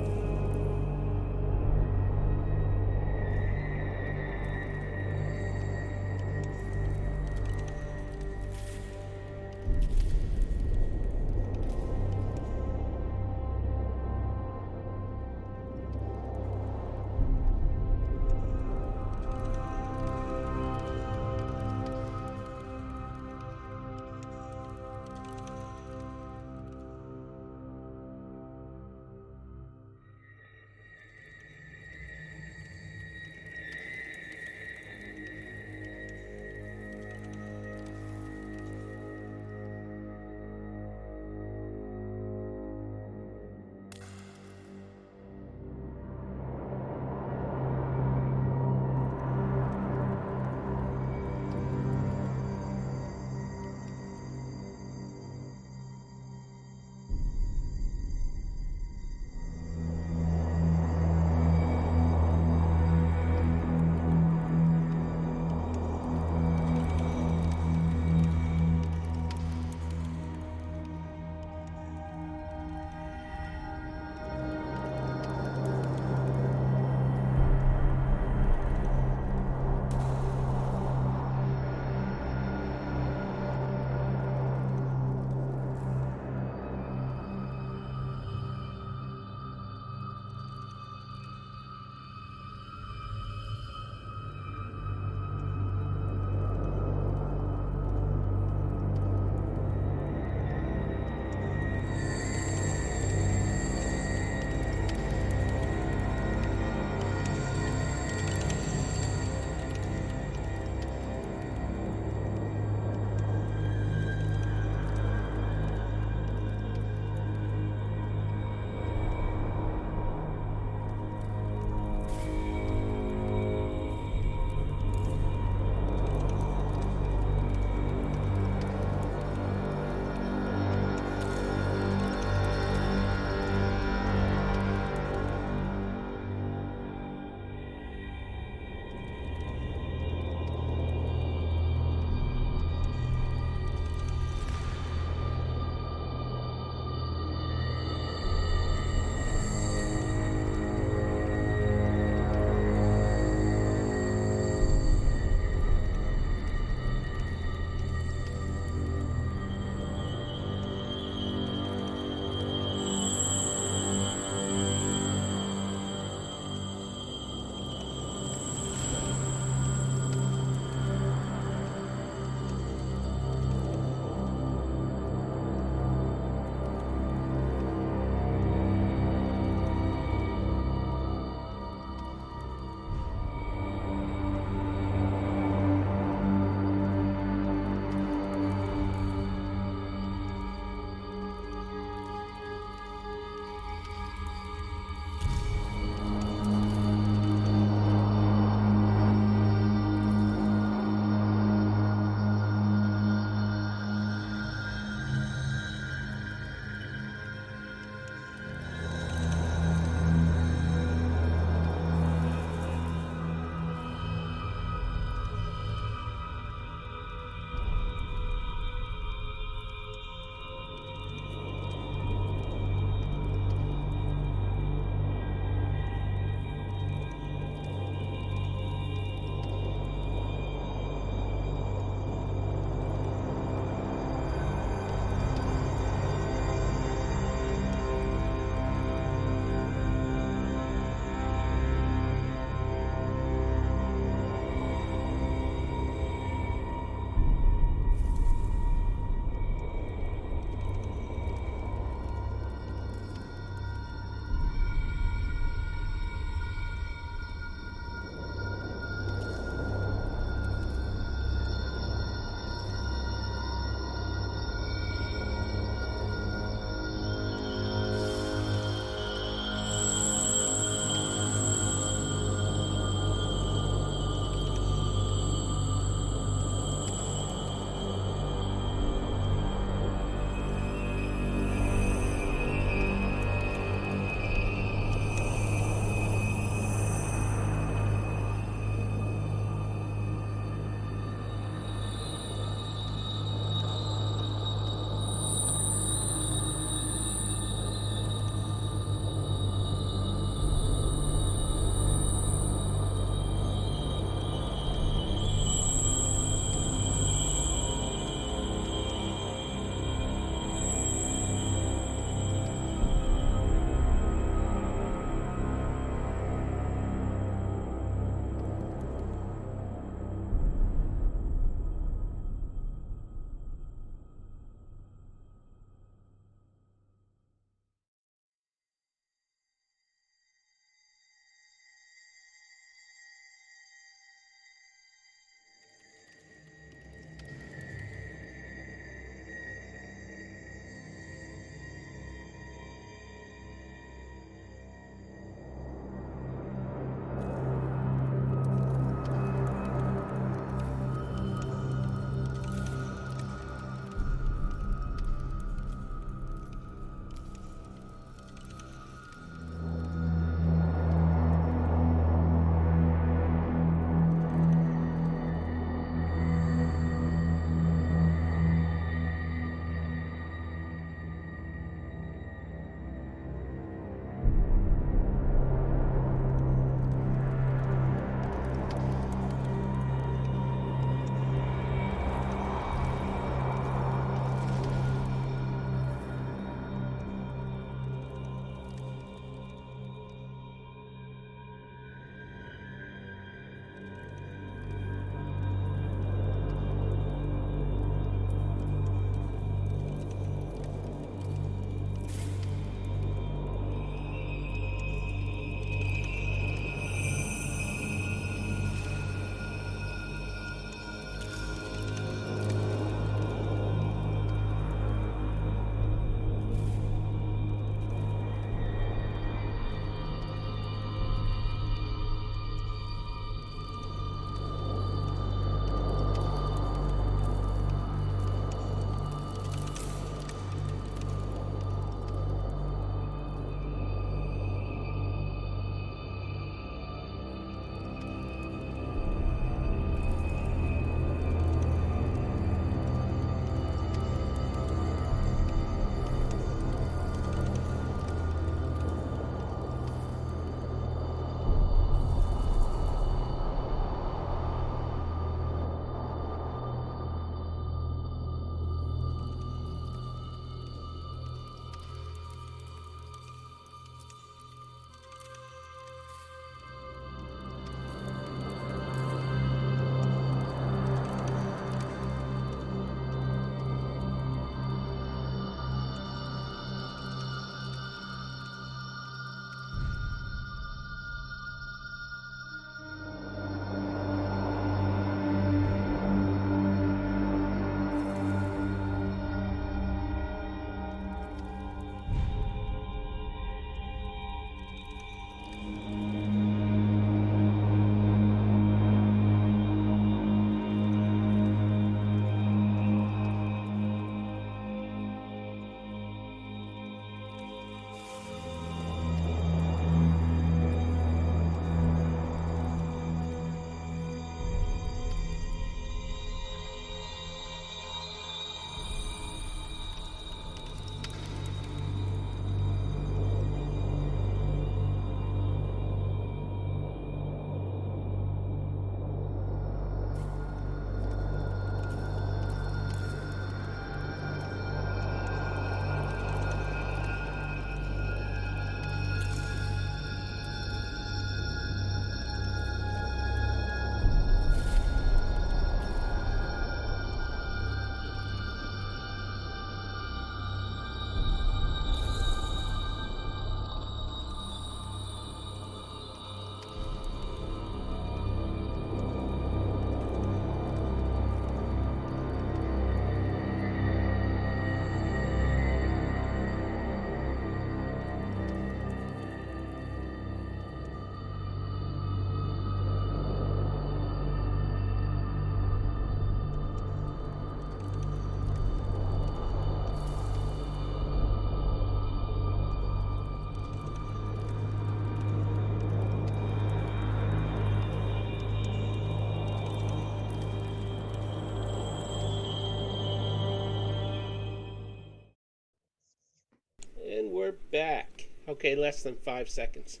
And we're back. Okay, less than 5 seconds.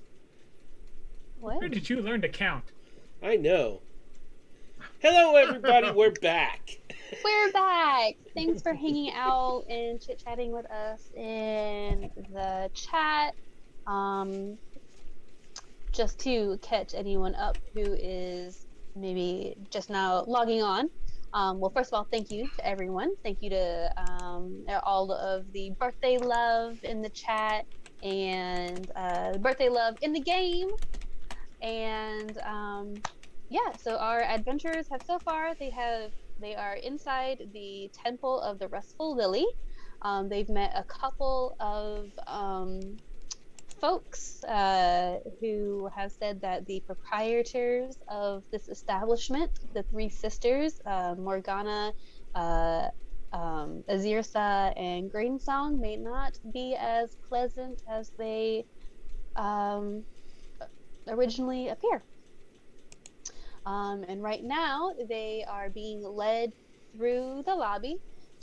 What? Where did you learn to count? I know. Hello, everybody. We're back. We're back. Thanks for hanging out and chit chatting with us in the chat. Just to catch anyone up who is maybe just now logging on. Well, first of all, thank you to everyone. Thank you to all of the birthday love in the chat and birthday love in the game. And yeah, so our adventurers have so far they are inside the Temple of the Restful Lily. They've met a couple of folks who have said that the proprietors of this establishment, the three sisters, Morgana, Azirsa, and Greensong, may not be as pleasant as they um, originally appear. And right now, they are being led through the lobby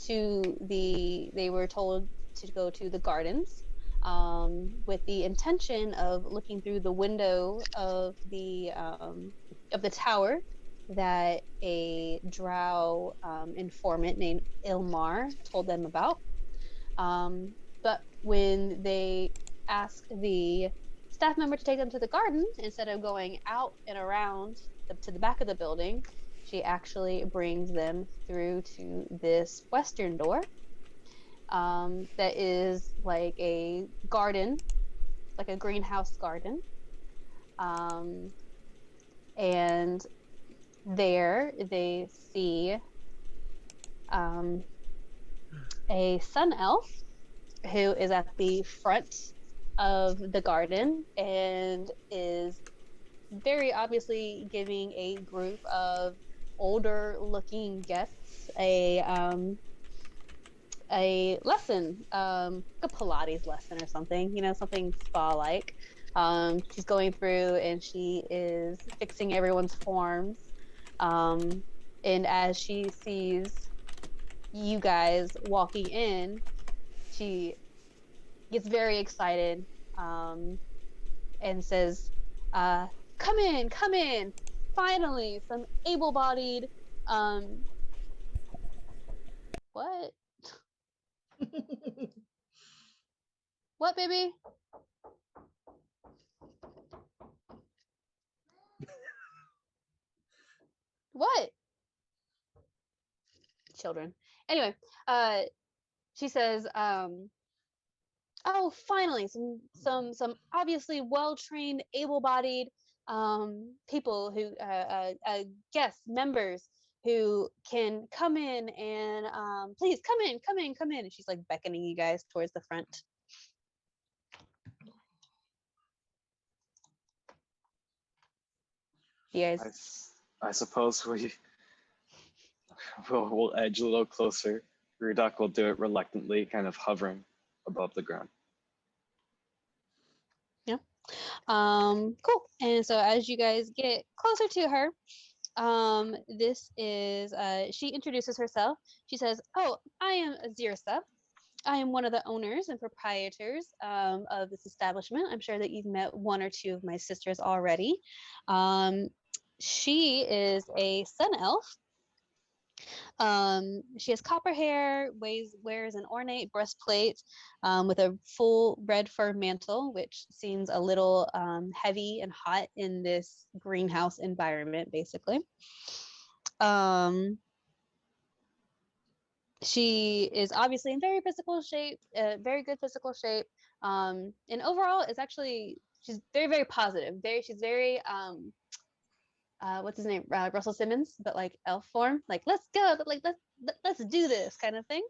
they were told to go to the gardens with the intention of looking through the window of the tower that a drow informant named Ilmar told them about. But when they asked the staff member to take them to the garden instead of going out and around to the back of the building, she actually brings them through to this western door that is like a garden, like a greenhouse garden. And there they see a sun elf who is at the front of the garden and is very obviously giving a group of older looking guests a lesson, a Pilates lesson or something, something spa like. She's going through and she is fixing everyone's forms. And as she sees you guys walking in, she gets very excited and says, come in, finally, some able-bodied, what? What, baby? What? Children. Anyway, she says, oh, finally, some obviously well-trained, able-bodied people who guests, members who can come in and please come in. And she's like beckoning you guys towards the front. You guys, I suppose we'll edge a little closer. Rudak will do it reluctantly, kind of hovering above the ground. yeah. Cool. And so as you guys get closer to her, this is she introduces herself. She says, oh, I am Azirsa. I am one of the owners and proprietors of this establishment. I'm sure that you've met one or two of my sisters already. She is a sun elf. She has copper hair, wears an ornate breastplate with a full red fur mantle, which seems a little heavy and hot in this greenhouse environment, basically. She is obviously in very physical shape, very good physical shape. And overall, she's very, very positive. She's very, what's his name? Russell Simmons, but like elf form. Like, let's go, but like, let's do this kind of thing.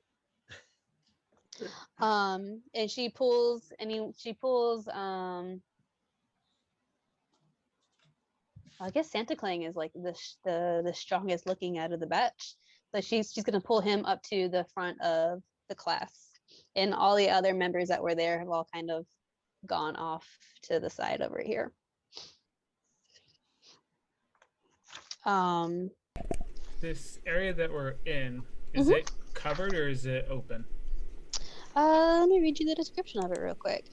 And she pulls, I guess Santa Clang is like the strongest looking out of the batch. So she's gonna pull him up to the front of the class, and all the other members that were there have all kind of gone off to the side over here. This area that we're in, is it covered or is it open? Let me read you the description of it real quick.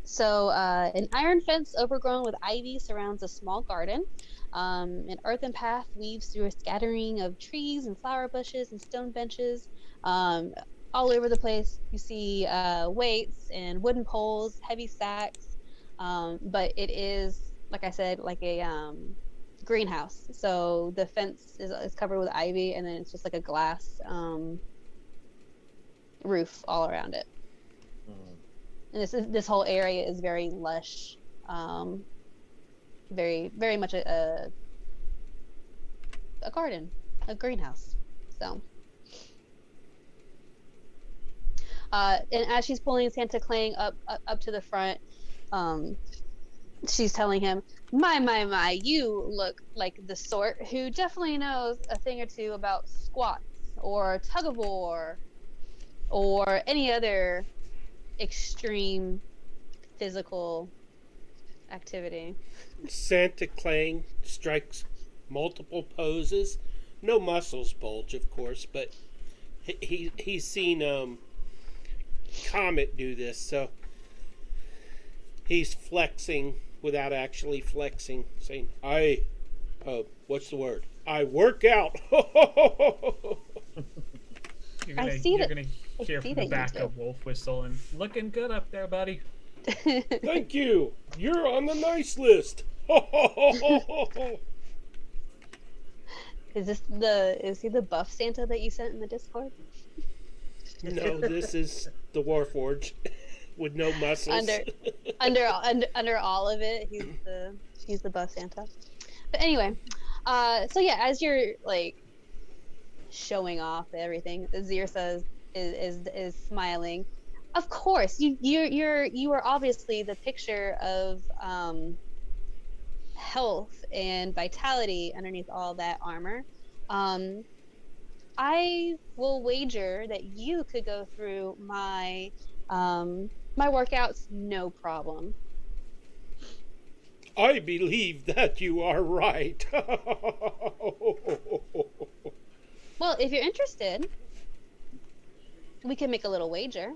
So, an iron fence overgrown with ivy surrounds a small garden. An earthen path weaves through a scattering of trees and flower bushes and stone benches. Um, all over the place, you see weights and wooden poles, heavy sacks. But it is, like I said, like a greenhouse. So the fence is covered with ivy, and then it's just like a glass roof all around it. Mm. And this whole area is very lush, very much a garden, a greenhouse. So, and as she's pulling Santa Clang up to the front, um, she's telling him, my, you look like the sort who definitely knows a thing or two about squats or tug of war or any other extreme physical activity. Santa Clang strikes multiple poses. No muscles bulge, of course, but he's seen Comet do this, so he's flexing without actually flexing, saying, what's the word? I work out. You're I gonna see you're that. gonna I hear see from that the you back do. of Wolf Whistle and looking good up there, buddy. Thank you. You're on the nice list. Is he the buff Santa that you sent in the Discord? No, this is the Warforge with no muscles. Under all of it, he's the buff Santa. But anyway, so yeah, as you're like showing off everything, Zir says is smiling. Of course, you are obviously the picture of health and vitality underneath all that armor. Um, I will wager that you could go through my workouts no problem. I believe that you are right. Well, if you're interested, we can make a little wager.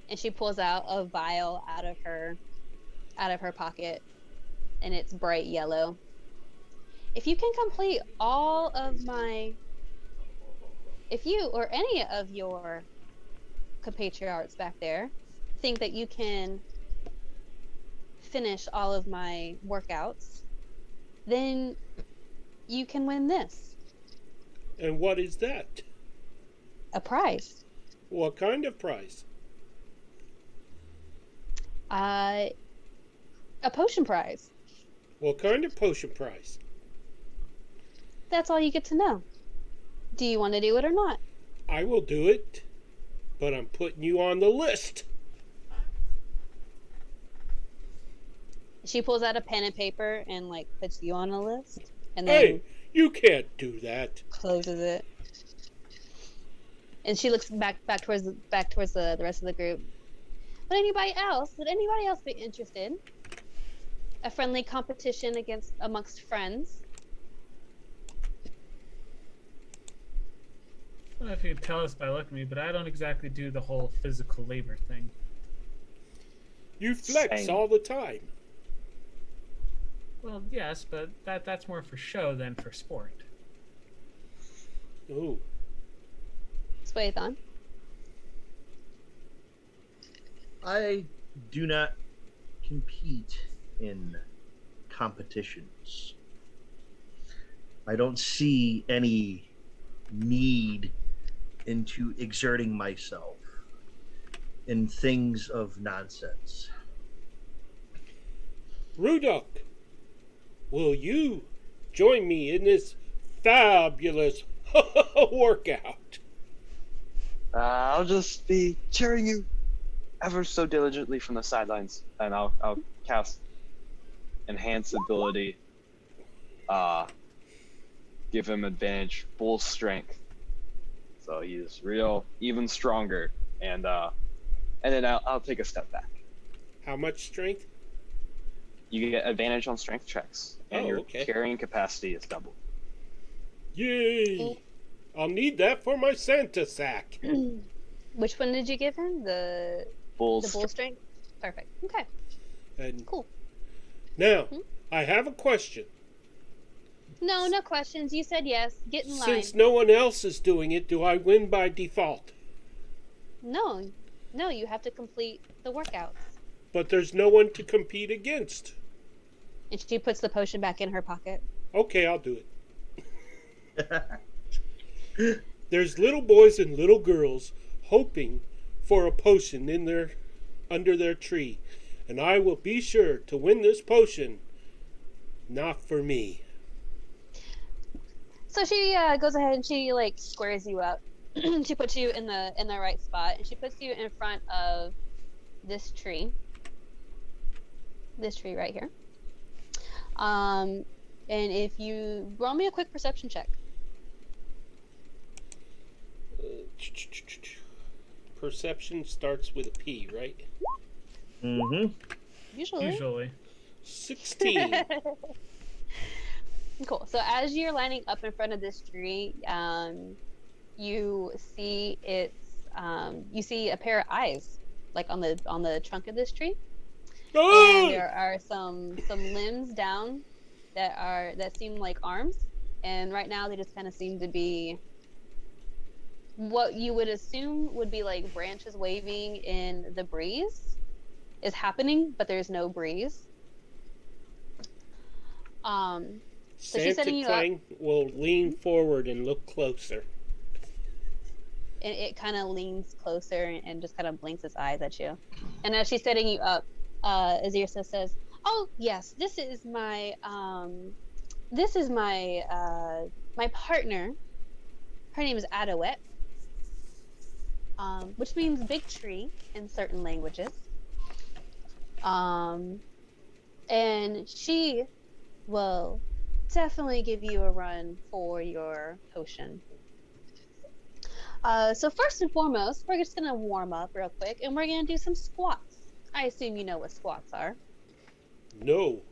And she pulls out a vial out of her pocket, and it's bright yellow. If you can complete all of my if you or any of your compatriots back there think that you can finish all of my workouts, then you can win this, And what is that? a prize. What kind of prize? Uh, a potion prize. What kind of potion prize? That's all you get to know. Do you want to do it or not? I will do it, but I'm putting you on the list. She pulls out a pen and paper and like puts you on a list, and then Hey, you can't do that. closes it. And she looks back towards the rest of the group. Would anybody else be interested? A friendly competition amongst friends. I don't know if you can tell us by looking at me, but I don't exactly do the whole physical labor thing. You flex Same. all the time. Well, yes, but that's more for show than for sport. Ooh. Swathan. I do not compete in competitions. I don't see any need into exerting myself in things of nonsense. Rudok, will you join me in this fabulous workout? I'll just be cheering you ever so diligently from the sidelines, and I'll cast enhance ability. Give him advantage, full strength, so he's real even stronger, and then I'll take a step back. How much strength? You get advantage on strength checks, and Oh, your okay. carrying capacity is doubled. Yay! I'll need that for my Santa sack. Which one did you give him? The bull Bulls. strength? Perfect. Okay, And cool. now, Hmm? I have a question. No questions. You said yes. Get in line. Since no one else is doing it, do I win by default? No, you have to complete the workouts. But there's no one to compete against. And she puts the potion back in her pocket. Okay, I'll do it. There's little boys and little girls hoping for a potion under their tree, and I will be sure to win this potion. Not for me. So she goes ahead and she like squares you up. She puts you in the right spot, and she puts you in front of this tree. This tree right here. And if you roll me a quick perception check. Perception starts with a P, right? Mm-hmm. Usually. 16. Cool. So as you're lining up in front of this tree, you see you see a pair of eyes, like on the trunk of this tree, and there are some limbs down that seem like arms, and right now they just kind of seem to be what you would assume would be like branches waving in the breeze is happening, but there's no breeze. So she's setting you Santa up. will lean forward and look closer. And it kind of leans closer and just kind of blinks its eyes at you. And as she's setting you up, Azirsa says, "Oh yes, this is my my partner. Her name is Adawet, which means big tree in certain languages. And she will definitely give you a run for your potion. So first and foremost, we're just gonna warm up real quick, and we're gonna do some squats. I assume you know what squats are. No.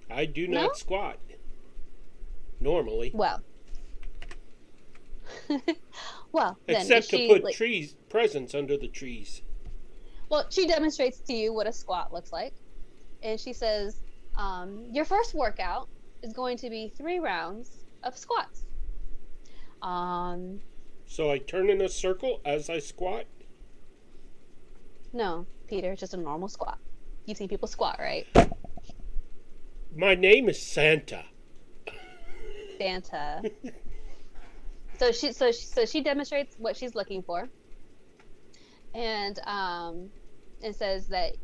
I do not No? squat. Normally. Well, well, then Except to she, put like, presents under the trees. well, she demonstrates to you what a squat looks like, and she says, "Your first workout is going to be 3 rounds of squats." So I turn in a circle as I squat? No, Peter, it's just a normal squat. You've seen people squat, right? My name is Santa. Santa. So she demonstrates what she's looking for, and it says that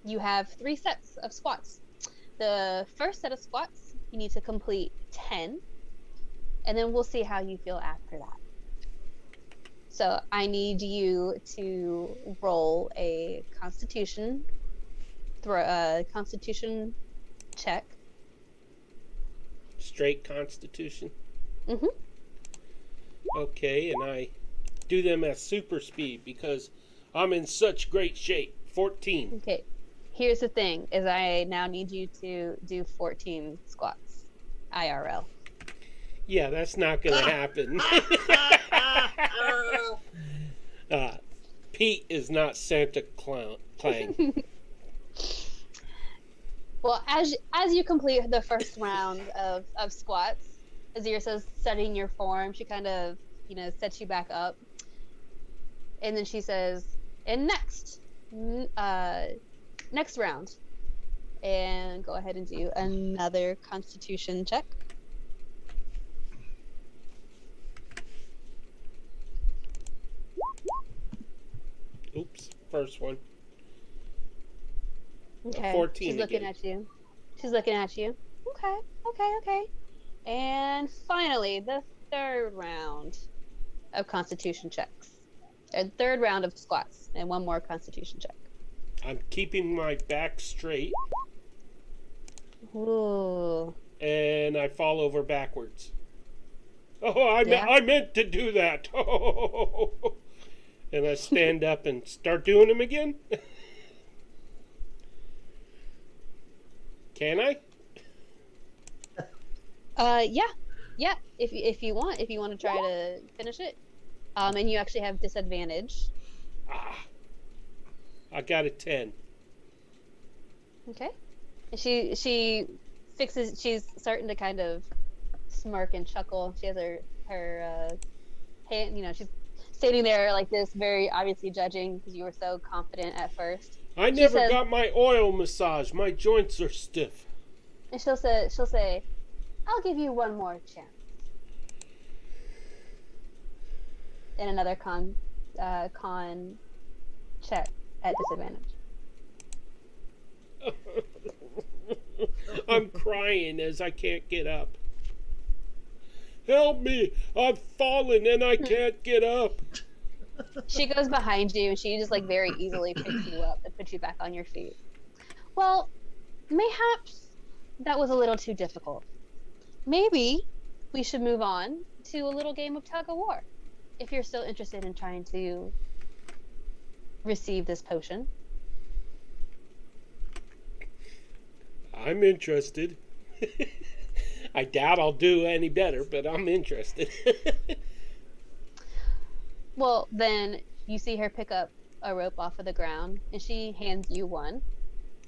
you have 3 sets of squats. The first set of squats you need to complete 10, and then we'll see how you feel after that. So I need you to roll a Constitution check. Straight Constitution? Mm-hmm. Okay, and I do them at super speed because I'm in such great shape. 14. Okay. Here's the thing: is I now need you to do 14 squats, IRL. Yeah, that's not going to happen. Pete is not Santa Clang. Well, as you complete the first round of squats, Azir says, studying your form, she kind of, sets you back up. And then she says, and next round. And go ahead and do another Constitution check. Oops, first one. Okay. 14 She's looking again. at you. She's looking at you. Okay. And finally, the third round of Constitution checks. A third round of squats and one more Constitution check. I'm keeping my back straight. Ooh. And I fall over backwards. Oh, Yeah. I meant to do that. And I stand up and start doing them again. Can I? Yeah. Yeah, if you want, to try to finish it, and you actually have disadvantage. Ah, I got a 10. Okay. And she fixes. She's starting to kind of smirk and chuckle. She has her hand. She's sitting there like this, very obviously judging because you were so confident at first. I She never says, got my oil massage. My joints are stiff. and she'll say, "I'll give you one more chance." And another con check at disadvantage. I'm crying as I can't get up. Help me! I've fallen and I can't get up. She goes behind you and she just like very easily picks you up and puts you back on your feet. Well, mayhaps that was a little too difficult. Maybe we should move on to a little game of tug of war. If you're still interested in trying to receive this potion. I'm interested. I doubt I'll do any better, but I'm interested. Well, then you see her pick up a rope off of the ground and she hands you one.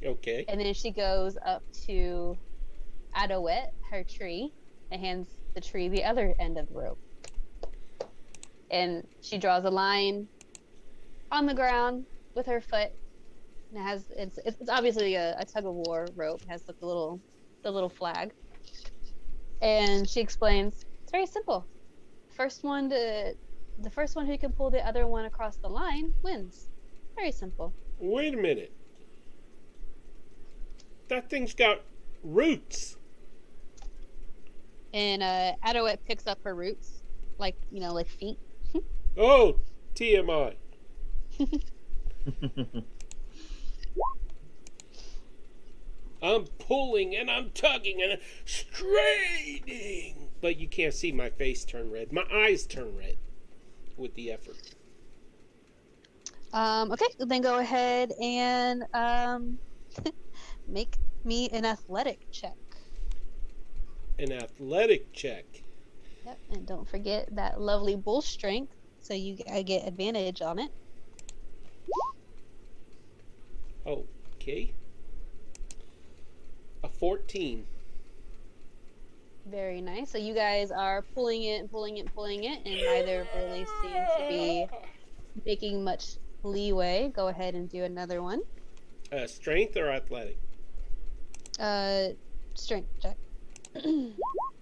Okay. And then she goes up to Adowet, her tree, and hands the tree the other end of the rope. And she draws a line on the ground with her foot. And it's obviously a tug of war rope. It has like the little flag. And she explains, it's very simple. The first one who can pull the other one across the line wins. Very simple. Wait a minute. That thing's got roots. And Adowet picks up her roots, like feet. Oh, TMI. I'm pulling and I'm tugging and I'm straining. But you can't see my face turn red. My eyes turn red with the effort. Okay, then go ahead and make me an athletic check. An athletic check. Yep, and don't forget that lovely bull strength, so I get advantage on it. Okay. A 14. Very nice. So you guys are pulling it, and neither really seem to be making much leeway. Go ahead and do another one. Strength or athletic? Strength check.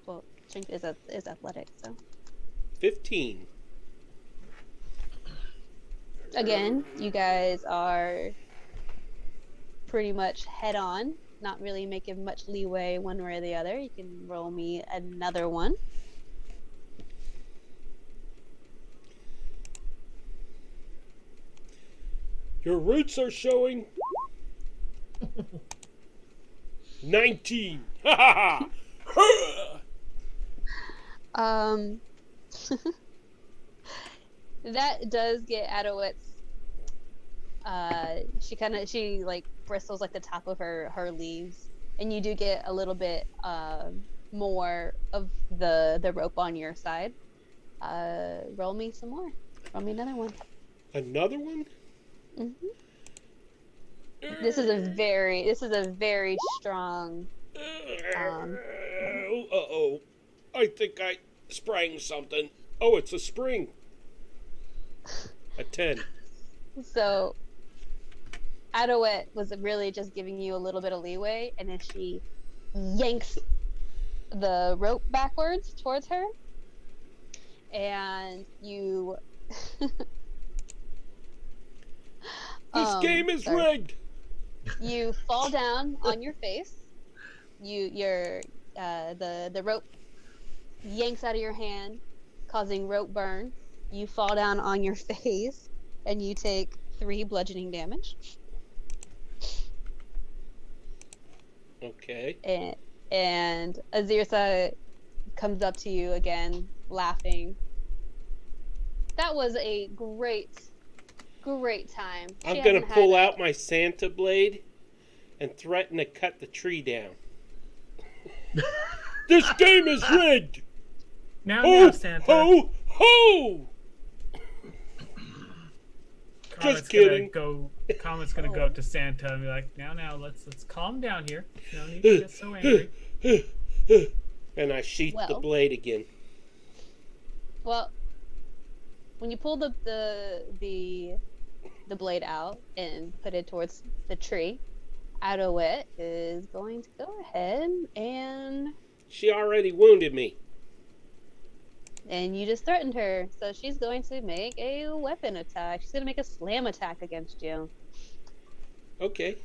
Well, strength is athletic, so. 15. Again, you guys are pretty much head on, not really making much leeway one way or the other. You can roll me another one. Your roots are showing. 19. Ha ha ha! That does get Adowet's. She like bristles like the top of her leaves, and you do get a little bit more of the rope on your side. Roll me some more. Roll me another one. Another one? Mm-hmm. This is a very strong. Uh-oh. I think I sprang something. Oh, it's a spring. A 10. So, Adowet was really just giving you a little bit of leeway, and then she yanks the rope backwards towards her, and you. This game is rigged. You fall down on your face. The rope yanks out of your hand, causing rope burn. You fall down on your face, and you take 3 bludgeoning damage. Okay. And Azirsa comes up to you again, laughing. That was a great time. I'm going to pull out my Santa blade and threaten to cut the tree down. This game is rigged! Now, Santa. Ho, ho! Just kidding. Comet's gonna go up to Santa and be like, now, let's calm down here. No need to get so angry. And I sheath the Well. blade again. Well, when you pull the blade out and put it towards the tree, Adowet is going to go ahead and She already wounded me. you just threatened her, so she's going to make a weapon attack. She's going to make a slam attack against you. Okay.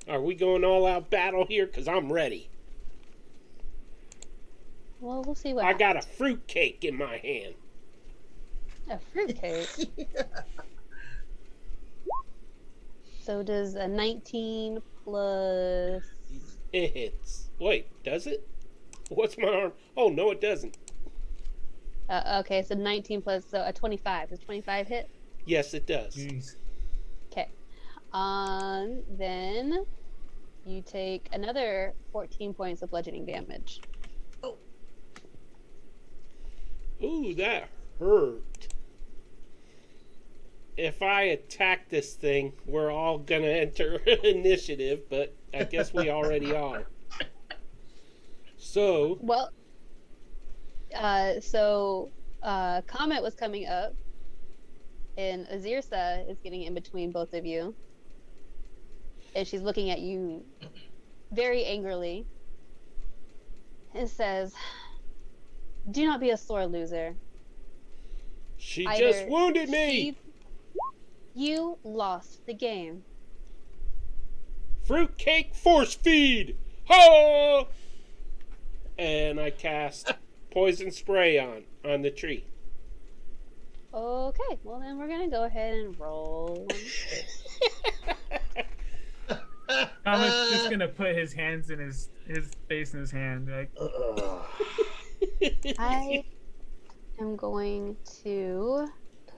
Are we going all out battle here? Because I'm ready. Well, we'll see what I happens. got a fruitcake in my hand. A fruitcake. So does a 19 plus... It hits. Wait, does it? What's my arm? Oh, no, it doesn't. okay, so 19 plus, so a 25. Does 25 hit? Yes, it does. Jeez. Okay. Then you take another 14 points of bludgeoning damage. Ooh, that hurt. If I attack this thing, we're all gonna enter initiative, but I guess we already are. So, Well, Comet was coming up, and Azirsa is getting in between both of you. And she's looking at you very angrily and says, "Do not be a sore loser. she Either just wounded me! You lost the game." Fruitcake force feed! Ho! And I cast poison spray on the tree. Okay, well then we're gonna go ahead and roll. Comet's just gonna put his hands in his face in his hand, like, I am going to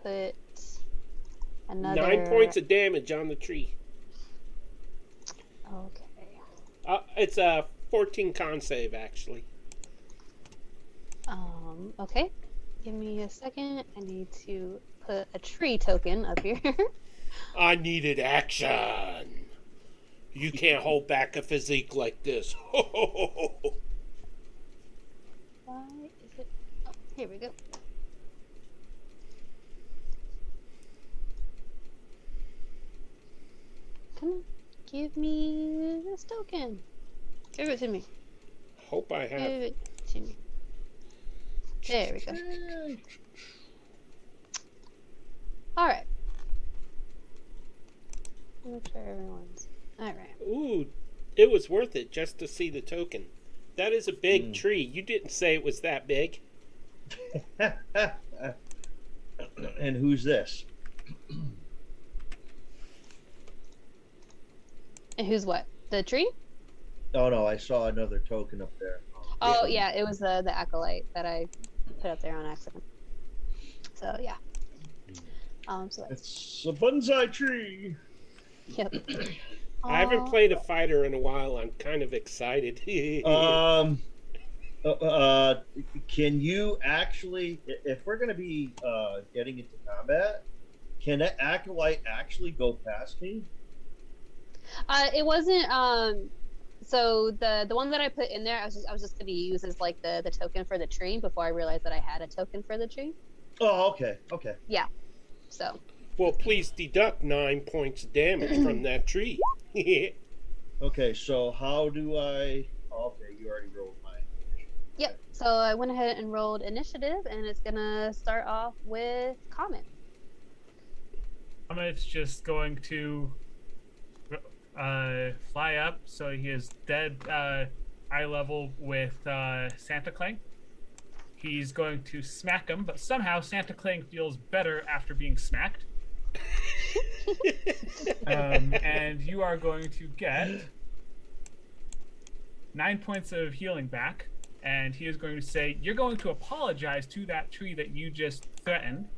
put another 9 points of damage on the tree. Okay. It's a 14 con save, actually. Okay. Give me a second. I need to put a tree token up here. I needed action. You can't hold back a physique like this. Why is it? Oh, here we go. Come on. Give me this token. Give it to me. Hope I have. Give it to me. There we go. Alright. Make sure everyone's... Alright. Ooh, it was worth it just to see the token. That is a big tree. You didn't say it was that big. And who's this? And who's what? The tree? Oh no, I saw another token up there. Oh yeah, it was the acolyte that I put up there on accident. So yeah. So that's, It's a bonsai tree. yep. I haven't played a fighter in a while. I'm kind of excited. Can you actually, if we're going to be getting into combat, can that acolyte actually go past me? It wasn't. So the one that I put in there, I was just gonna use as like the token for the tree before I realized that I had a token for the tree. Oh, okay. Yeah. So. Well, please deduct 9 points of damage from that tree. Okay, so how do I... Okay, you already rolled mine. Yep. So I went ahead and rolled initiative, and it's gonna start off with Comet. Comet's just going to fly up, so he is dead eye level with Santa Clang. He's going to smack him, but somehow Santa Clang feels better after being smacked. And you are going to get 9 points of healing back, and he is going to say, you're going to apologize to that tree that you just threatened,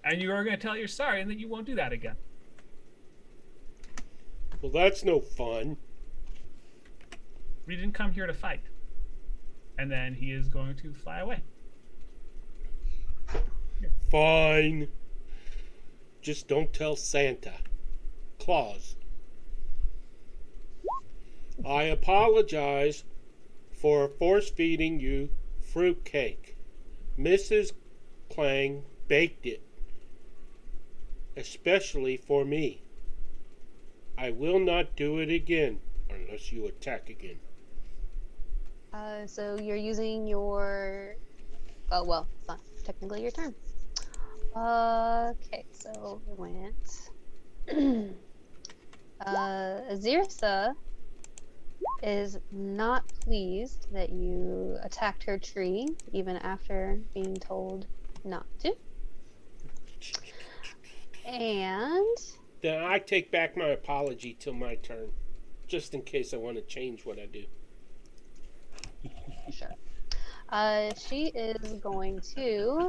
and you are going to tell it you're sorry and that you won't do that again. Well, that's no fun. We didn't come here to fight. and then he is going to fly away. Fine. Just don't tell Santa Claus. I apologize for force feeding you fruitcake. Mrs. Clang baked it, especially for me. I will not do it again unless you attack again. So you're using your. Oh well, it's not technically your turn. Okay, so we went. Azirsa is not pleased that you attacked her tree, even after being told not to. And Then I take back my apology till my turn, just in case I want to change what I do. sure, she is going to.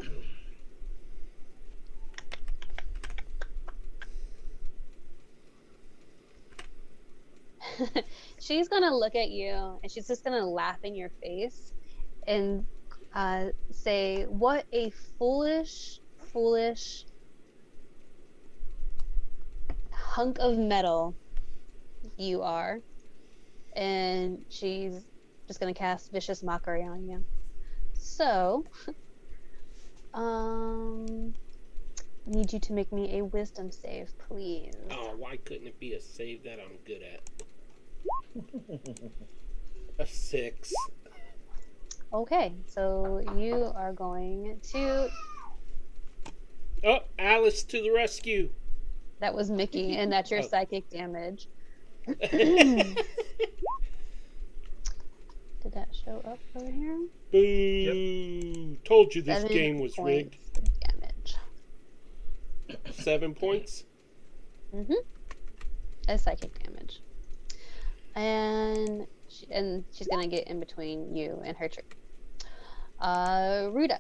She's gonna look at you and she's just gonna laugh in your face and say, "What a foolish, foolish hunk of metal you are." And she's just gonna cast vicious mockery on you. So, I need you to make me a wisdom save, please. Oh, why couldn't it be a save that I'm good at? A 6. Okay, so you are going to. Oh, Alice to the rescue. That was Mickey, and that's your Oh. psychic damage. Did that show up over here? Boo! Told you this 7 game was rigged. points of damage. 7 points. As psychic damage. And she's gonna get in between you and her tree. Rudok.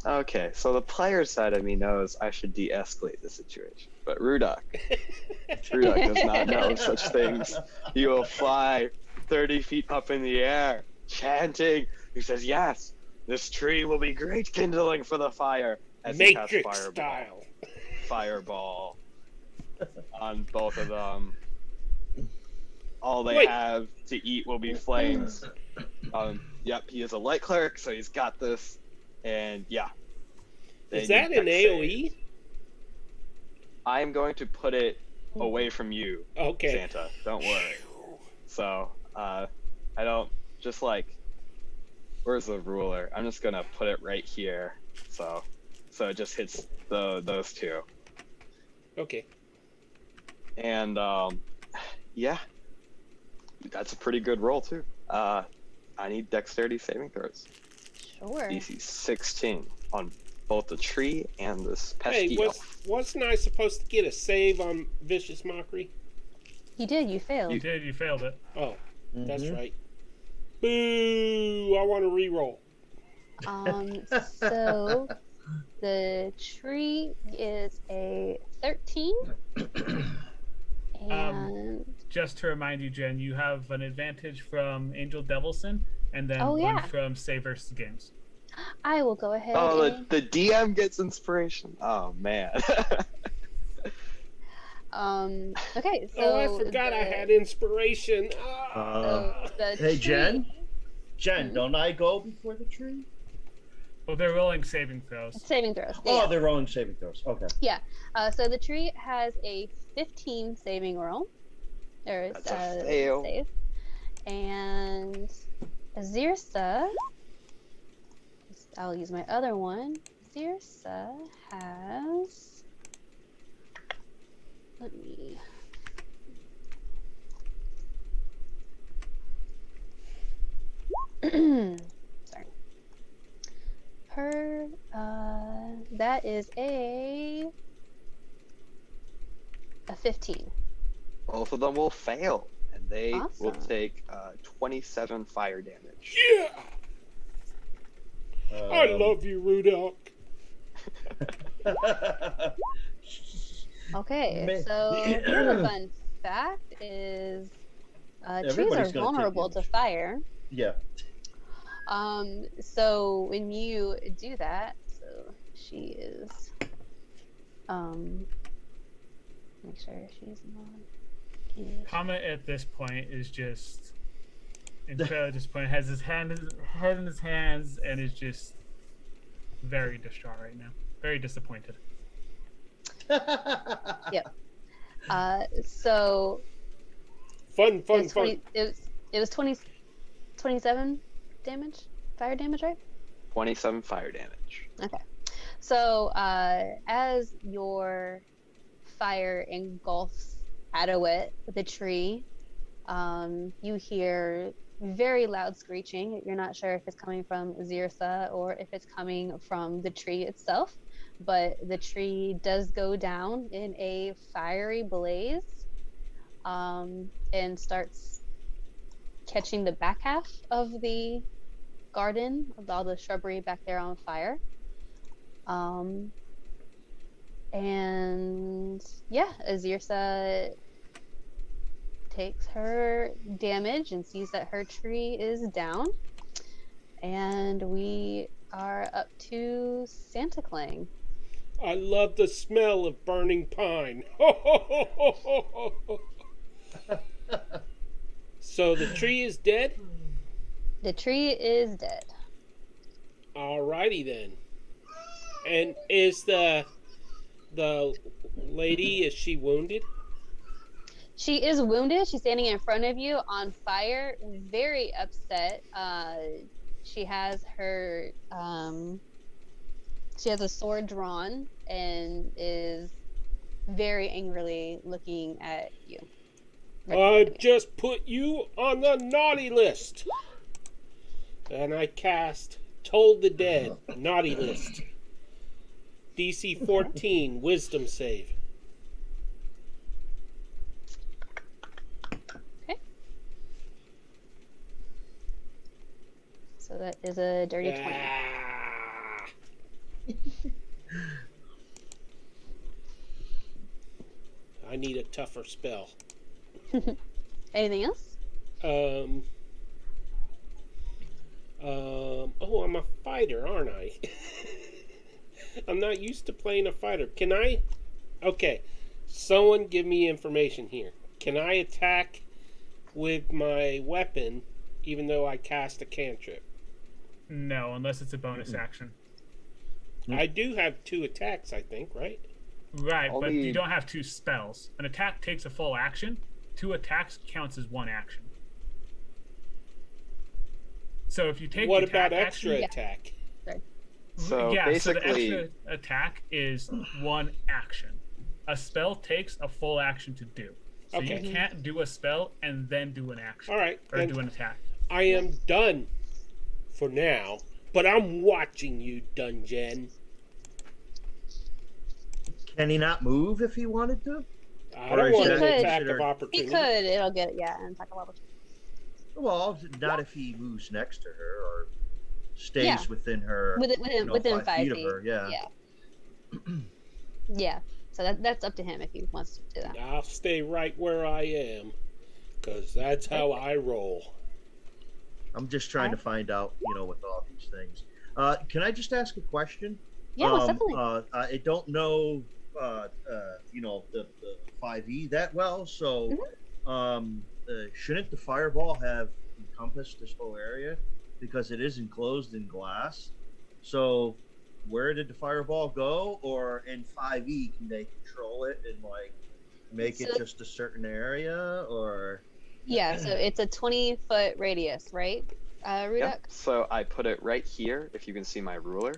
Okay, so the player side of me knows I should de-escalate the situation, but Rudok does not know such things. He will fly 30 feet up in the air, chanting. He says, "Yes, this tree will be great kindling for the fire." As he casts Matrix style. Fireball on both of them. All they Wait. have to eat will be flames. Yep, he is a light cleric, so he's got this. And yeah. Is They that need an dex AoE? save. I'm going to put it away from you, Okay. Santa. Don't worry. So, I don't just like. Where's the ruler? I'm just gonna put it right here. So it just hits those two. Okay. And yeah, that's a pretty good roll too. I need dexterity saving throws. Sure. DC 16 on both the tree and this Hey, pesky elf. wasn't I supposed to get a save on vicious mockery? You did. You failed. You did. You failed it. Oh, that's right. Boo! I want to reroll. So the tree is a 13. And Just to remind you, Jen, you have an advantage from Angel Devilson and then Oh, one yeah. from Save vs. Games. I will go ahead. Oh, and, the DM gets inspiration. Oh man. Okay. So Oh, I forgot I had inspiration. the Hey, tree- Jen? Jen, don't I go before the tree? Well, they're rolling saving throws. saving throws. Oh, Yeah. they're rolling saving throws. Okay. So the tree has a 15 saving roll. That's a fail. Save. And Azirsa, I'll use my other one. Azirsa has. Let me. Sorry. Her. That is a 15. Both of them will fail, and they will Awesome. take 27 fire damage. Yeah! I love you, Rudolph. Okay, Man. so another fun fact is Trees Everybody's are gonna take vulnerable to damage. fire. Yeah. So when you do that, so she is make sure she's not Comet at this point is just incredibly disappointed. Has his head in his hands and is just very distraught right now. Very disappointed. Yep. So Fun. it was 27 damage, fire damage, right? 27 fire damage. Okay. So as your fire engulfs Adawet, the tree, you hear very loud screeching. You're not sure if it's coming from Zirsa or if it's coming from the tree itself, but the tree does go down in a fiery blaze, and starts catching the back half of the garden, of all the shrubbery back there on fire. And yeah, Azirsa takes her damage and sees that her tree is down. And we are up to Santa Clang. I love the smell of burning pine. So the tree is dead? The tree is dead. Alrighty then. And is the lady, is she wounded? She is wounded. She's standing in front of you on fire, very upset. She has her she has a sword drawn and is very angrily looking at you. I just put you on the naughty list. And I cast Told the Dead, naughty list. DC 14, wisdom save. Okay. So that is a dirty 20. I need a tougher spell. Anything else? Oh, I'm a fighter, aren't I? I'm not used to playing a fighter. Can I? Okay, someone give me information here. Can I attack with my weapon even though I cast a cantrip? No, unless it's a bonus action. I do have 2 attacks, I think, right? Right, but Only- you don't have 2 spells. An attack takes a full action. 2 attacks counts as 1 action. So if you take What the attack about extra action, attack? So so the basically, extra attack is 1 action. A spell takes a full action to do. So Okay. you can't do a spell and then do an action. All right, Or and do an attack. I am done for now, but I'm watching you, Dungeon. Can he not move if he wanted to? I Or don't is want that an attack considered- of He opportunity. could. It'll get an attack of opportunity. Well, not if he moves next to her or stays Yeah. within her. Within 5 5 feet feet of her. Yeah. Yeah. So that's up to him if he wants to do that. I'll stay right where I am, because that's how I roll. I'm just trying to find out, with all these things. Can I just ask a question? Yeah, most definitely. I don't know, the 5e that well, so shouldn't the fireball have encompassed this whole area because it is enclosed in glass? So where did the fireball go? Or in 5e, can they control it and make it So- just a certain area? Or Yeah, so it's a 20-foot radius, right? Rudak? Yep. So I put it right here, if you can see my ruler.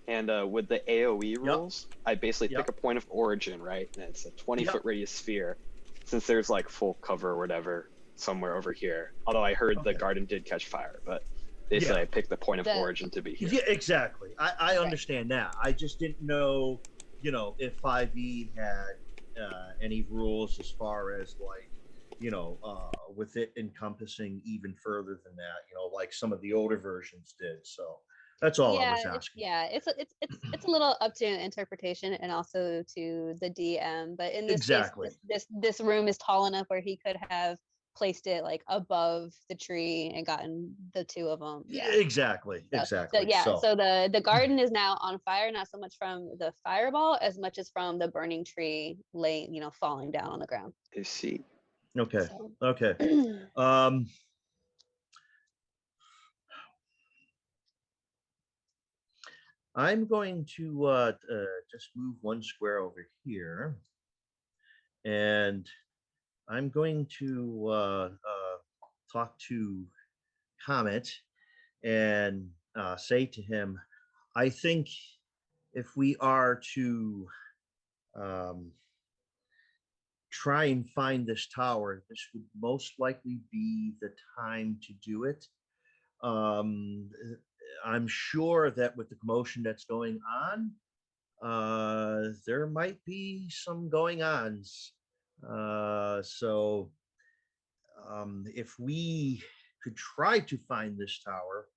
And with the AoE rules, I basically pick a point of origin, right? And it's a 20-foot radius sphere. Since there's full cover or whatever somewhere over here. Although I heard the garden did catch fire, but basically I picked the point of origin to be here. Yeah, exactly. I understand that. I just didn't know, if 5e had any rules as far as with it encompassing even further than that, like some of the older versions did. So that's all I was asking. It's a little up to interpretation and also to the DM. But in this Exactly. case, this room is tall enough where he could have placed it like above the tree and gotten the two of them. Yeah. Exactly. So, Exactly. so the garden is now on fire, not so much from the fireball as much as from the burning tree falling down on the ground. I see. Okay. So. Okay. I'm going to just move one square over here, and I'm going to talk to Comet and say to him, I think if we are to try and find this tower, this would most likely be the time to do it. I'm sure that with the commotion that's going on, there might be some going ons. So if we could try to find this tower,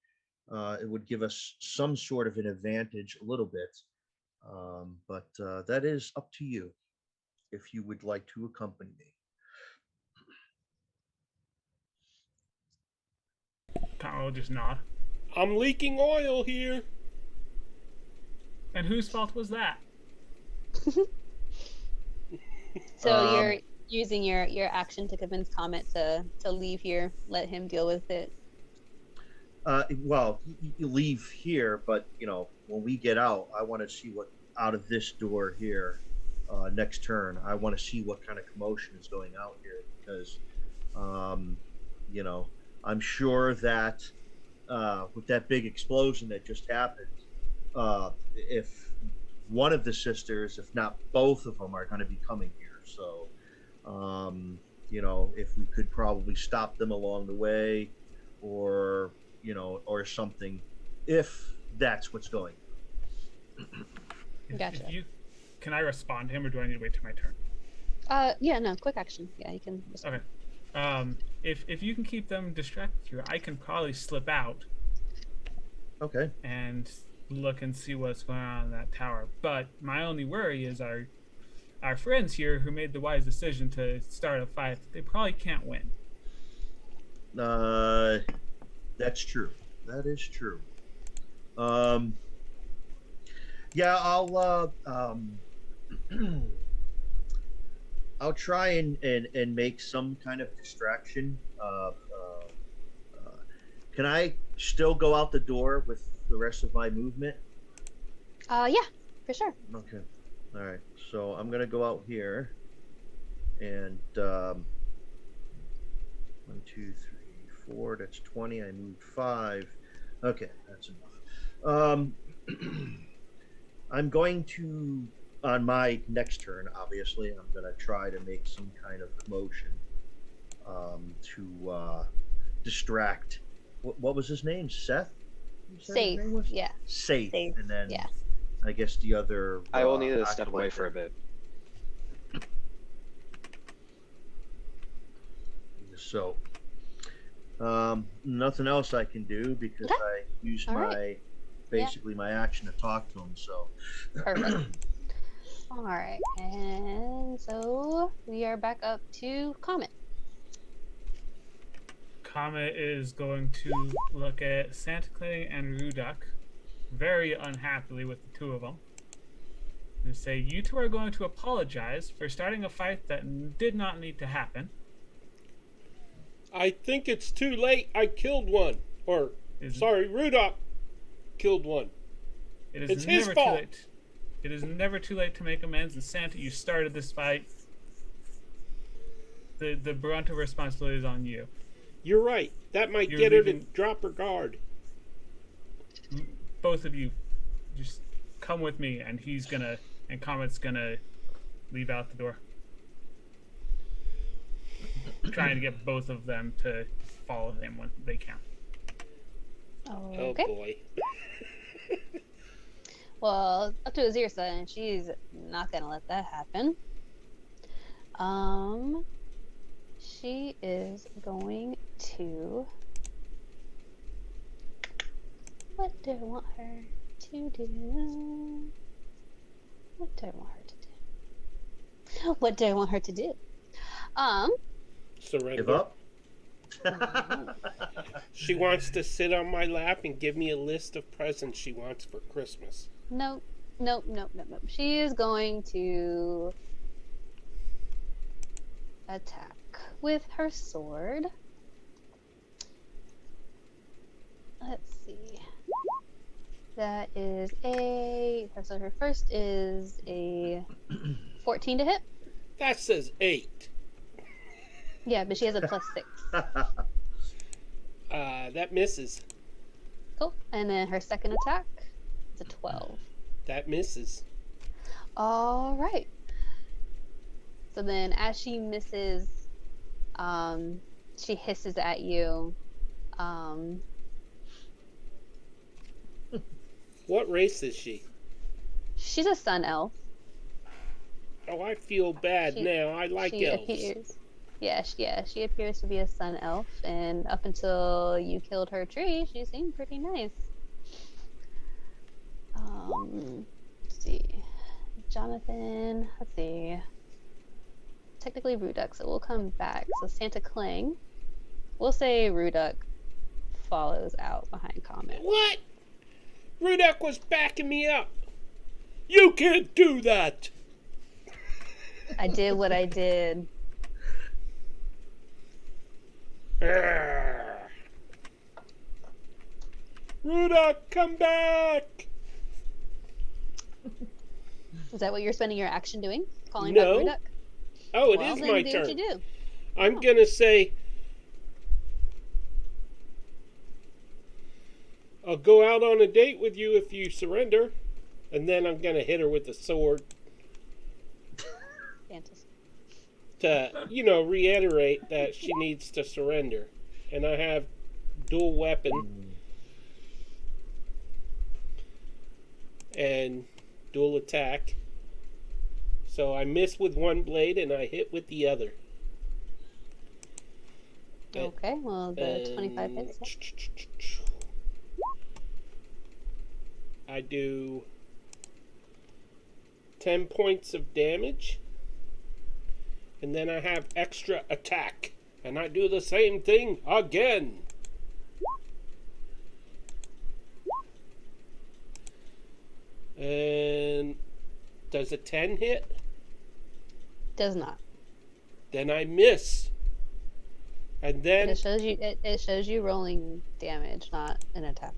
it would give us some sort of an advantage a little bit. But that is up to you if you would like to accompany me. Tom will just nod. I'm leaking oil here. And whose fault was that? So you're using your action to convince Comet to leave here, let him deal with it. Well, you leave here, but when we get out, I want to see what out of this door here. Next turn, I want to see what kind of commotion is going out here because, I'm sure that with that big explosion that just happened, if one of the sisters, if not both of them, are going to be coming here, so if we could probably stop them along the way, or something, if that's what's going on. Gotcha. Can I respond to him, or do I need to wait till my turn? Yeah, no, quick action. Yeah, you can respond. Okay. If you can keep them distracted here, I can probably slip out. Okay. And look and see what's going on in that tower. But my only worry is our friends here who made the wise decision to start a fight. They probably can't win. That's true. That is true. Yeah, I'll try and make some kind of distraction. Can I still go out the door with the rest of my movement? Yeah, for sure. Okay. All right. So I'm gonna go out here, and 1, 2, 3, 4. That's 20. I moved 5. Okay, that's enough. I'm going to, on my next turn, obviously, I'm going to try to make some kind of commotion to distract. What was his name? Seth? Safe. Yeah. Safe. And then yeah. I guess the other. I will need to step away for a bit. So, nothing else I can do because I used basically my action to talk to him. So. Perfect. All right, and so we are back up to Comet. Comet is going to look at Santa Clay and Rudak very unhappily with the two of them and say, you two are going to apologize for starting a fight that did not need to happen. I think it's too late. I killed one. Rudak killed one. It's his fault. It is never too late to make amends. And Santa, you started this fight. The brunt of responsibility is on you. You're right. That might get her to drop her guard. Both of you, just come with me, and Comet's gonna leave out the door. Trying to get both of them to follow him when they can. Okay. Oh boy. Well, up to Azirsa, and she's not gonna let that happen. She is going to. What do I want her to do? What do I want her to do? What do I want her to do? Surrender. Give up? She wants to sit on my lap and give me a list of presents she wants for Christmas. Nope. Nope. Nope. Nope. Nope. She is going to attack with her sword. Let's see. That is so her first is a 14 to hit. That says 8. Yeah, but she has a +6. That misses. Cool. And then her second attack is a 12. That misses. All right. So then as she misses, she hisses at you. What race is she? She's a sun elf. Oh, I feel bad now. I like elves. She appears to be a sun elf, and up until you killed her tree, she seemed pretty nice. Let's see. Jonathan, let's see. Technically Ruduk, so we'll come back. So Santa Clang. We'll say Ruduk follows out behind Comet. What? Ruduk was backing me up. You can't do that. I did what I did. Rudok, come back! Is that what you're spending your action doing? Calling No. back Ruduk? Oh, it Well, is then my do turn. what you do. I'm gonna say, I'll go out on a date with you if you surrender, and then I'm gonna hit her with the sword Fantasy. to, reiterate that she needs to surrender. And I have dual weapon and dual attack. So I miss with one blade and I hit with the other. Okay, well, the 25 hits. I do 10 points of damage. And then I have extra attack. And I do the same thing again. And does a 10 hit? Does not. Then I miss. And then It shows you rolling damage, not an attack.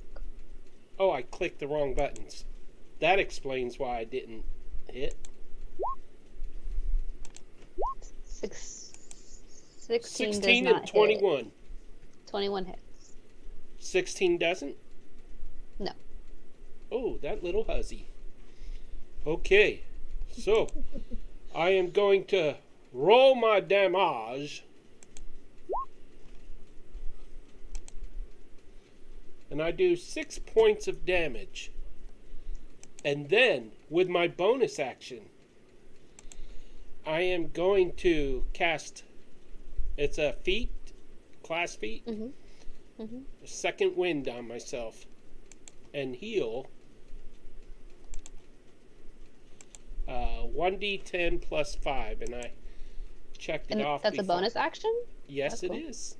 oh, I clicked the wrong buttons. That explains why I didn't hit. 16 does 16 not and 21. hit. 21 hits. 16 doesn't? No. Oh, that little huzzy. Okay, so I am going to roll my damage. And I do 6 points of damage. And then, with my bonus action, I am going to cast, it's a feat, class feat, second wind on myself, and heal 1d10 plus 5, and I checked it off. That's before. a bonus action? Yes, That's it cool. is.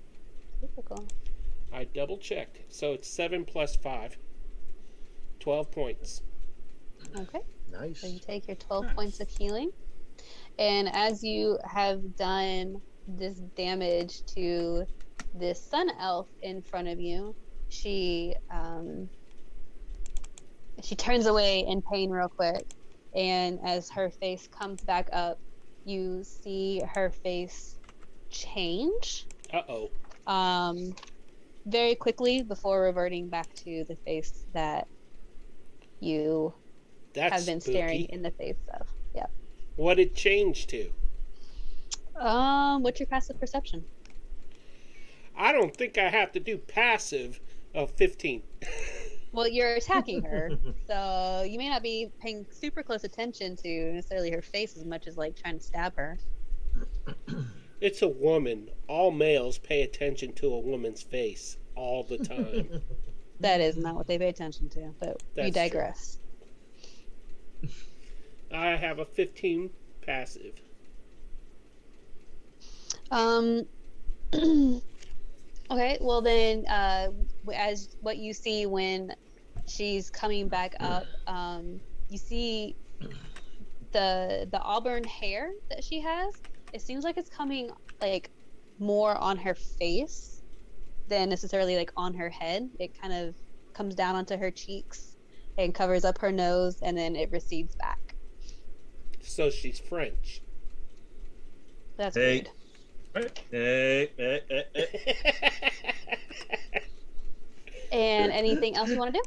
Super cool. I double checked, so it's 7 plus 5, 12 points. Okay. Nice. So you take your 12 points of healing. And as you have done this damage to this sun elf in front of you, she turns away in pain real quick. And as her face comes back up, you see her face change. Uh-oh. Very quickly before reverting back to the face that you That's have been spooky. staring in the face of. Yeah. What it changed to? What's your passive perception? I don't think I have to do passive of 15. Well, you're attacking her, so you may not be paying super close attention to necessarily her face as much as like trying to stab her. It's a woman. All males pay attention to a woman's face all the time. That is not what they pay attention to, but That's you digress. I have a 15 passive. Okay, well then, as what you see when she's coming back up, you see the auburn hair that she has. It seems like it's coming like more on her face than necessarily like on her head. It kind of comes down onto her cheeks and covers up her nose, and then it recedes back. So she's French. That's Hey. rude. What? Hey. And anything else you want to do?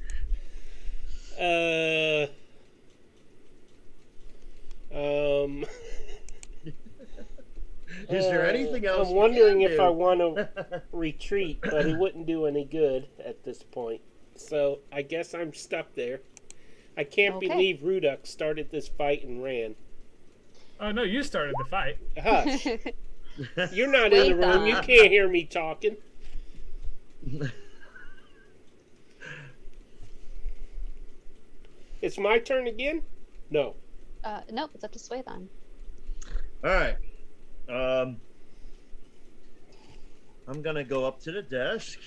Is there anything else I'm we wondering can if do? I want to retreat, but it wouldn't do any good at this point. So I guess I'm stuck there. I can't Okay. believe Rudok started this fight and ran. Oh no, you started the fight. Hush. You're not in the room. You Swaython. can't hear me talking. It's my turn again? No. Nope, it's up to Swaython. All right. I'm gonna go up to the desk.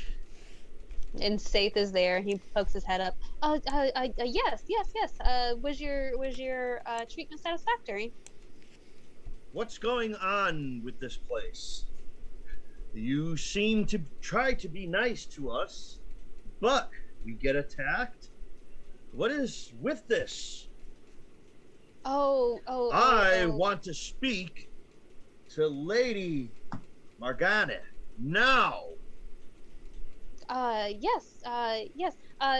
And Saith is there. He pokes his head up. Yes. Was your treatment satisfactory? What's going on with this place? You seem to try to be nice to us, but we get attacked. What is with this? I want to speak to Lady Morgana now. Yes.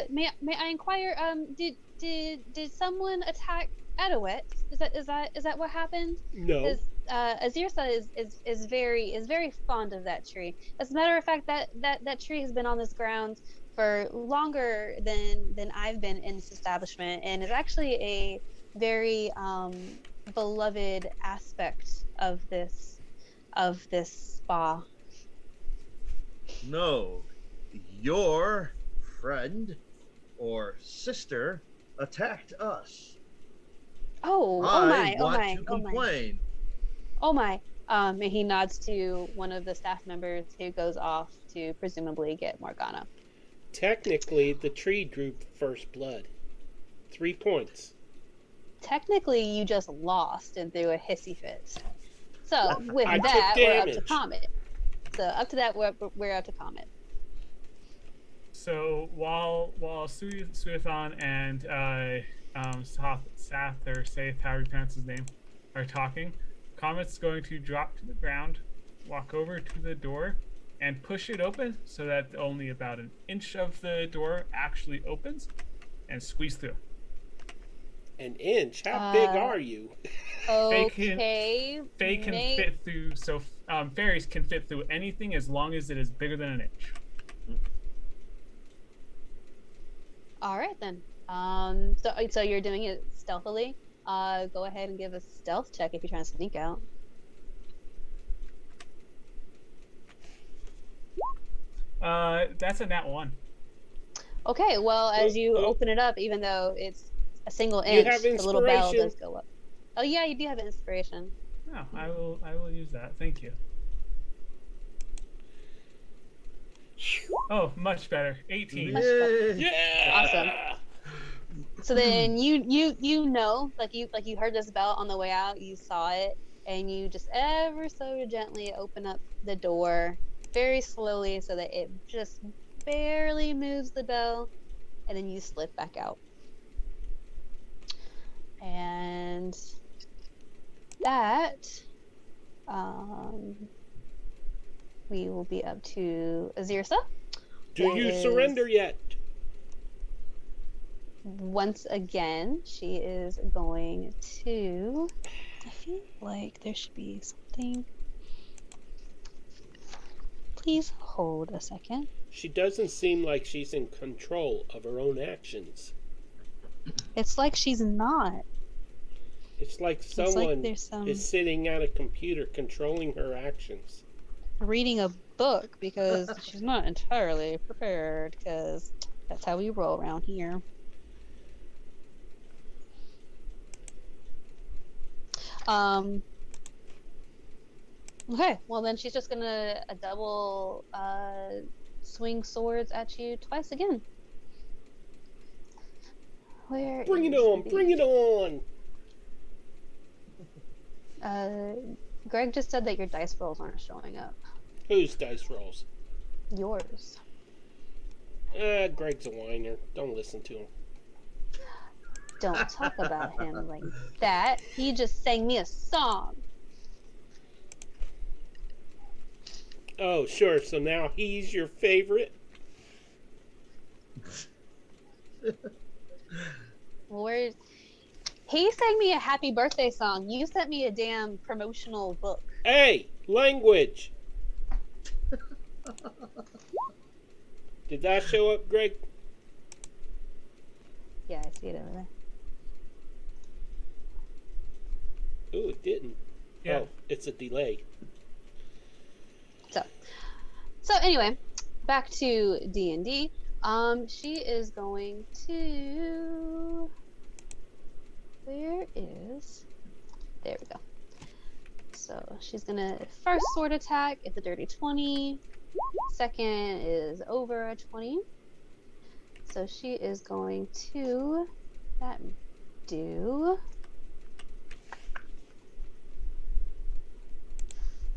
May I inquire? Did someone attack Adowet? Is that what happened? No. Because Azirsa is very fond of that tree. As a matter of fact, that tree has been on this ground for longer than I've been in this establishment, and is actually a very beloved aspect of this spa. No, your friend or sister attacked us. I want to complain. Oh my. And he nods to one of the staff members who goes off to presumably get Morgana. Technically, the tree drew first blood. 3 points. Technically, you just lost and threw a hissy fit. So with I that, took we're up to damage. Comet. So up to that, we're up to Comet. So while Suithon and Sath or Saith, however you pronounce his name, are talking, Comet's going to drop to the ground, walk over to the door, and push it open so that only about an inch of the door actually opens, and squeeze through. An inch? How big are you? Okay. Fae can fit through, so fairies can fit through anything as long as it is bigger than an inch. All right then. So you're doing it stealthily. Go ahead and give a stealth check if you're trying to sneak out. That's a nat 1. Okay. Well, as you open it up, even though it's a single inch, have the little bell inspiration. does go up. Oh yeah, you do have inspiration. Oh, I will use that. Thank you. Oh, much better. 18. Much better. Yeah! Awesome. So then you know, like you heard this bell on the way out, you saw it, and you just ever so gently open up the door very slowly so that it just barely moves the bell, and then you slip back out. And that we will be up to Azirsa. Do you surrender yet? Once again, she is going to... I feel like there should be something... Please hold a second. She doesn't seem like she's in control of her own actions. It's like she's not. It's like someone there's some... is sitting at a computer controlling her actions. reading a book because she's not entirely prepared, because that's how we roll around here. Okay, well then she's just gonna double swing swords at you twice again. Where Bring it is on, bring it on. Greg just said that your dice rolls aren't showing up. Whose dice rolls? Yours. Greg's a whiner. Don't listen to him. Don't talk about him like that. He just sang me a song. Oh, sure. So now he's your favorite? Where's he sang me a happy birthday song. You sent me a damn promotional book. Hey, language. Did that show up, Greg? Yeah, I see it over there. Ooh, it didn't. Yeah. Oh, it's a delay. So anyway, back to D&D. She is going to. Where is? There we go. So she's gonna first sword attack. It's a dirty 20. Second is over a 20. So she is going to do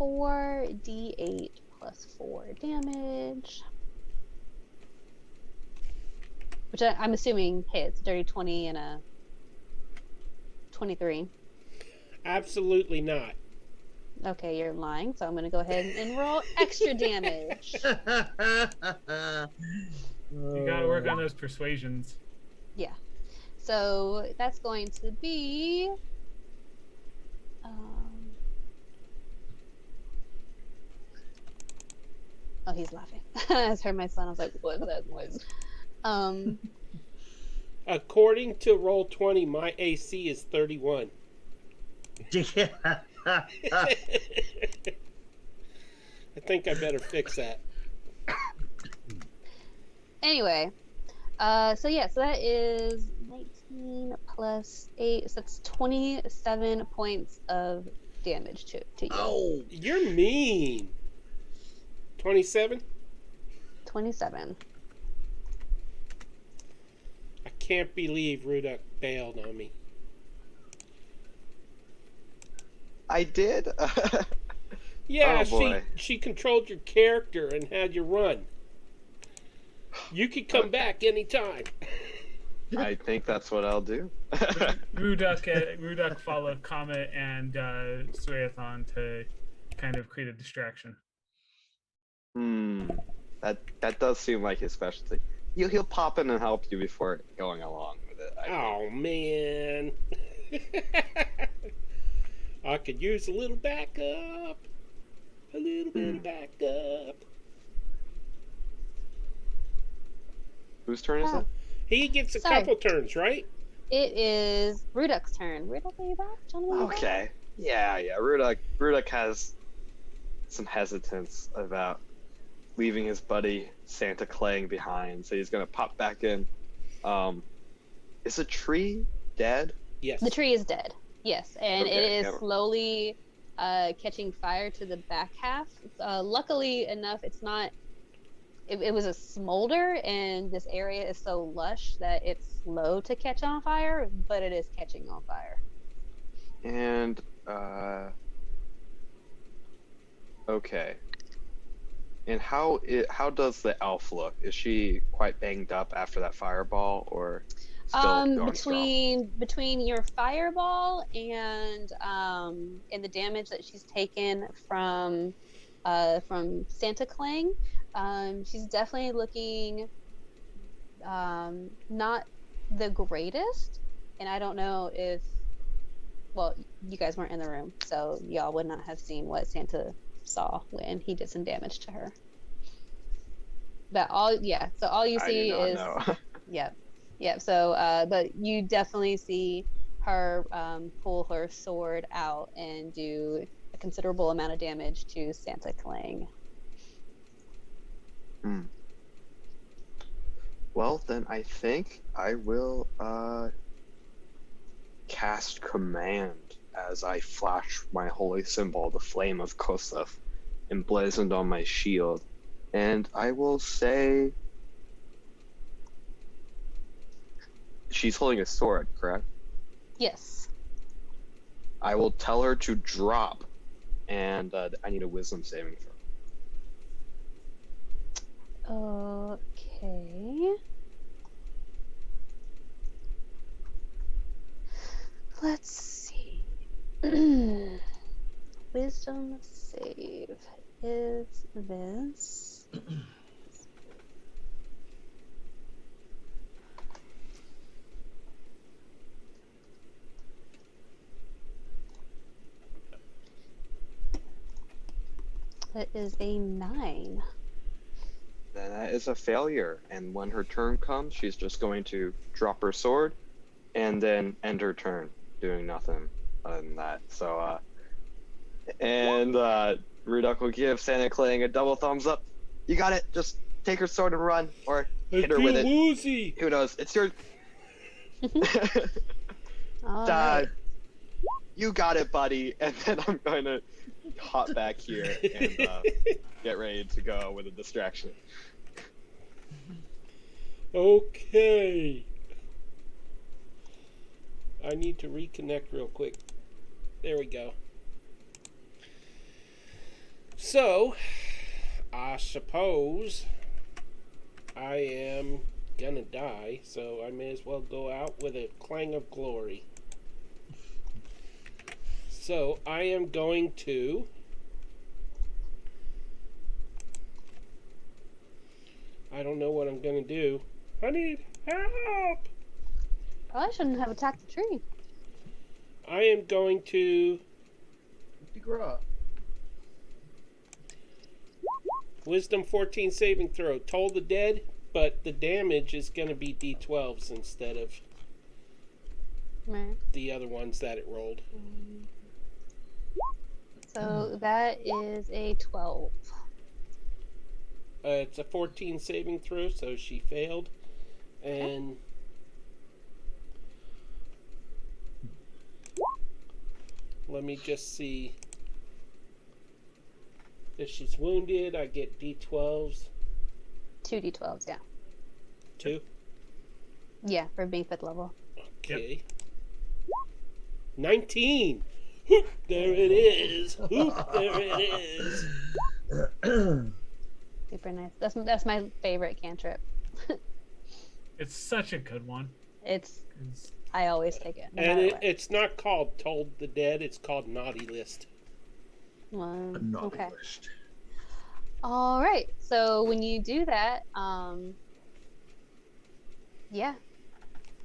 4d8 plus 4 damage. Which I'm assuming hits. Dirty 20 and a 23. Absolutely not. Okay, you're lying. So I'm going to go ahead and roll extra damage. You gotta work on those persuasions. Yeah. So that's going to be. Oh, he's laughing. I just heard my son. I was like, what is that noise? According to Roll20, my AC is 31. Yeah. I think I better fix that. Anyway, so that is 19 plus 8, so that's 27 points of damage to you. Oh, You're mean. 27? 27. I can't believe Rudok bailed on me. I did. Yeah, Oh, boy. she controlled your character and had you run. You could come back anytime. I think that's what I'll do. Rudok followed Comet and Sueathon to kind of create a distraction. That does seem like his specialty. He'll pop in and help you before going along with it. Oh, man. I could use a little backup. A little bit of backup. Whose turn is it? He gets a Sorry. couple turns, right? It is Rudok's turn. Rudok, are you back? Gentlemen, are you back? Okay. Yeah. Rudok has some hesitance about leaving his buddy Santa Clang behind, so he's gonna pop back in. Is the tree dead? Yes. The tree is dead. Yes, and Okay, it is yeah. slowly catching fire to the back half. Luckily enough, it's not. It was a smolder, and this area is so lush that it's slow to catch on fire, but it is catching on fire. And okay. And how does the elf look? Is she quite banged up after that fireball, or still going strong? Between your fireball and the damage that she's taken from Santa Clang, she's definitely looking not the greatest. And I don't know if, well, you guys weren't in the room, so y'all would not have seen what Santa saw when he did some damage to her. But all you see is Yep. So, but you definitely see her pull her sword out and do a considerable amount of damage to Santa Clang. Well, then I think I will cast Command as I flash my holy symbol, the flame of Kosef, emblazoned on my shield. And I will say, she's holding a sword, correct? Yes. I will tell her to drop, and I need a wisdom saving throw. Okay. Let's see. Wisdom save is this. That is a 9. Then that is a failure. And when her turn comes, she's just going to drop her sword and then end her turn, doing nothing other than that. So, Rudok will give Santa Clang a double thumbs up. You got it. Just take her sword and run, or hit her with it. Woozy. Who knows? It's your. All right. You got it, buddy. And then I'm going to hop back here and get ready to go with a distraction. Okay. I need to reconnect real quick. There we go. So, I suppose I am gonna die, so I may as well go out with a clang of glory. So, I am going to I don't know what I'm gonna do. I need help! Probably shouldn't have attacked the tree. I am going to Wisdom 14 saving throw. Toll the dead, but the damage is going to be D12s instead of the other ones that it rolled. So that is a 12. It's a 14 saving throw, so she failed. And let me just see. If she's wounded, I get D12s. 2 D12s, yeah. 2? Yeah, for being 5th level. Okay. Yep. 19! Whoop, there it is! Whoop, there it is! Super nice. That's my favorite cantrip. It's such a good one. I always take it. No and it's not called Told the Dead, it's called Naughty List. Okay. All right. So when you do that, yeah.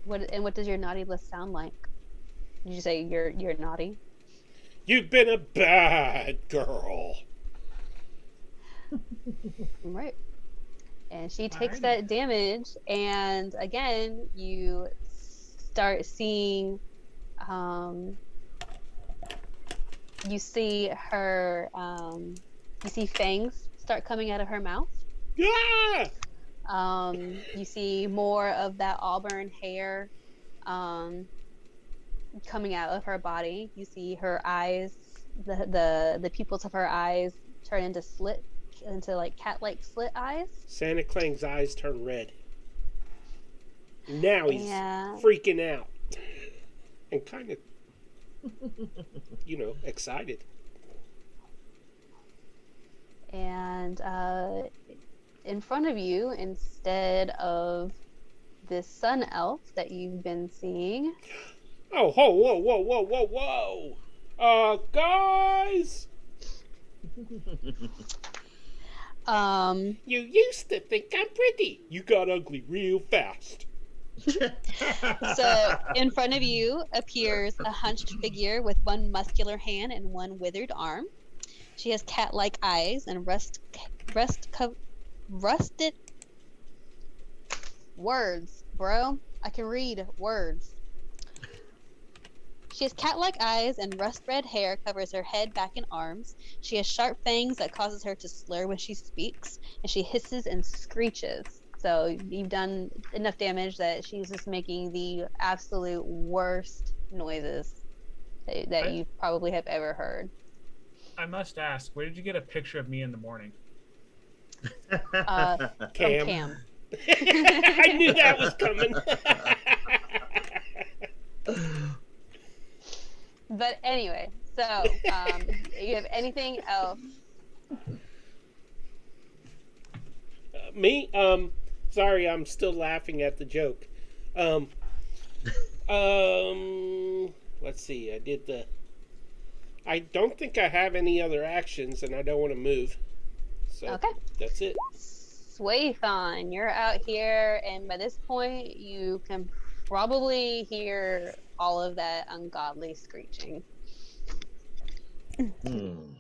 What does your naughty list sound like? Did you say you're naughty? You've been a bad girl. Right. And she takes that damage, and again, you start seeing, you see her, you see fangs start coming out of her mouth. Yeah! You see more of that auburn hair, coming out of her body. You see her eyes, the pupils of her eyes turn into like cat-like slit eyes. Santa Clang's eyes turn red. Now he's freaking out. And kind of, excited. And in front of you, instead of this sun elf that you've been seeing. Oh, whoa. Guys! You used to think I'm pretty. You got ugly real fast. So in front of you appears a hunched figure with one muscular hand and one withered arm. She has cat-like eyes and rusted words, bro. I can read words. She has cat-like eyes and rust-red hair covers her head, back, and arms. She has sharp fangs that causes her to slur when she speaks, and she hisses and screeches. So you've done enough damage that she's just making the absolute worst noises. that you probably have ever heard. I must ask, where did you get a picture of me in the morning? From Cam. I knew that was coming. But anyway, so you have anything else? Me? Sorry, I'm still laughing at the joke. Let's see. I don't think I have any other actions, and I don't want to move. So Okay. that's it. Swaython, you're out here, and by this point, you can probably hear all of that ungodly screeching. Hmm.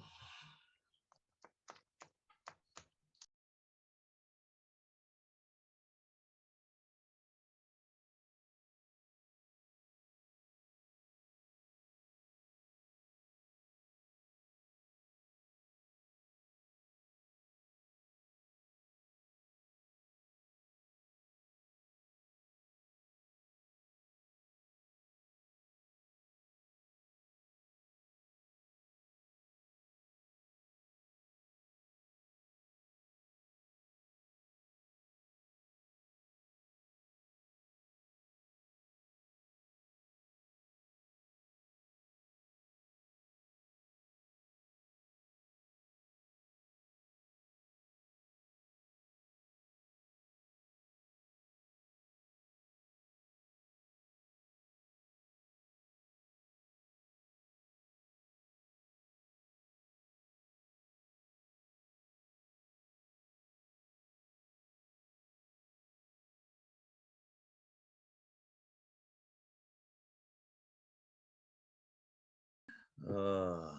Uh,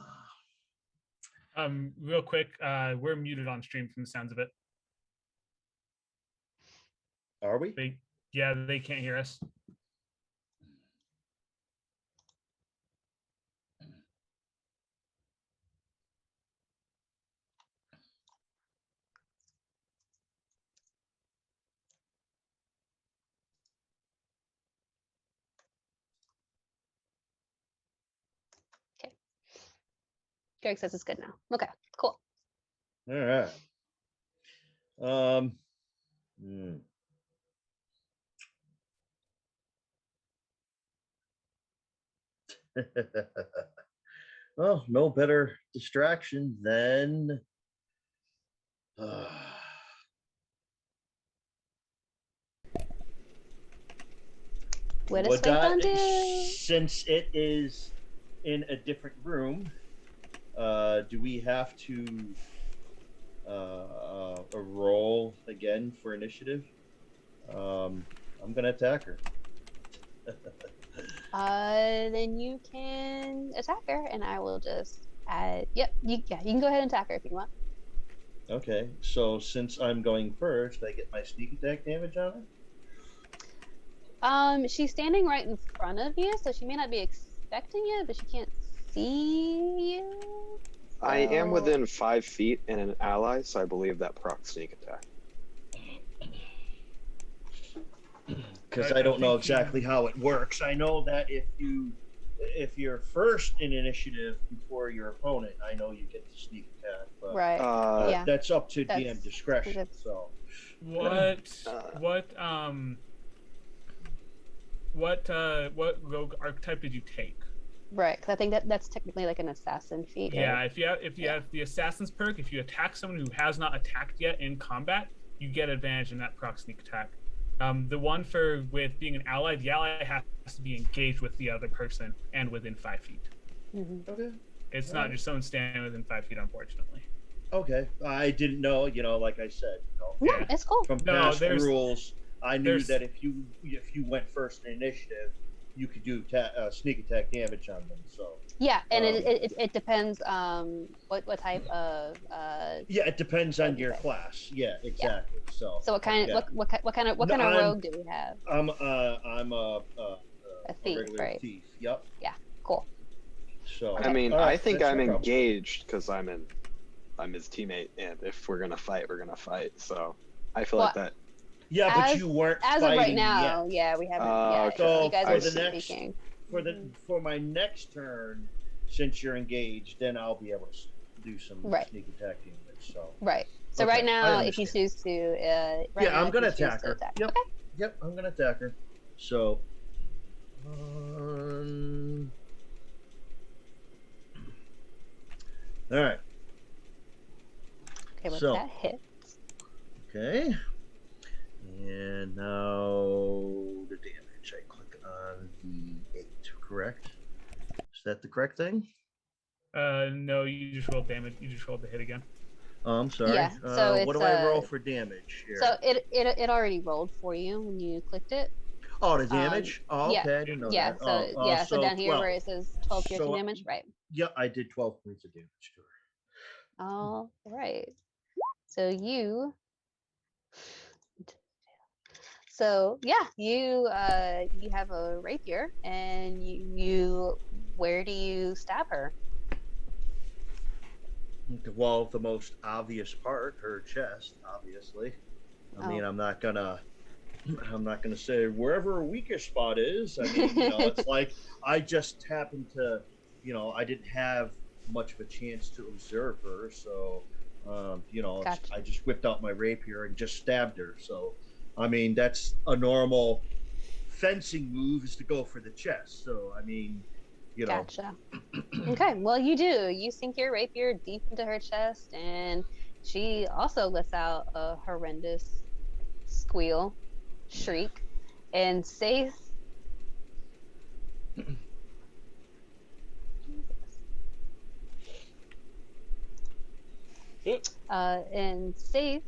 Real quick, we're muted on stream from the sounds of it. are we? They can't hear us. Okay. Greg says it's good now. Okay, cool. All right. Hmm. Well, no better distraction than What does Swaython do? since it is in a different room, do we have to roll again for initiative? I'm gonna attack her. Then you can attack her, and I will just add. Yep, you can go ahead and attack her if you want. Okay, so since I'm going first, I get my sneak attack damage on her? She's standing right in front of you, so she may not be expecting it, but she can't see you. I am So- within 5 feet and an ally, so I believe that procs sneak attack. Because I don't know exactly how it works. I know that if you're first in initiative before your opponent, I know you get the sneak attack. But, Right. Yeah. That's up to That's- DM discretion. that's- So what rogue archetype did you take? Right, because I think that's technically like an assassin feat. Yeah, Right? if you have the assassin's perk, if you attack someone who has not attacked yet in combat, you get advantage in that proc sneak attack. The one with being an ally, the ally has to be engaged with the other person and within 5 feet. Mm-hmm. okay. It's not just someone standing within 5 feet, unfortunately. Okay, I didn't know. Like I said, No, it's cool. from No, past there's- rules, I knew there's- that if you went first in initiative, you could do sneak attack damage on them. So Yeah, and it depends what type of yeah, it depends on your class. Yeah, exactly. So So what kind yeah. what kind of rogue do we have? I'm a thief, regular right? thief. Yep. Cool. So I mean, all right, I think that's I'm no problem. engaged because I'm his teammate, and if we're gonna fight, we're gonna fight. So I feel like Well, Yeah, but As- you weren't As of fighting right now, yet. yeah, we haven't. Oh, yeah, okay. you guys So are for the next- speaking. for my next turn, since you're engaged, then I'll be able to do some Right. sneak attack damage. So Right. So okay, right I now, if you understand. choose to, I'm gonna if you choose attack to her. attack. Yep. Okay. Yep, I'm gonna attack her. So, all right. Okay, well, So, that hit. okay. And now the damage. I click on the 8, correct? Is that the correct thing? No, you just rolled damage. You just rolled the hit again. Oh, I'm sorry. Yeah. So what it's do I roll for damage here? So it already rolled for you when you clicked it. Oh, the damage? Yeah. Okay, I didn't know Yeah. that. So down here 12. where it says 12 piercing So, damage, right? yeah, I did 12 points of damage to her. All right. So you. So yeah, you have a rapier, and you where do you stab her? Well, the most obvious part, her chest, obviously. I mean, I'm not gonna say wherever her weakest spot is. I mean, it's like I just happened to, I didn't have much of a chance to observe her, so Gotcha. I just whipped out my rapier and just stabbed her. So, I mean, that's a normal fencing move, is to go for the chest. So, I mean, Gotcha. Okay, well, you sink your rapier deep into her chest, and she also lets out a horrendous squeal, shriek, and Saith. And Saith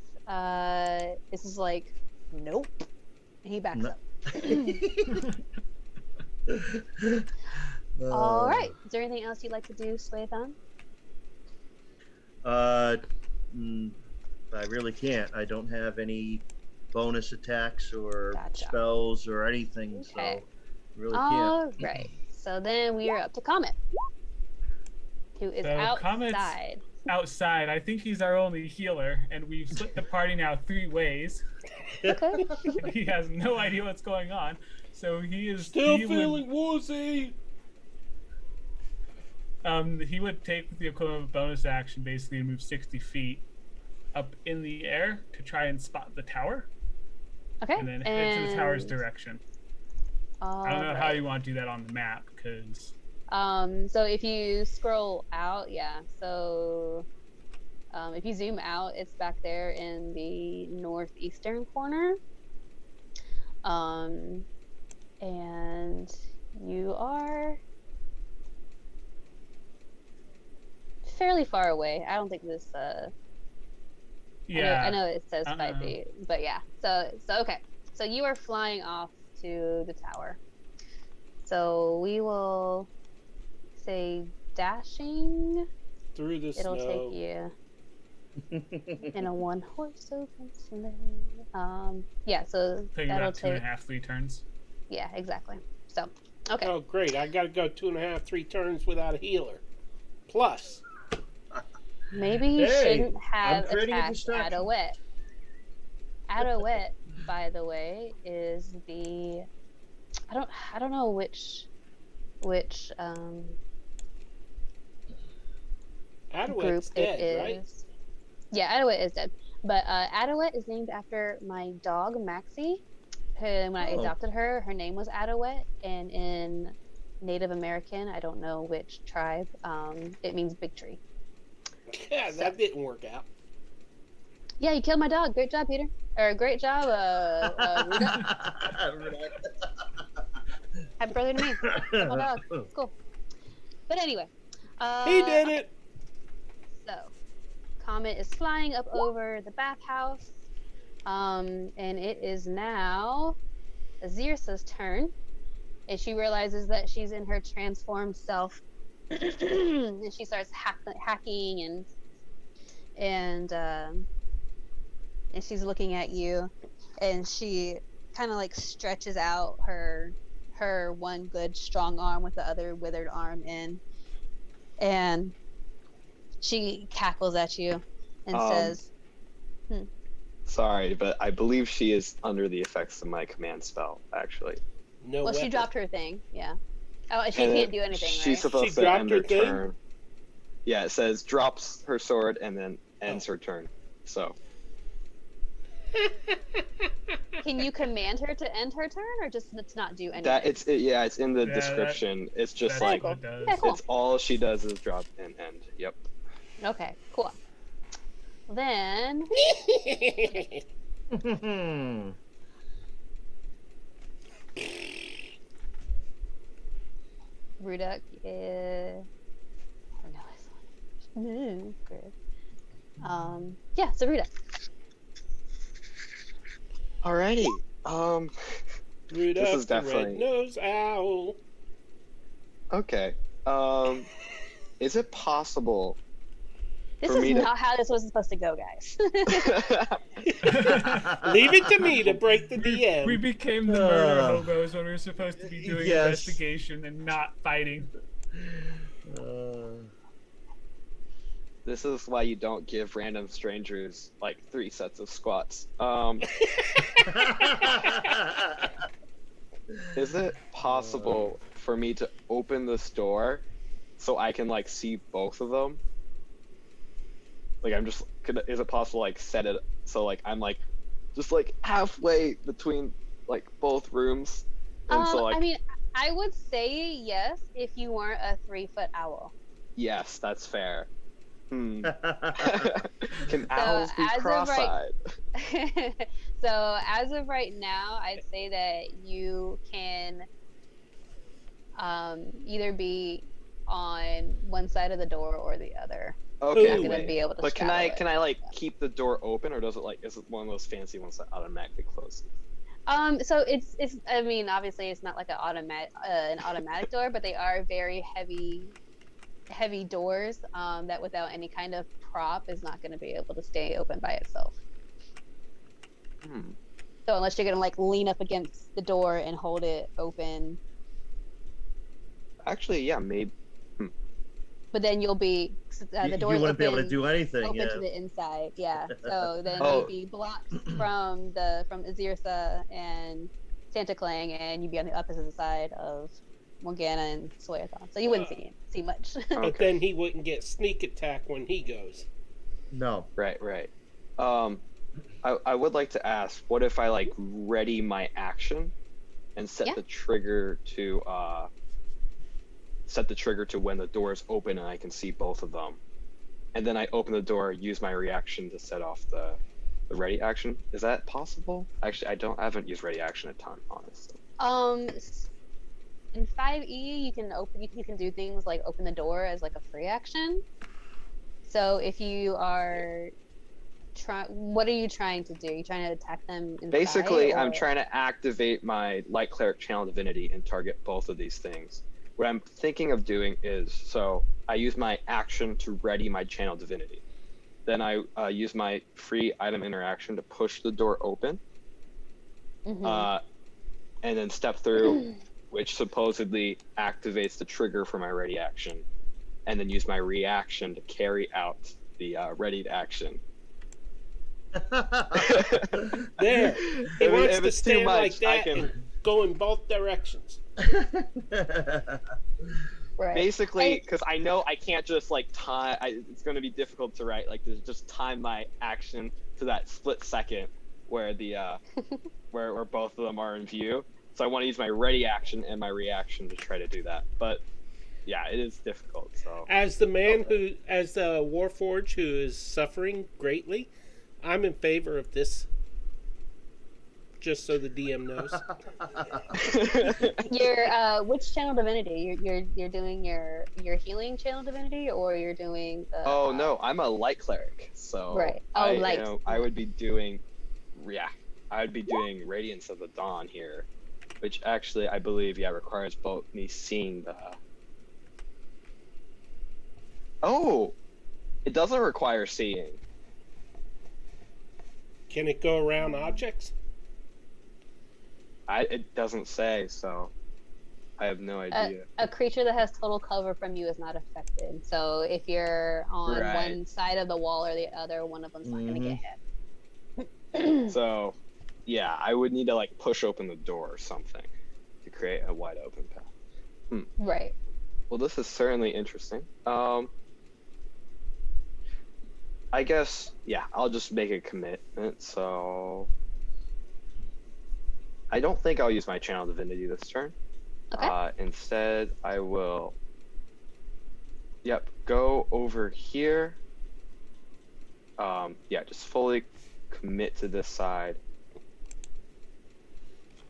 is just like, nope. And he backs up. All right. Is there anything else you'd like to do, Swathan? I really can't. I don't have any bonus attacks or Gotcha. spells or anything, Okay. so really can't. All right. So then we are up to Comet, who is Comet's outside. Outside. I think he's our only healer, and we've split the party now 3 ways. Okay. He has no idea what's going on, so he is still feeling woozy. He would take the equivalent of a bonus action, basically, and move 60 feet up in the air to try and spot the tower. Okay. And then head to the tower's direction. I don't know how you want to do that on the map, because... So if you scroll out, yeah. So if you zoom out, it's back there in the northeastern corner. And you are fairly far away. I don't think this yeah. I know it says 5 feet, but yeah. So okay. So you are flying off to the tower. So we will say dashing through the It'll snow. take you in a 1-horse open sleigh. Yeah, so take that'll about 2.5, 3 turns. Yeah, exactly. So, okay. Oh, great! I got to go 2.5, 3 turns without a healer. Plus, maybe you shouldn't have attacked Adowet. Adowet, by the way, is the I don't know which group dead, it is. Right? Yeah, Adowet is dead. But Adowet is named after my dog Maxie. When I adopted her, her name was Adowet, and in Native American, I don't know which tribe, it means big tree. Yeah, that didn't work out. Yeah, you killed my dog. Great job, Peter. Or great job, Ruda. Happy birthday to me. My dog. It's cool. But anyway. He did it. So, Comet is flying up over the bathhouse. And it is now Azirsa's turn. And she realizes that she's in her transformed self. And she starts hacking and she's looking at you, and she kind of like stretches out her one good strong arm with the other withered arm in, and she cackles at you and says, Sorry, but I believe she is under the effects of my command spell, actually. No well, weapon. she dropped her thing, yeah. Oh, and she And can't do anything, she's right? supposed She to dropped end her her thing? turn. Yeah, it says drops her sword and then ends her turn. So Can you command her to end her turn, or just to not do anything? that it's in the Yeah, description. It's just that's like cool. what it does. Yeah, cool. it's all she does is drop and end. Yep. Okay, cool. Then Rudok is. Oh no, it's good. Yeah, so Rudok. Alrighty. Rudolph is the definitely- red-nosed owl. Okay. Is it possible This for is me to- not how this was supposed to go, guys. Leave it to me to break the DM. We became the murder hobos when we were supposed to be doing investigation and not fighting. This is why you don't give random strangers like 3 sets of squats. Is it possible for me to open this door so I can like see both of them? Like is it possible like set it so like I'm like just like halfway between like both rooms? And so like I mean, I would say yes if you weren't a 3-foot owl. yes, that's fair. Can owls be as of cross-eyed? So as of right now, I'd say that you can either be on one side of the door or the other. Okay, You're not gonna wait. be able to But can straddle I like keep the door open, or does it like is it one of those fancy ones that automatically closes? So it's I mean, obviously it's not like an automatic door, but they are very heavy doors that without any kind of prop is not going to be able to stay open by itself. So unless you're going to like lean up against the door and hold it open. Actually, yeah, maybe. But then you'll be the door. You wouldn't be able to do anything. Open Yeah. to the inside, yeah. So then Oh. you'd be blocked from Azirsa and Santa Clang, and you'd be on the opposite side of Morgana and Soyathon. So you wouldn't see much. But then he wouldn't get sneak attack when he goes. No. Right. I would like to ask, what if I like ready my action and set the trigger to when the door is open and I can see both of them, and then I open the door, use my reaction to set off the ready action. Is that possible? Actually, I haven't used ready action a ton, honestly. In 5e, you can do things like open the door as like a free action. So if you are what are you trying to do? Are you trying to attack them inside? Basically, I'm trying to activate my Light Cleric Channel Divinity and target both of these things. What I'm thinking of doing is, so I use my action to ready my Channel Divinity. Then I use my free item interaction to push the door open. And then step through, which supposedly activates the trigger for my ready action. And then use my reaction to carry out the readied action. There. He wants to it's too stand much, like that I can- and go in both directions. Right. Basically, because I know I can't just like time. It's going to be difficult to write. Like, to just time my action to that split second where the where both of them are in view. So I want to use my ready action and my reaction to try to do that. But yeah, it is difficult. So As the Warforged who is suffering greatly, I'm in favor of this. Just so the DM knows. Your which channel divinity? You're doing your healing channel divinity, or you're doing the? Oh no, I'm a light cleric, so Right. Oh, light. I would be doing, I would be doing Radiance of the Dawn here, which actually I believe requires both me seeing the. Oh, it doesn't require seeing. Can it go around objects? It doesn't say, so I have no idea. A creature that has total cover from you is not affected. So if you're on one side of the wall or the other, one of them's not going to get hit. So, yeah, I would need to like push open the door or something to create a wide open path. Right. Well, this is certainly interesting. I guess, yeah, I'll just make a commitment. So I don't think I'll use my Channel Divinity this turn. Okay. Instead, I will, go over here. Just fully commit to this side.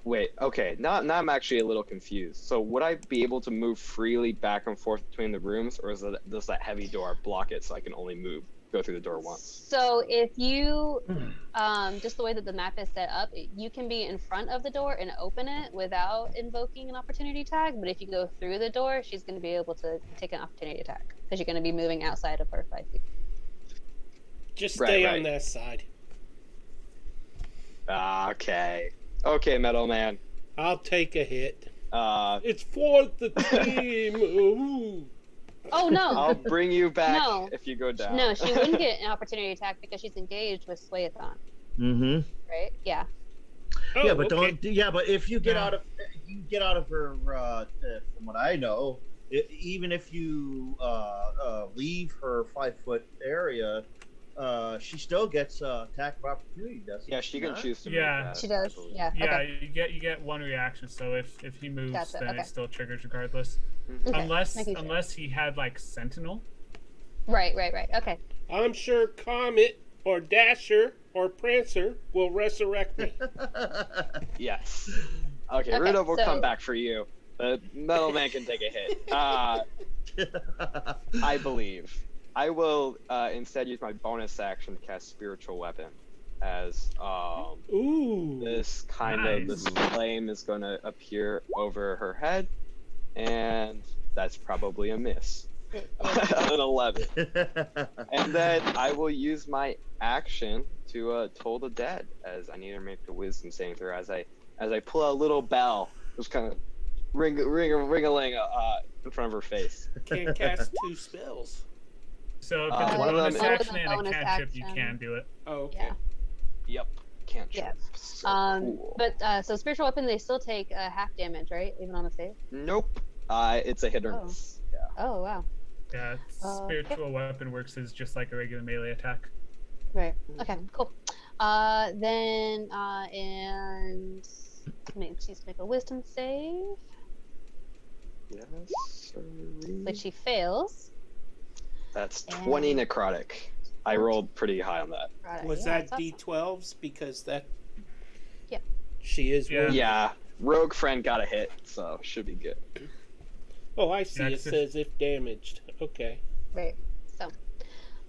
Wait, okay, now I'm actually a little confused. So would I be able to move freely back and forth between the rooms, or does that heavy door block it so I can only go through the door once? So if you, just the way that the map is set up, you can be in front of the door and open it without invoking an opportunity attack. But if you go through the door, she's going to be able to take an opportunity attack because you're going to be moving outside of her 5 feet. Just stay Right. on that side. Okay, Metal Man. I'll take a hit. I'll It's for the team. Ooh. Oh no! bring you back No. if you go down. No, she wouldn't get an opportunity attack because she's engaged with Swayathon, Mm-hmm. right? Yeah. Oh, Yeah, but okay. don't. Yeah, but if you get No. out of, her, from what I know, even if you leave her 5 foot area, she still gets attack of opportunity. Doesn't Yeah, she can not? choose to Yeah. make that. She does. I believe. Yeah. Yeah, Okay. you get one reaction. So if he moves, Gotcha, then okay. it still triggers regardless. Mhm. Okay. Unless Making sure. unless he had like Sentinel. Right. Okay. I'm sure Comet or Dasher or Prancer will resurrect me. Yes. Okay, Okay, Rudolph will so- come back for you. The Metal Man can take a hit. I believe. I will instead use my bonus action to cast Spiritual Weapon, as Ooh. this this flame is going to appear over her head, and that's probably a miss. An 11. And then I will use my action to toll the dead, as I need to make the wisdom saving throw. As I pull out a little bell, just kind of ring-a-ling in front of her face. Can't cast 2 spells. So if it's a one of bonus them- action and a bonus cantrip, you action. can do it. Oh, okay. Yeah. Yep, can't Yeah. trip. So cool. But so spiritual weapon, they still take half damage, right? Even on a save. Nope. It's a hit or Oh. miss. Yeah. Oh wow. Yeah, spiritual weapon works as just like a regular melee attack. Right. Okay. Cool. Then and she's make a wisdom save, Yes. which she fails. That's 20 And- necrotic. I rolled pretty high on that. Right, Was yeah, that that's awesome. D12s? Because that. Yep. She is. Yeah. Yeah, Rogue Friend got a hit, so should be good. Oh, I see. Yeah, It 'cause if- says if damaged. Okay. Right. So,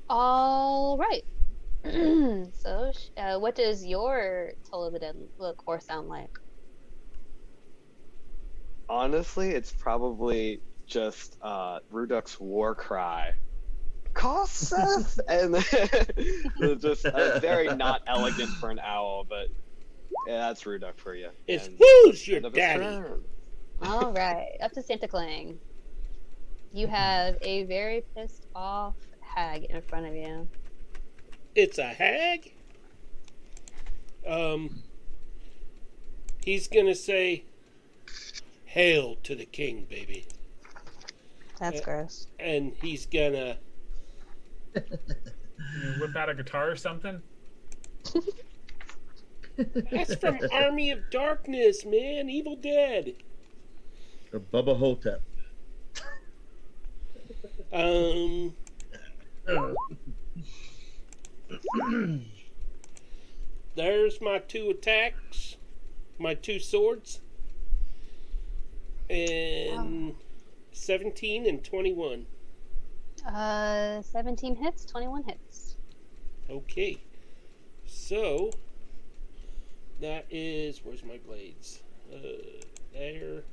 all right. So, what does your Toll of the Dead look or sound like? Honestly, it's probably just Ruduk's war cry. Koseth! And it's just very not elegant for an owl, but yeah, that's Ruduk for you. It's And who's your end of his daddy? turn. All right, up to Santa Clang. You have a very pissed off hag in front of you. It's a hag? He's gonna say, "Hail to the king, baby," That's Yeah. gross. and he's gonna. You whip out a guitar or something. That's from Army of Darkness, man. Evil Dead. Or Bubba Hotep. There's my 2 attacks, my 2 swords, and 17 and 21. 17 hits, 21 hits. Okay, so that is, where's my blades? There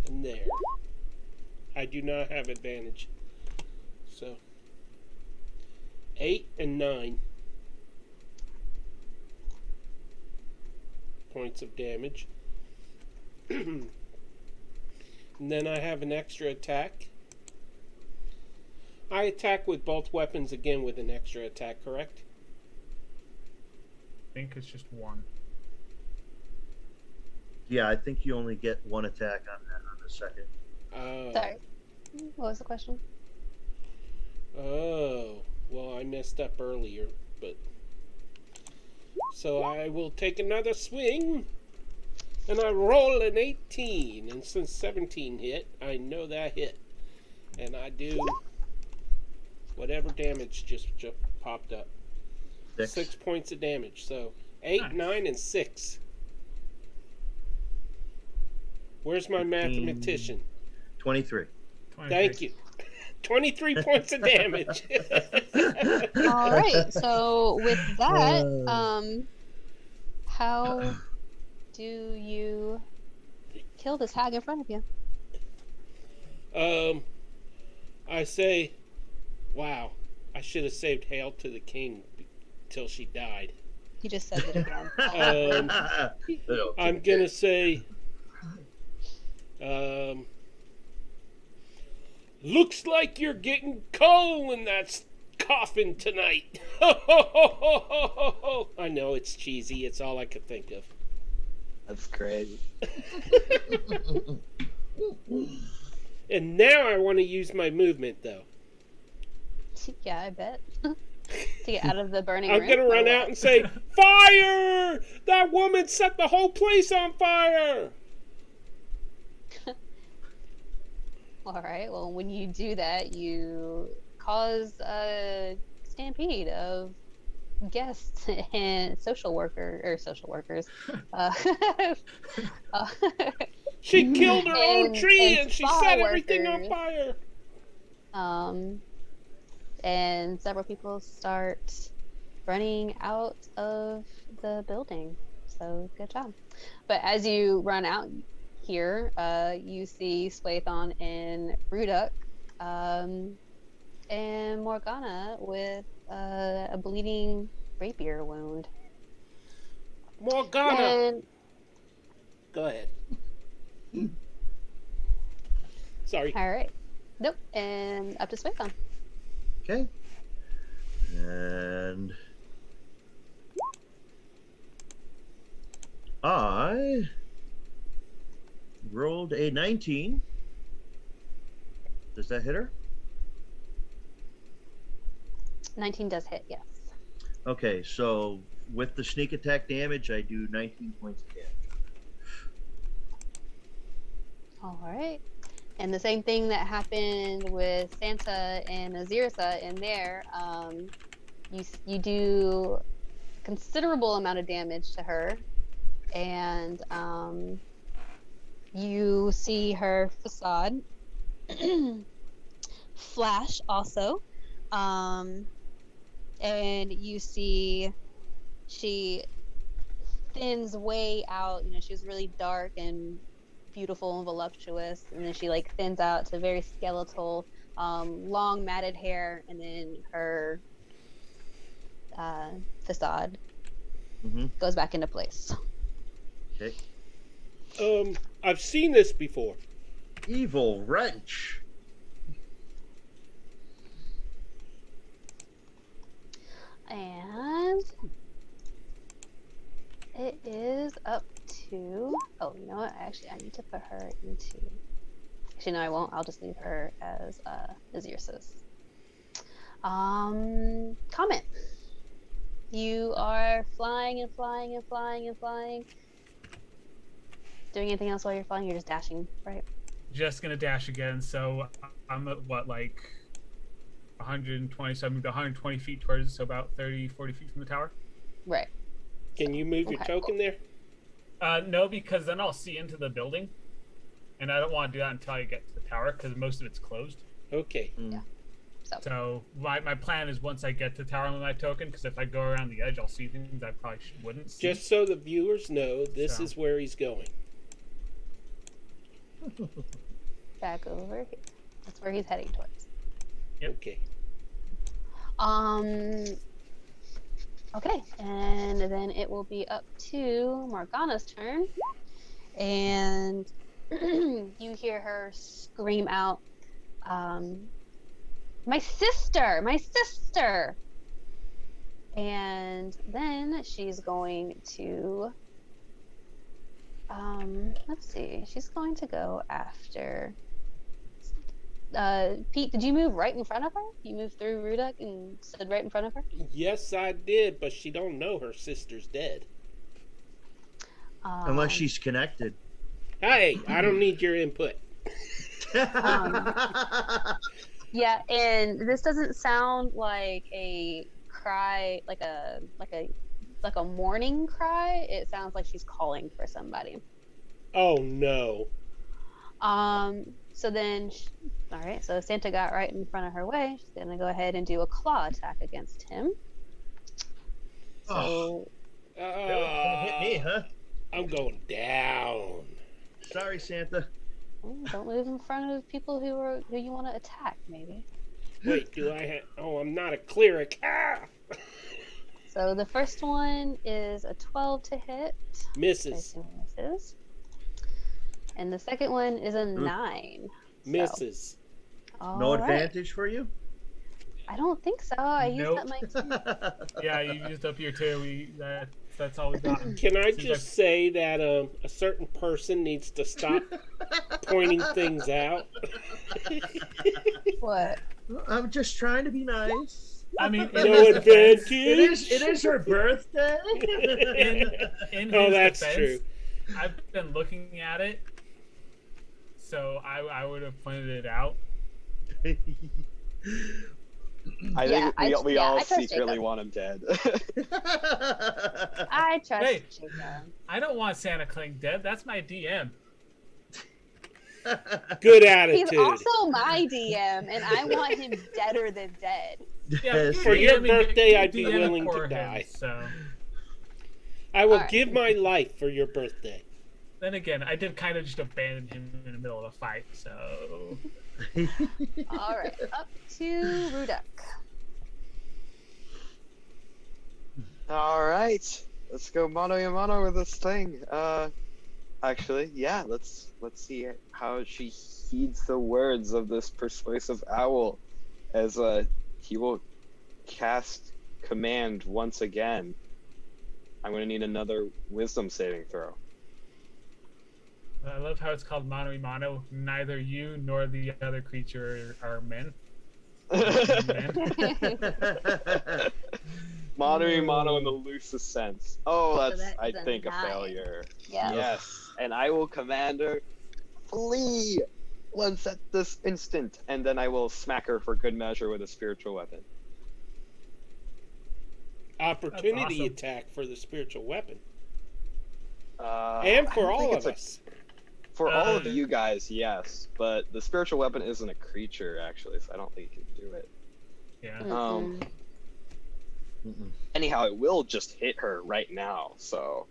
and there. I do not have advantage. So 8 and 9 points of damage. And then I have an extra attack. I attack with both weapons again with an extra attack, correct? I think it's just one. Yeah, I think you only get one attack on the second. Sorry. What was the question? Oh. Well, I messed up earlier, but so I will take another swing, and I roll an 18, and since 17 hit, I know that hit, and I do whatever damage just popped up. 6 points of damage. So 8, Nice. 9, and 6. Where's my 15, mathematician? 23. Thank you. 23 points of damage. All right. So with that, how do you kill this hag in front of you? I say, wow, I should have saved Hail to the King till she died. You just said it again. I'm gonna say, looks like you're getting coal in that coffin tonight. I know it's cheesy. It's all I could think of. That's great. And now I want to use my movement, though. Yeah, I bet. To get out of the burning I'm room. gonna run out and say, "Fire! That woman set the whole place on fire!" All right. Well, when you do that, you cause a stampede of guests and social workers. Uh, uh, She killed her own tree and she spa set everything on workers. fire. And several people start running out of the building. So good job. But as you run out here, you see Swaython and Ruduk, and Morgana with a bleeding rapier wound. Morgana! And Go ahead. Sorry. all right. Nope. And up to Swaython. Okay. And I rolled a 19. Does that hit her? 19 does hit, yes. Okay, so with the sneak attack damage, I do 19 points of damage. All right. And the same thing that happened with Santa and Azirsa in there, you do considerable amount of damage to her, and you see her facade flash also, and you see she thins way out. You know, she was really dark and beautiful and voluptuous, and then she like thins out to very skeletal, long matted hair, and then her facade goes back into place. Okay. I've seen this before. Evil wrench. And it is up to, oh, you know what? Actually, I need to put her into, actually, no, I won't. I'll just leave her as Azirsis. Comment. You are flying and flying and flying and flying. Doing anything else while you're flying? You're just dashing, right? Just gonna dash again, so I'm at what, like 120, so I moved 120 feet towards, so about 30, 40 feet from the tower. Right. Can you move your token there? No, because then I'll see into the building, and I don't want to do that until I get to the tower, because most of it's closed. Okay. Yeah. So my plan is once I get to the tower with my token, because if I go around the edge, I'll see things I probably wouldn't see. Just so the viewers know, this is where he's going. Back over here. That's where he's heading towards. Yep. Okay. Okay, and then it will be up to Morgana's turn, and you hear her scream out, my sister, my sister! And then she's going to Let's see. She's going to go after. Pete, did you move right in front of her? You moved through Rudak and stood right in front of her? Yes, I did, but she don't know her sister's dead. Unless she's connected. Hey, I don't need your input. Yeah, and this doesn't sound like a cry, like a mourning cry. It sounds like she's calling for somebody. Oh no. So then, all right. So Santa got right in front of her way. She's gonna go ahead and do a claw attack against him. So Gonna hit me, huh? I'm going down. Sorry, Santa. don't move in front of people who you want to attack. Maybe. Wait, do I have? Oh, I'm not a cleric. Ah! So the first one is a 12 to hit. Misses. Misses. And the second one is a 9. Misses. So, No all right. advantage for you? I don't think so. I used Nope. up my 2. Yeah, you used up your 2. That's all we got. Can I Seems just say that a certain person needs to stop pointing things out? What? I'm just trying to be nice. I mean, in No his defense- advantage. It is her birthday. in Oh, his that's defense, true. I've been looking at it, so I would have pointed it out. I Yeah, think we all I trust secretly Jacob. want him dead. I trust Hey. Jacob. I don't want Santa Cling dead. That's my DM. Good He's attitude. also my DM, and I want him deader than dead. Yeah, For your DMing birthday, I'd be DMing willing for to him, die. So I will Alright. give my life for your birthday. then again, I did kind of just abandon him in the middle of a fight. So All right, up to Rudak. All right, let's go mano a mano with this thing. Actually, yeah, let's see how she heeds the words of this persuasive owl, as he will cast command once again. I'm gonna need another wisdom saving throw. I love how it's called mano a mano. Neither you nor the other creature are men. Mano a mano in the loosest sense. Oh, So that's that I is a think a 9. failure. Yeah. Yes, and I will command her, flee once at this instant, and then I will smack her for good measure with a spiritual weapon. Opportunity awesome. attack for the spiritual weapon. I And for don't all think of it's a- us. For all of Uh, you guys, yes, but the spiritual weapon isn't a creature actually, so I don't think you can do it. Yeah. Mm-mm. Anyhow, it will just hit her right now. So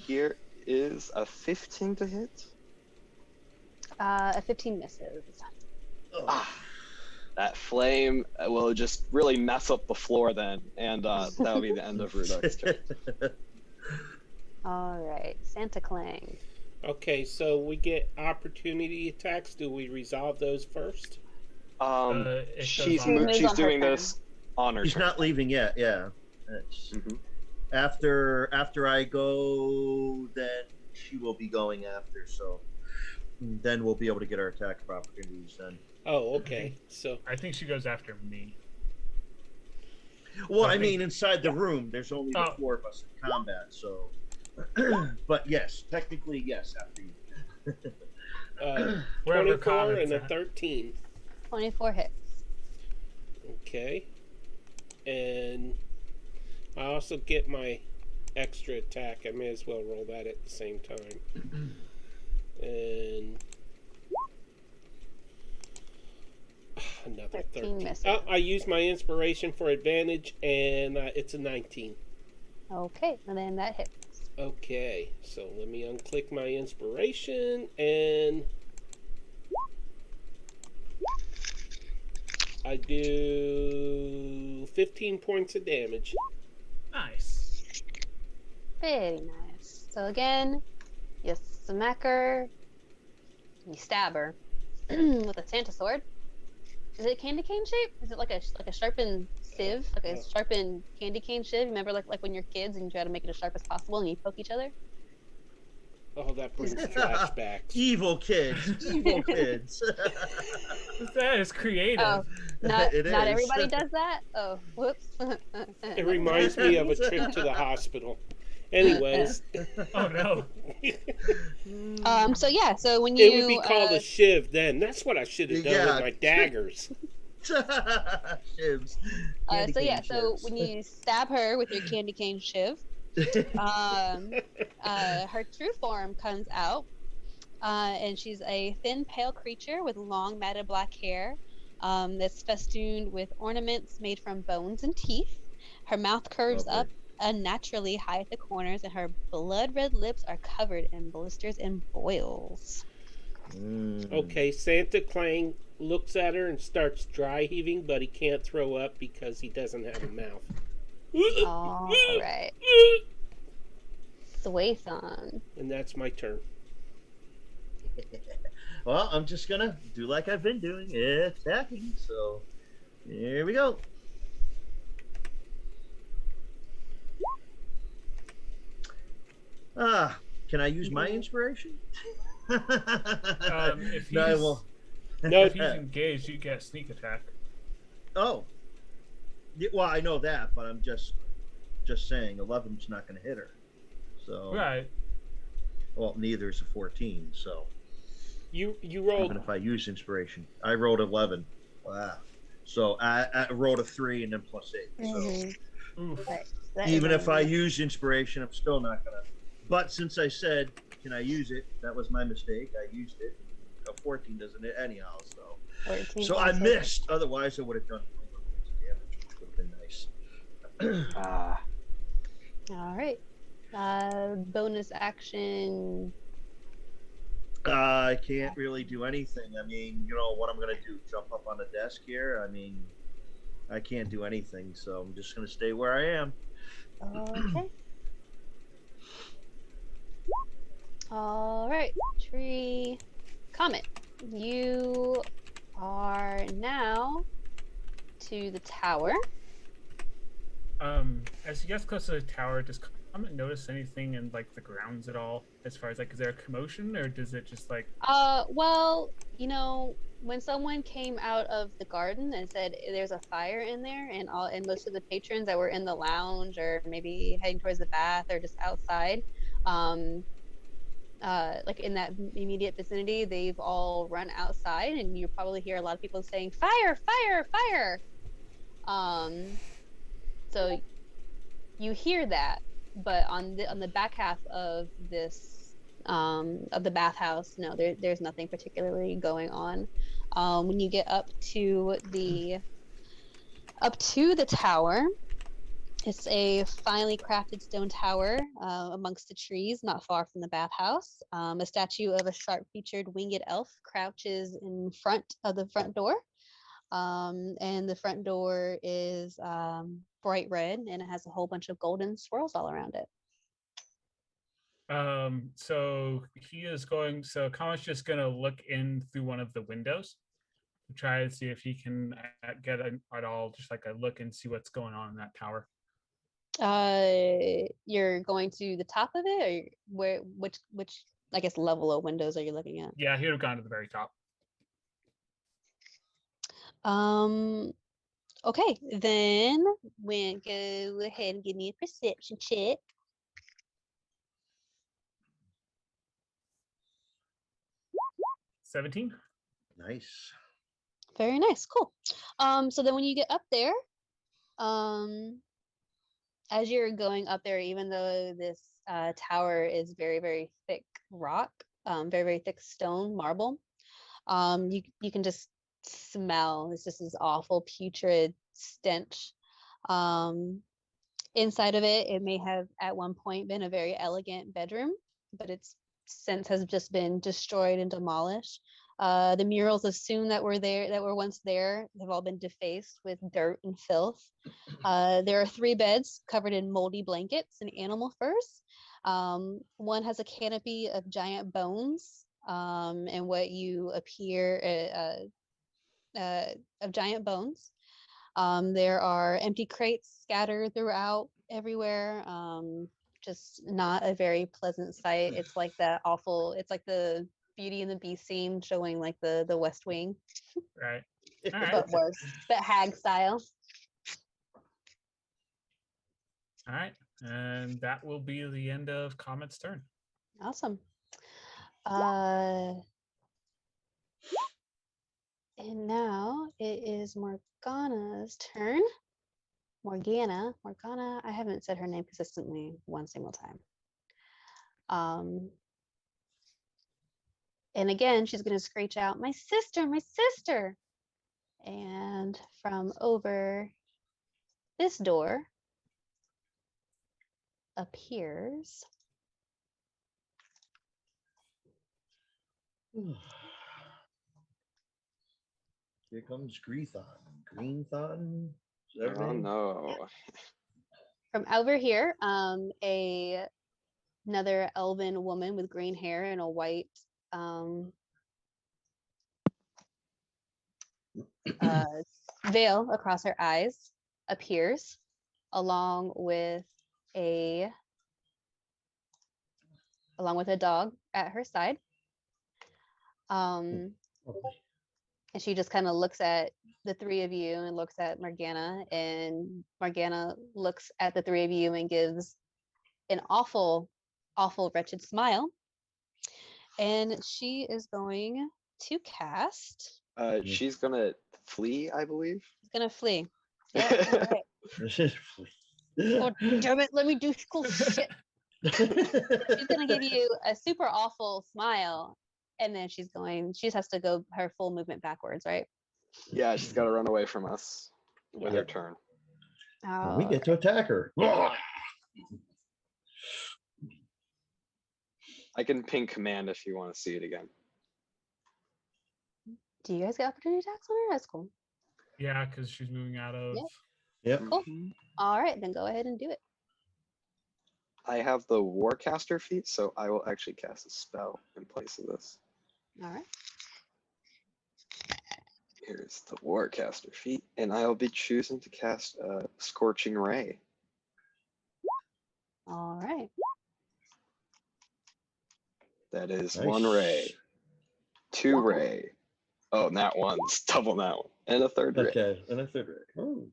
here is a 15 to hit. A 15 misses. That flame will just really mess up the floor then, and that'll be the end of Rudok's turn. All right, Santa Clang. Okay, so we get opportunity attacks. Do we resolve those first? It goes She's on. Moves she's on her doing turn. this on her He's turn. not leaving yet. Yeah. It's- Mhm. After I go, then she will be going after. So then we'll be able to get our attack of opportunities. Then. Oh, okay. So I think she goes after me. Well, I I think- mean, inside the room, there's only the Oh. 4 of us in combat. So, but yes, technically yes. After you. Wherever 24 comments and a at. 13. 24 hits. Okay. And I also get my extra attack. I may as well roll that at the same time. And another 13 13. misses. Oh, I use my inspiration for advantage, and it's a 19. Okay, and then that hits. Okay, so let me unclick my inspiration, and I do 15 points of damage. Nice. Very nice. So again, you smack her, you stab her with a Santa sword. Is it candy cane shape? Is it like a sharpened sieve, like a sharpened candy cane sieve. Remember, like when you're kids and you try to make it as sharp as possible and you poke each other. Oh, that brings flashbacks. Evil kids. Evil kids. That is creative. Oh, not It not is. everybody does that. Oh, whoops. It reminds me of a trip to the hospital. Anyways. Oh no. So yeah, so when It would be you called a shiv then. That's what I should have done Yeah. with my daggers. Shivs. Candy so cane yeah, so shivs. when you stab her with your candy cane shiv, her true form comes out, and she's a thin, pale creature with long, matted black hair, that's festooned with ornaments made from bones and teeth. Her mouth curves Lovely. up unnaturally high at the corners, and her blood-red lips are covered in blisters and boils. Okay, Santa Clang looks at her and starts dry heaving, but he can't throw up because he doesn't have a mouth. All right. Sway song. And that's my turn. Well, I'm just gonna do like I've been doing, attacking. So here we go. Can I use my inspiration? If No, I he's won't. No, if he's engaged, you get sneak attack. Oh, yeah, well, I know that, but I'm just saying 11's not going to hit her. So Right. well, neither is a 14. So you rolled. even if I use inspiration, I rolled 11. Wow. So I rolled a 3 and then plus 8. So Oof. even if I use inspiration, I'm still not gonna. But since I said, "Can I use it?" That was my mistake. I used it. A 14 doesn't hit anyhow. So 14 so I also. missed. Otherwise, I would have done 21 points of damage, which would have been nice. All right. Bonus action. I can't really do anything. I mean, you know what I'm gonna do? Jump up on the desk here? I mean, I can't do anything, so I'm just gonna stay where I am. Okay. All right. Tree. Comet. You are now to the tower. As you get close to the tower, does Comet notice anything in like the grounds at all? As far as like, is there a commotion, or does it just like? Well, when someone came out of the garden and said there's a fire in there, and most of the patrons that were in the lounge or maybe heading towards the bath or just outside, like in that immediate vicinity, they've all run outside, and you probably hear a lot of people saying fire, fire, fire. So you hear that, but on the back half of this of the bathhouse, no, there's nothing particularly going on. When you get up to the tower, it's a finely crafted stone tower amongst the trees, not far from the bathhouse. A statue of a sharp-featured winged elf crouches in front of the front door. And the front door is bright red, and it has a whole bunch of golden swirls all around it. So he is going. So Comet's just gonna look in through one of the windows to try to see if he can get at all just like a look and see what's going on in that tower. You're going to the top of it, or which I guess level of windows are you looking at? Yeah, he would have gone to the very top. Okay, then we'll go ahead and give me a perception check. 17. Nice. Very nice, cool. So then when you get up there, as you're going up there, even though this tower is very, very thick rock, very, very thick stone marble, you can just smell, it's just this awful putrid stench. Inside of it, it may have at one point been a very elegant bedroom, but its since has just been destroyed and demolished. The murals of Soon that were once there, have all been defaced with dirt and filth. There are 3 beds covered in moldy blankets and animal furs. One has a canopy of giant bones, and what you appear of giant bones. There are empty crates scattered throughout everywhere. Just not a very pleasant sight. It's like that awful. It's like the Beauty and the Beast scene showing like the West Wing, Right. All right. but worse, but hag style. All right. And that will be the end of Comet's turn. Awesome. And now it is Morgana's turn. Morgana, I haven't said her name consistently one single time. And again, she's going to screech out, my sister, my sister. And from over this door appears Here comes Greenthon. Greenthon? Oh no. from over here, another elven woman with green hair and a white veil across her eyes appears, along with a dog at her side. And she just kind of looks at the three of you and looks at Morgana, and Morgana looks at the three of you and gives an awful, wretched smile. And she is going to cast. She's gonna flee, I believe. She's gonna flee. Yeah, all right. Oh, damn it, let me do cool shit. She's gonna give you a super awful smile, and then she just has to go her full movement backwards, right? Yeah, she's gotta run away from us with her turn. We get to attack her. I can ping command if you want to see it again. Do you guys get opportunity attacks on her? That's cool. Yeah, because she's moving out of. Yep. Cool. All right, then go ahead and do it. I have the Warcaster feat, so I will actually cast a spell in place of this. All right. Here's the Warcaster feat, and I'll be choosing to cast a Scorching Ray. All right. That is Nice. 1 ray, 2 Wow. ray. Oh, that one's double that one, and a 3rd ray. Okay, and a 3rd ray. Oh,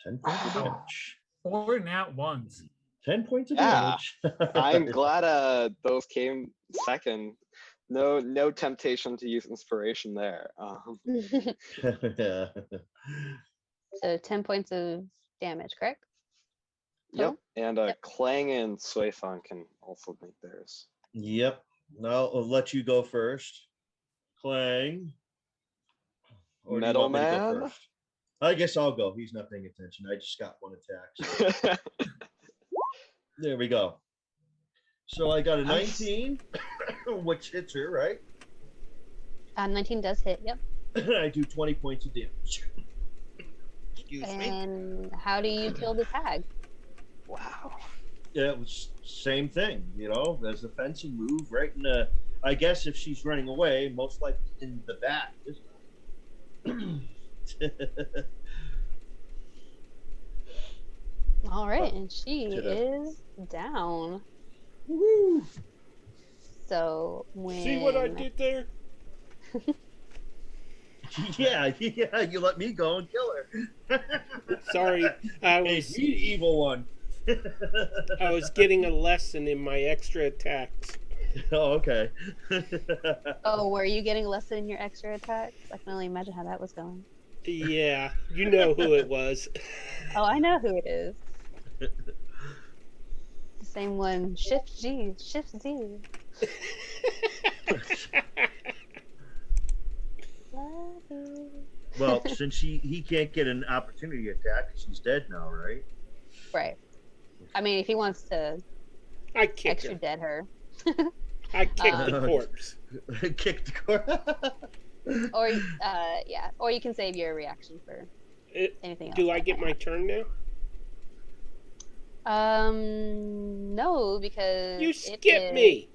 10 points of Wow. damage. 4 nat ones. 10 points of Yeah. damage. I'm glad those came second. No temptation to use inspiration there. yeah. So 10 points of damage, correct? Yep, and Yep. Clang and Suifan can also make theirs. Yep. Now I'll let you go first. Clang. Or do you Metal want me to go Man? first? I guess I'll go. He's not paying attention. I just got one attack. So. There we go. So I got a 19, which hits her, right? 19 does hit, yep. I do 20 points of damage. Excuse me. And how do you kill this hag? Wow. Yeah, it was same thing, you know. There's a fencing move right in the. I guess if she's running away, most likely in the back. All right, and she is down. Woo! So when See what I did there? Yeah, you let me go and kill her. Sorry, I Hey, was you evil one. I was getting a lesson in my extra attacks. Oh, okay. Oh, were you getting less than your extra attacks? I can only imagine how that was going. Yeah, you know who it was. Oh, I know who it is. The same one. Shift G. Shift Z. Love you. Well, since he can't get an opportunity attack, she's dead now, right? Right. I mean, if he wants to I kicked extra her. dead her, I kicked the corpse. Kick the core. or yeah, or you can save your reaction for anything else. Do I get my turn now? No, because You it skipped is- me.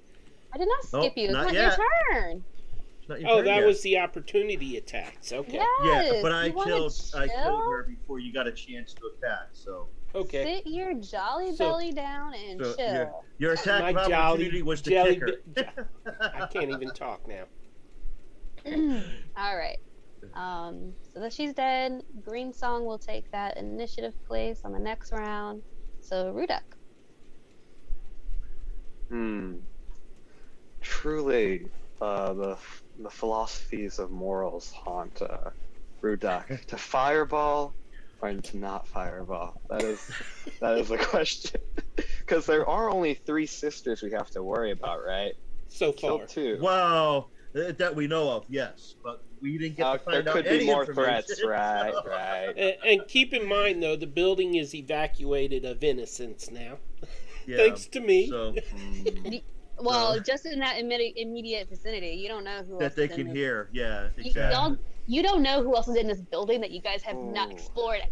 I did not skip Nope, you. It's not not yet. your turn. It's Not your Oh, turn that yet. was the opportunity attacks. Okay. Yeah, Yes. but I You wanna killed chill? her before you got a chance to attack. So Okay. Sit your jolly So- belly down and so chill. your attack My of opportunity jolly was to jelly. kick her. I can't even talk now. All right. So that she's dead. Green Song will take that initiative place on the next round. So Rudak. Truly, the philosophies of morals haunt Rudak. To fireball or to not fireball? That is the question. Because there are only 3 sisters we have to worry about, right? So Kill far. 2. Wow, that we know of, yes, but we didn't get to There find out could any be more information. threats, right? so- Right. And keep in mind, though, the building is evacuated of innocence now. Yeah, Thanks to me. so Well, So- just in that immediate vicinity, you don't know who else that they is in can this. hear. Yeah, You, exactly. y'all, you don't know who else is in this building that you guys have not Ooh. explored at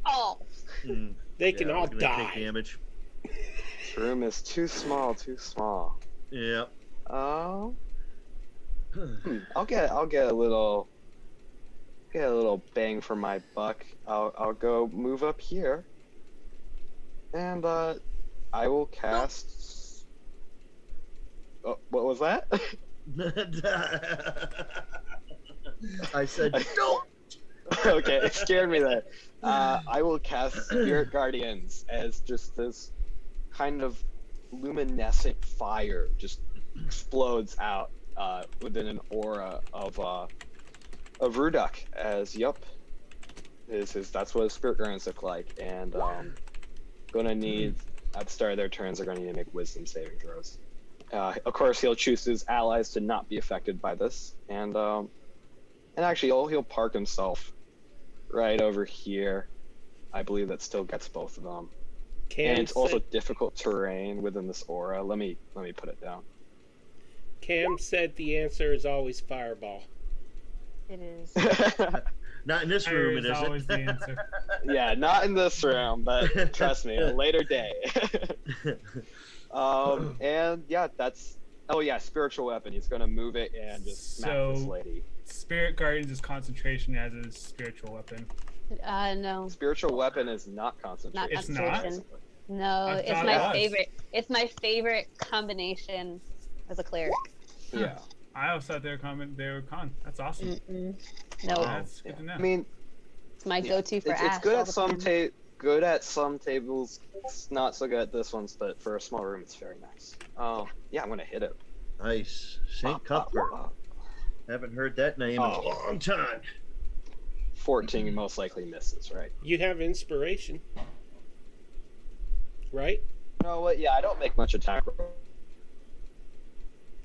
all. They can all we're gonna die. Take damage. This room is too small, too small. Yep. Oh. I'll get a little bang for my buck. I'll go move up here, and I will cast. Oh, what was that? I said don't. Okay, it scared me there. I will cast Spirit Guardians as just this kind of luminescent fire just explodes out within an aura of Rudak. As that's what Spirit Guardians look like, and gonna need at the start of their turns they're gonna need to make Wisdom saving throws. Of course, he'll choose his allies to not be affected by this, and actually he'll park himself right over here. I believe that still gets both of them. And it's also difficult terrain within this aura. Let me put it down. Cam said the answer is always fireball. It is. Not in this Fire room, is it isn't. always the answer. Yeah, not in this round, but trust me, a later day. And yeah, that's. Oh yeah, spiritual weapon. He's gonna move it and just smack this So- lady. Spirit Guardians is concentration as is spiritual weapon. No, Spiritual weapon is not not concentration. It's not? concentration. No, I it's thought my it was. favorite. It's my favorite combination as a cleric. Yeah. I always thought they were con. That's awesome. No, That's good to know. I mean, it's my yeah, go-to for it's Ash. good all at the some time. good at some tables. It's not so good at this one's, but for a small room, it's very nice. Oh yeah, I'm gonna hit it. Nice. St. Cuthbert. Haven't heard that name in a long time. 14 most likely misses, right? You have inspiration, right? You know what? Yeah, I don't make much attack roll.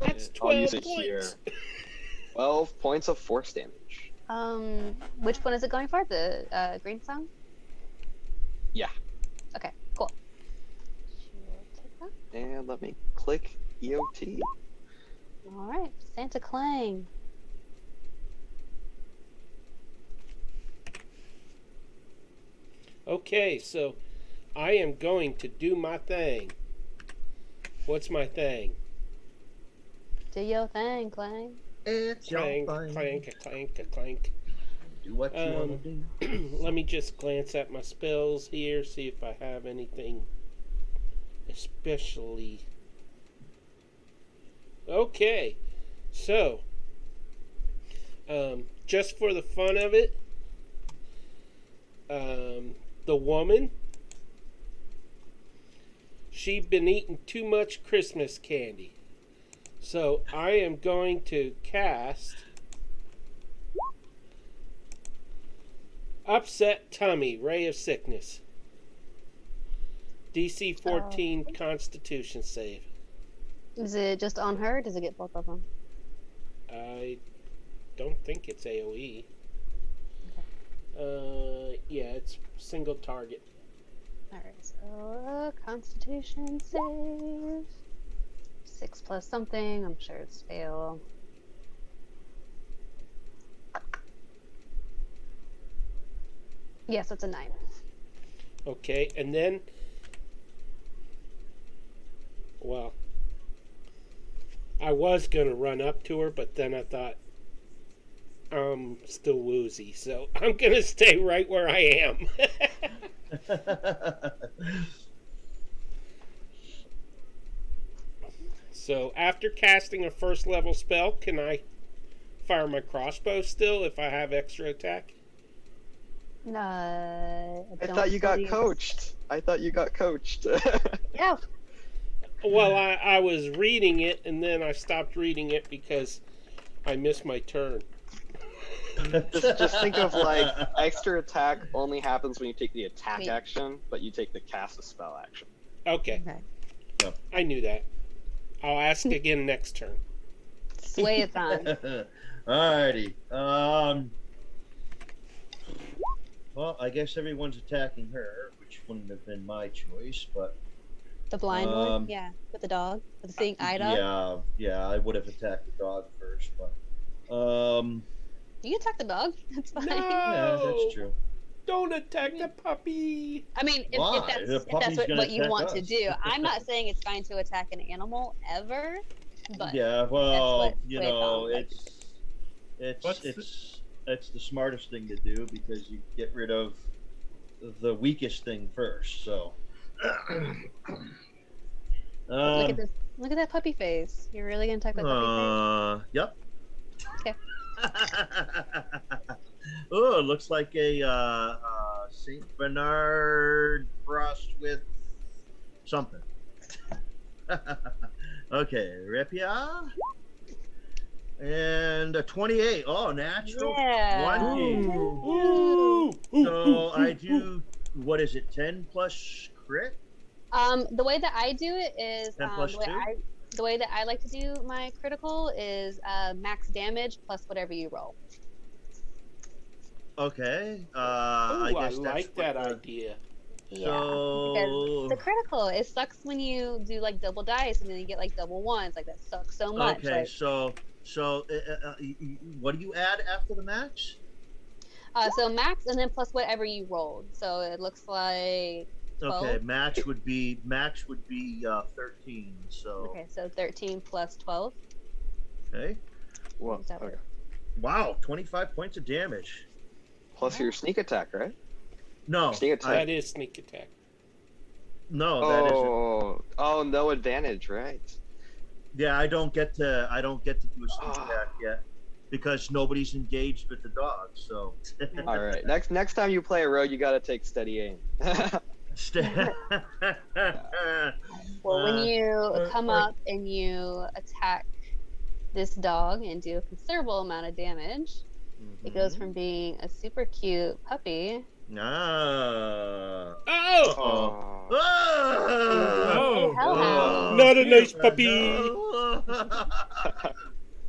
That's I'll 12 use it points. here. 12 points of force damage. Which one is it going for? The green song? Yeah. Okay, cool. She'll take that. And let me click EOT. All right, Santa Clang. Okay, so I am going to do my thing. What's my thing? Do your thing, Clang. It's your Clank, thing. clank, clank, clank. Do what you want to do. Let me just glance at my spells here, see if I have anything especially. Okay, so just for the fun of it, the woman, she'd been eating too much Christmas candy. So I am going to cast Upset Tummy, Ray of Sickness. DC 14 Constitution save. Is it just on her? Or does it get both of them? I don't think it's AoE. Yeah, it's single target. All right, so Constitution save. 6 plus something. I'm sure it's fail. Yes, it's a 9. Okay, and then, well, I was gonna run up to her, but then I thought I'm still woozy, so I'm gonna stay right where I am. So after casting a first level spell, can I fire my crossbow still if I have extra attack? I I don't thought you got believe- coached. I thought you got coached. Yeah. Well, I was reading it and then I stopped reading it because I missed my turn. just think of like extra attack only happens when you take the attack Wait. action, but you take the cast a spell action. Okay, Okay. I knew that. I'll ask again next turn. Swayathon. Alrighty. Well, I guess everyone's attacking her, which wouldn't have been my choice, but The blind one? Yeah. With the dog? With the seeing eye dog? yeah, I would have attacked the dog first, but You can attack the dog. That's fine. yeah, No, that's true. don't attack the puppy. I mean, Why? if that's, The if puppy's that's gonna what you attack want to us. do. I'm not saying it's fine to attack an animal ever, but Yeah, well, what you Swaython know, would like to it's the smartest thing to do because you get rid of the weakest thing first. So, look at this. Look at that puppy face. You're really gonna attack that puppy Yep. Okay. Oh, it looks like a Saint Bernard crossed with something. Okay, Repia. And a 28. Oh, natural Yeah. 20. Ooh. So I do, what is it, 10 plus crit? The way that I do it is 10 plus 2? the way that I like to do my critical is max damage plus whatever you roll. Okay. Ooh, I guess I that's like that what the- idea. Yeah. So Because the critical, it sucks when you do like double dice and then you get like double ones. Like that sucks so much. okay, Like, so what do you add after the max? so max and then plus whatever you rolled. So it looks like 12. Okay, max would be 13. So Okay, so 13 plus 12. okay. Well, Does that okay. work? Wow, 25 points of damage. Plus your sneak attack, right? No, Sneak attack. That is sneak attack. no, that isn't. Oh, no advantage, right? Yeah, I don't get to do a sneak Ah. attack yet because nobody's engaged with the dog. So All right. Next time you play a rogue, you gotta take steady aim. Well, when you or- come or- up and you attack this dog and do a considerable amount of damage, it goes from being a super cute puppy Ah. Oh, Oh. Ah! Oh. hellhound. not a nice puppy. No.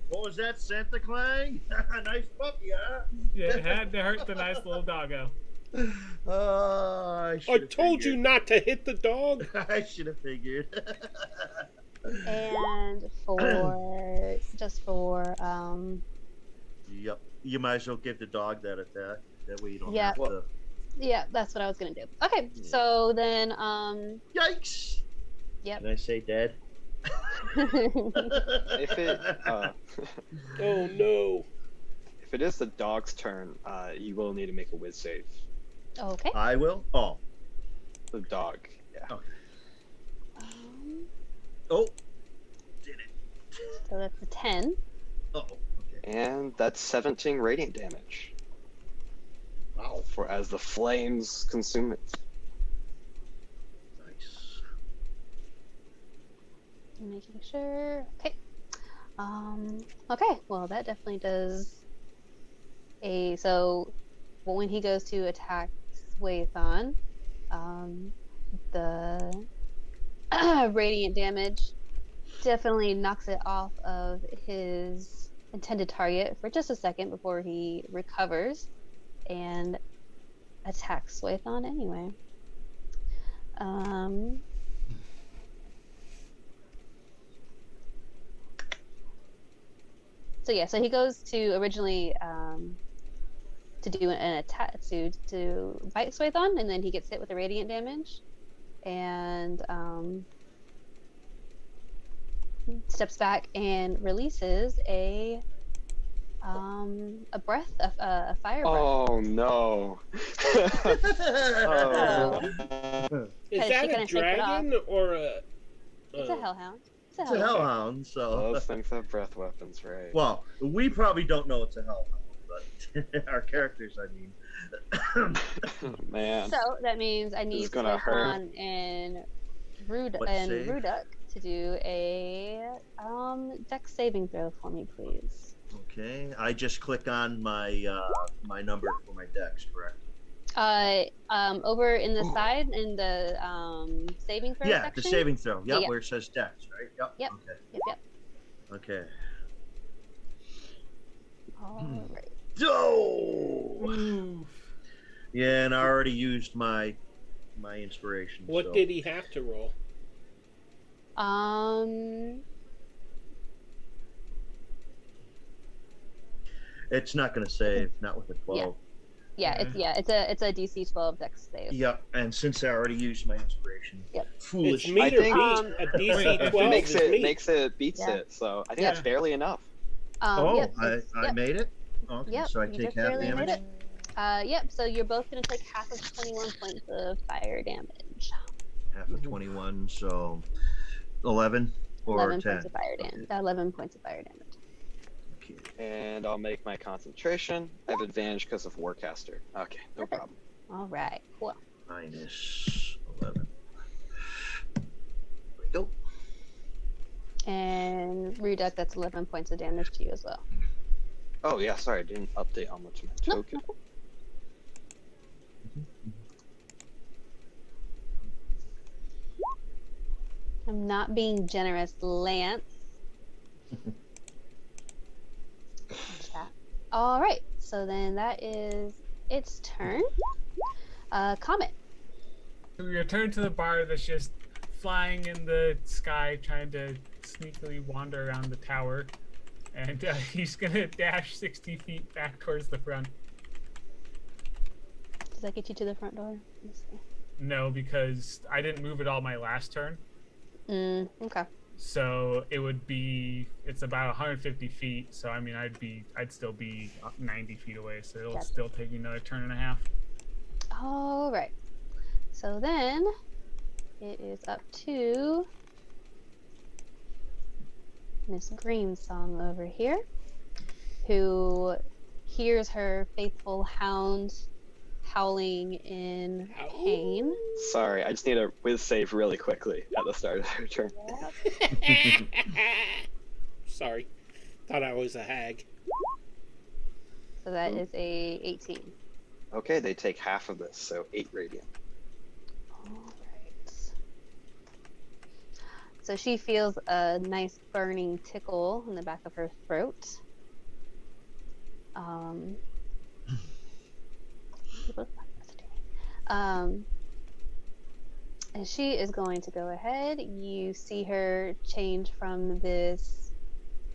What was that, Santa Clang? Nice puppy, huh? Yeah, it had to hurt the nice little doggo. I I should've told you figured. not to hit the dog. I should have figured. And for just for Yep. You might as well give the dog that attack. That way you don't Yeah. have to. yeah, that's what I was gonna do. Okay, so then Yikes! Yep. Can I say dead? If it Oh no. if it is the dog's turn, you will need to make a whiz save. okay. I will. Oh. The dog. Yeah. Oh. Did it. So that's a 10. Oh. Okay. And that's 17 radiant damage. Wow. For as the flames consume it. Nice. Making sure. Okay. Okay. Well, that definitely does a. So, when he goes to attack Swaython, the radiant damage definitely knocks it off of his intended target for just a second before he recovers and attacks Swaython anyway. So yeah, so he goes to originally to do an attack to bite Swaython, and then he gets hit with the radiant damage, and steps back and releases a breath, a fire breath. Oh no. Oh. Is She that a kinda shakes it off. dragon or a? It's a hellhound. It's a It's a hellhound. hellhound, so. Those things have breath weapons, right? Well, we probably don't know it's a hellhound, but our characters, I mean. Man. So that means I need gonna hurt. Slayfon and What save? Ruduk to do a dex saving throw for me, please. Okay, I just click on my my number for my dex, correct? Over in the side in the saving throw Yeah, section. the saving throw. Yep, Yeah. where it says dex, right? Yep. Yep. Okay. Yep. Okay. All right. Oh! Ooh. Yeah, and I already used my inspiration. What so. did he have to roll? It's not going to save, not with a 12. It's a DC 12 dex save. Yep, and since I already used my inspiration, Yep. foolish. It's meter I think- beat. A DC 12 makes is it meat. beats Yeah. it. So I think Yeah. that's barely enough. Yep, I yep, made it. Okay, yep, so I you take just half barely made damage. it. Yep. So you're both gonna take half of 21 points of fire damage. Half of 21, so 11 or 11 10. points of fire damage. 11 points of fire damage. Okay. And I'll make my concentration. I have advantage because of Warcaster. Okay, no Perfect. problem. All right. Cool. Minus 11. There we go. And Ruduk, that's 11 points of damage to you as well. Oh yeah, sorry, I didn't update how much my No, token. no. I'm not being generous, Lance. Chat. All right. So then that is its turn. Comet. We return to the bar that's just flying in the sky, trying to sneakily wander around the tower. And he's going to dash 60 feet back towards the front. Does that get you to the front door? Let's see. No, because I didn't move at all my last turn. Okay. So it would be, it's about 150 feet. So I mean, I'd still be 90 feet away. So it'll Gotcha. still take me another turn and a half. All right. So then it is up to Miss Greensong over here, who hears her faithful hound howling in pain. Sorry, I just need a whiz save really quickly at the start of her turn. Sorry. Thought I was a hag. So that is a 18. Okay, they take half of this, so 8 radiant. All right. So she feels a nice burning tickle in the back of her throat. And she is going to go ahead. You see her change from this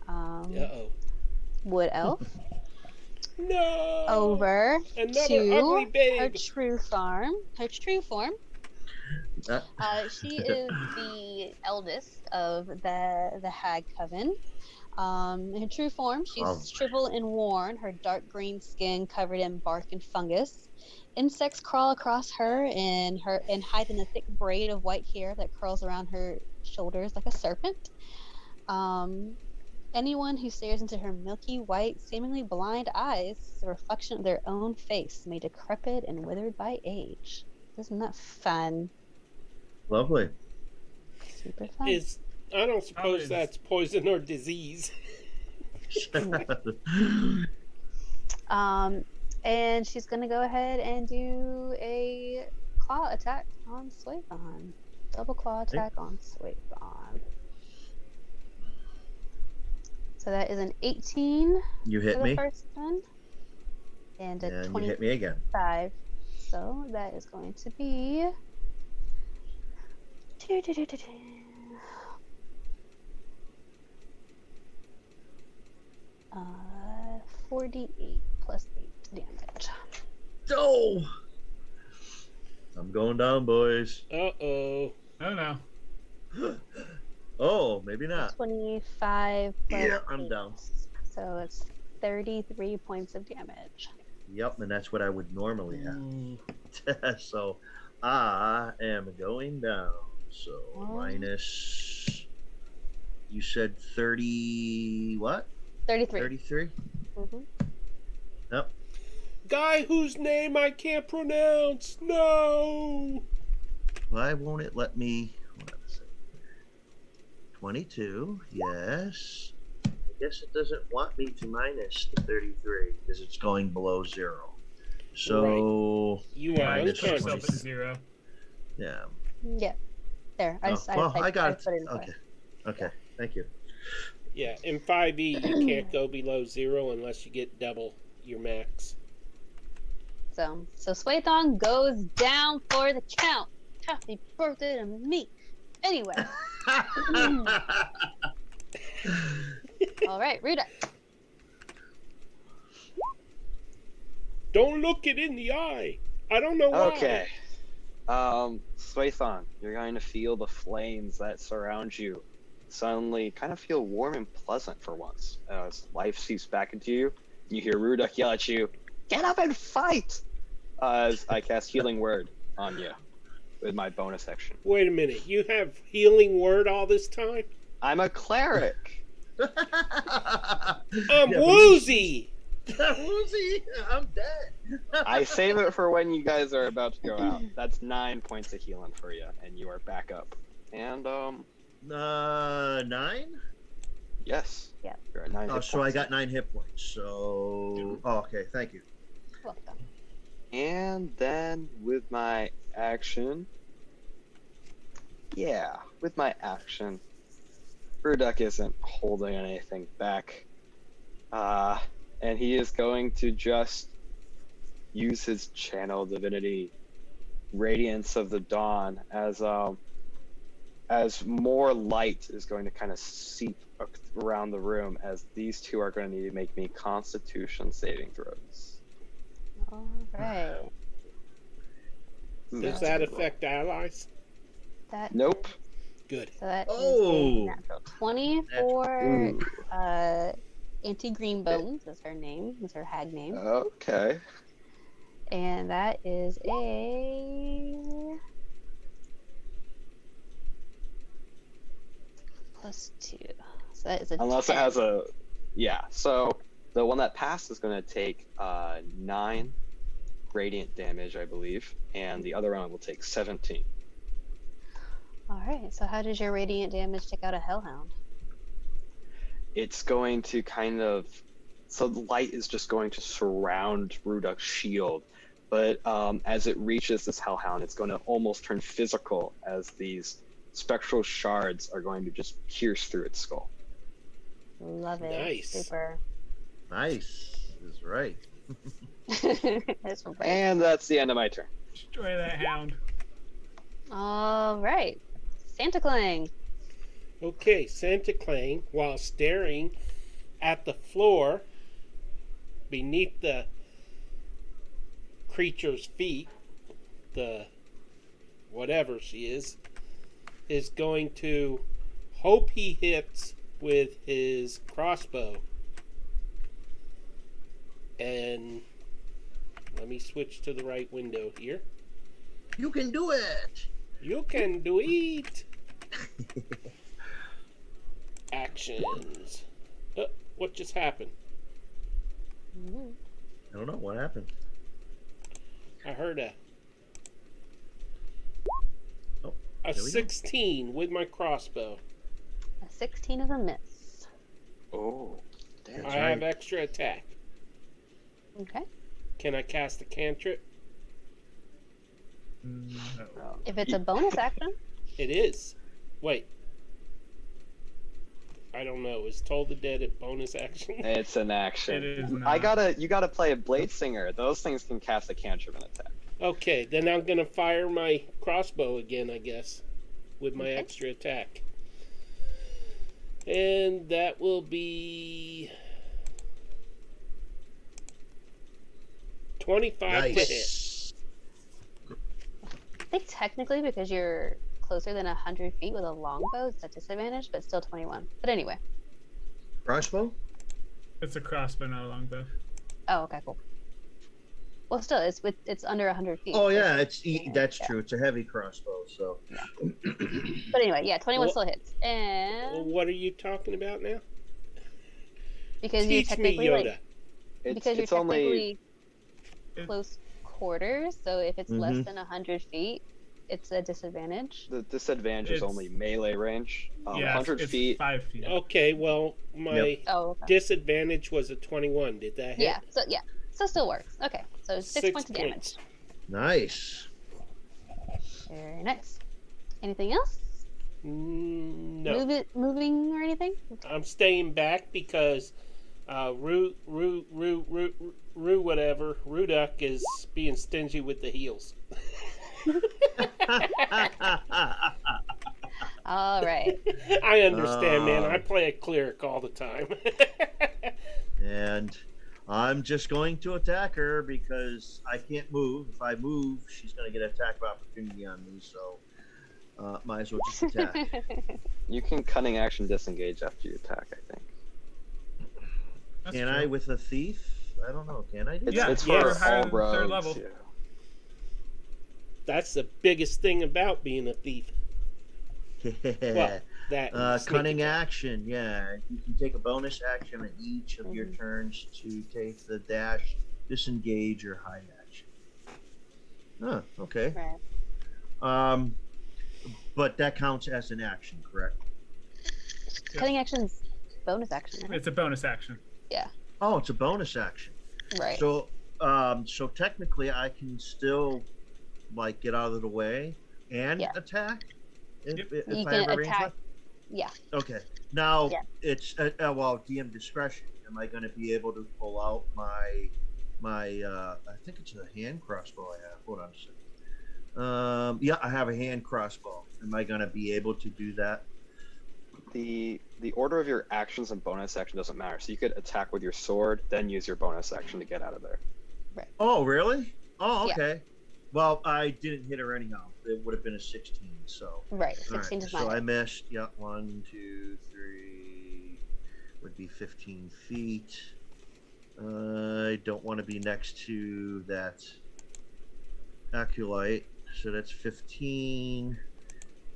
Uh-oh. wood elf No! over Another to ugly babe. her true form. Uh, She is the eldest of the hag coven. In her true form, she's Oh. shriveled and worn, her dark green skin covered in bark and fungus. Insects crawl across her and hide in a thick braid of white hair that curls around her shoulders like a serpent. Anyone who stares into her milky white, seemingly blind eyes is a reflection of their own face, made decrepit and withered by age. Isn't that fun? Lovely. Super fun. I don't suppose is- that's poison or disease. And she's gonna go ahead and do a claw attack on Swaithon. Double claw attack on Swaithon. So that is an 18 You for hit the me, first one, and a and you 25. hit me again. So that is going to be 48 plus 8 damage. Oh! I'm going down, boys. Uh-oh. I don't know. Oh, maybe not. 25 plus Yeah, I'm 8. down. So it's 33 points of damage. Yep, and that's what I would normally have. Ooh. So I am going down. So Oh. minus. You said 30. What? 33. 33. Mm-hmm. Yep. Guy whose name I can't pronounce. No. Why won't it let me? Hold on a second here. 22. Yes. I guess it doesn't want me to minus the 33 because it's going below 0. So You Yeah, are minus put yourself at unconscious. 0. yeah. Yeah. There. Oh, well, I got it. put it in Okay. Okay. Thank you. Yeah, in 5e you can't go below 0 unless you get double your max. So Swaythong goes down for the count. Happy birthday to me. Anyway. All right, Ruda. Don't look it in the eye. I don't know why. Okay. Swaython, you're going to feel the flames that surround you suddenly kind of feel warm and pleasant for once as life seeps back into you. You hear Rudak yell at you, "Get up and fight!" As I cast Healing Word on you with my bonus action. Wait a minute. You have healing word all this time? I'm a cleric. I'm Yeah, woozy. Woozy, I'm dead. I save it for when you guys are about to go out. That's 9 points of healing for you, and you are back up. And 9. yes. Yeah. You're at 9 Oh, hit so I points. got 9 hit points. So, oh, okay, thank you. Welcome. And then with my action, Rudak isn't holding anything back. And he is going to just use his channel divinity, Radiance of the Dawn, as more light is going to kind of seep around the room, as these two are going to need to make me Constitution saving throws. All right. Does That's a that good roll. affect allies? That Nope. Good. So that is Oh. a natural 20 for Ooh. Auntie Greenbones is her name, is her hag name. Okay. And that is a +2. So that is a Unless 10. it has a, yeah. So the one that passed is going to take 9 radiant damage, I believe, and the other one will take 17. All right. So how does your radiant damage take out a hellhound? It's going to kind of, so the light is just going to surround Ruduk's shield, but as it reaches this hellhound, it's going to almost turn physical as these spectral shards are going to just pierce through its skull. Love it. Nice. Super. Nice is right. That's right. And that's the end of my turn. Destroy that hound. All right. Santa Clang. Okay, Santa Clang, while staring at the floor beneath the creature's feet, the whatever she is going to hope he hits with his crossbow. And let me switch to the right window here. You can do it. You can do it. Actions. What just happened? Mhm. I don't know what happened. I heard a Oh, a there we go. 16 with my crossbow. A 16 is a miss. Oh, damn. That's I have right. extra attack. Okay. Can I cast a cantrip? No. If it's a bonus action, It is. Wait. I don't know. Is Toll the Dead a bonus action? It's an action. It is not. You gotta play a Blade Singer. Those things can cast a cantrip and attack. Okay, then I'm gonna fire my crossbow again, I guess, with my Okay. extra attack. And that will be 25 to hit. Nice. I think technically because you're closer than 100 feet with a longbow, it's at disadvantage, but still 21. But anyway. Crossbow? It's a crossbow, not a longbow. Oh, okay, cool. Well, still, it's under 100 feet. Oh so yeah, it's true. It's a heavy crossbow, so. Yeah. But anyway, yeah, 21 Well- still hits, and What are you talking about now? because you're Teach me, technically Yoda. because you're It's only technically close quarters, so if it's less than 100 feet, it's a disadvantage. the disadvantage is It's- only melee range. Yeah, 100 it's feet. 5 feet. Okay, well, my Oh, okay. disadvantage was a 21. Did that hit? Yeah, so it still works. Okay, so 6 points of damage. points. Nice. Very nice. Anything else? No. Moving or anything? I'm staying back because Rue whatever, Ruduck is being stingy with the heals. All right. I understand, man. I play a cleric all the time. And I'm just going to attack her because I can't move. If I move, she's going to get an attack of opportunity on me, so might as well just attack. You can cunning action disengage after you attack, I think. That's Can true. I with a thief? I don't know. Can I do It's, Yeah, it's yeah, for you're higher all than third rogues. level. Yeah. That's the biggest thing about being a thief. that? Well, that and sneak Cunning attack. action, yeah. You can take a bonus action at each of your turns to take the dash, disengage, or hide action. Oh, okay. Right. But that counts as an action, correct? Cutting action's bonus action. Right? It's a bonus action. Oh, it's a bonus action. Right. So, so technically, I can still like get out of the way and Yeah. attack if You I can have a range attack. left? Yeah. Okay. Now Yeah. it's well, DM discretion. Am I going to be able to pull out my I think it's a hand crossbow I have. Hold on a second. Yeah, I have a hand crossbow. Am I going to be able to do that? The order of your actions and bonus action doesn't matter. So you could attack with your sword, then use your bonus action to get out of there. Oh, really? Oh, Yeah. okay. Well, I didn't hit her anyhow. It would have been a 16, so. Right. All 16 right, does so not I hit. missed. Yeah, 1, 2, 3 would be 15 feet. I don't want to be next to that acolyte, so that's 15,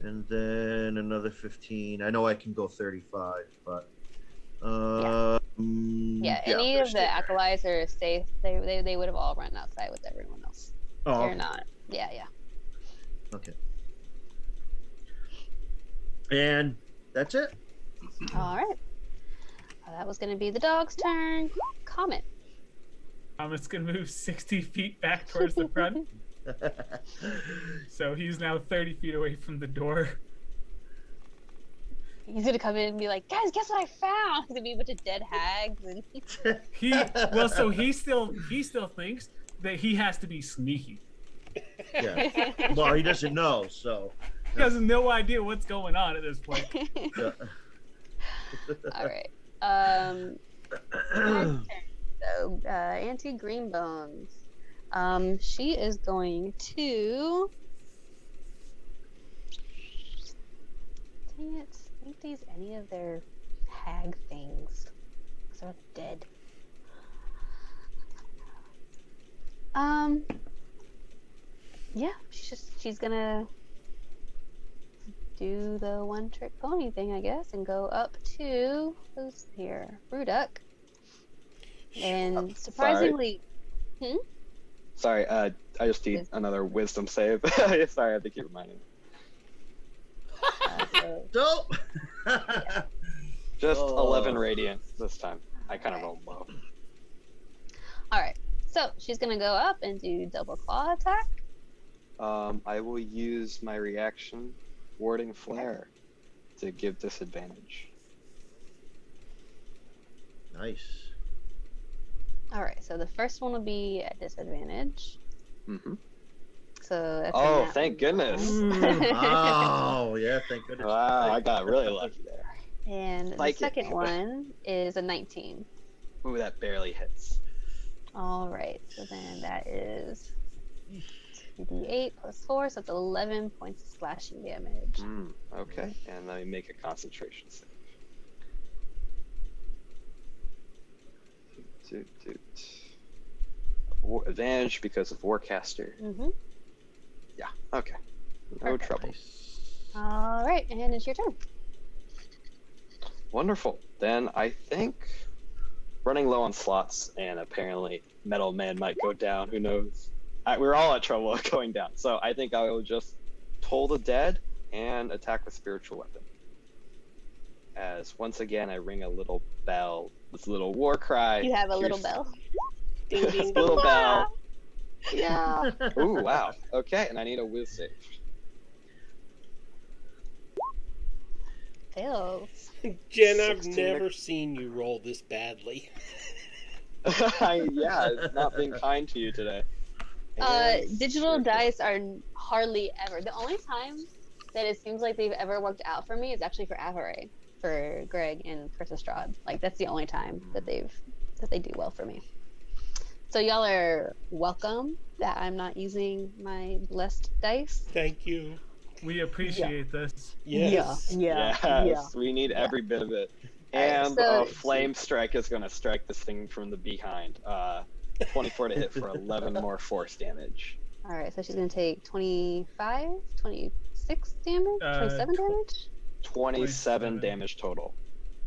and then another 15. I know I can go 35, but Yeah, I'm any gonna of stay the there. acolytes are safe. They would have all run outside with everyone else. Oh, They're okay. not. Yeah. Okay. And that's it. All right. That was going to be the dog's turn. Comet. It's going to move 60 feet back towards the front. So he's now 30 feet away from the door. He's going to come in and be like, guys, guess what I found? There's going to be a bunch of dead hags. And So he still thinks that he has to be sneaky. Yeah. Well, he doesn't know, so. He has no idea what's going on at this point. Yeah. All right. So, Auntie Greenbones. She is going to. Dang it! Ain't these any of their hag things? 'Cause they're dead. Yeah, she's gonna do the one trick pony thing, I guess, and go up to who's here? Ruduck. And surprisingly, Sorry, I just need another wisdom save. Sorry, I have to keep reminding. Dope. Just Oh. 11 radiant this time. I kind of rolled low. all right. So she's gonna go up and do double claw attack. I will use my reaction, warding flare, to give disadvantage. Nice. All right. So the first one will be at disadvantage. Mm-hmm. So that's Oh, thank goodness! Oh, yeah, thank goodness. Wow, I got really lucky there. And Like the it. second one is a 19. Ooh, that barely hits. All right. So then that is 2d8 plus 4, so it's 11 points of slashing damage. Okay, and let me make a concentration save. Advantage because of Warcaster. Mm-hmm. Yeah, okay. No Perfect. trouble. All right, and it's your turn. Wonderful. Then I think running low on slots, and apparently Metal Man might go down. Who knows? We're all at trouble going down. So I think I will just Toll the Dead and attack with Spiritual Weapon. As once again I ring a little bell, this little war cry. You have a little bell. Ding, ding, ding. Little bell. Yeah. Ooh, wow. Okay, and I need a whiz save. Fails. Jen, I've 16 never seen you roll this badly. Yeah, it's not being kind to you today. And Digital sure. dice are hardly ever. The only time that it seems like they've ever worked out for me is actually for Avaray, for Greg and Chris Estrad. Like that's the only time that they do well for me. So y'all are welcome that I'm not using my blessed dice. Thank you. We appreciate this. Yes. Yes, we need every bit of it. And so- a flame strike is going to strike this thing from the behind. 24 to hit for 11 more force damage. All right, so she's gonna take 25, 26 damage, 27 damage. 27 damage total.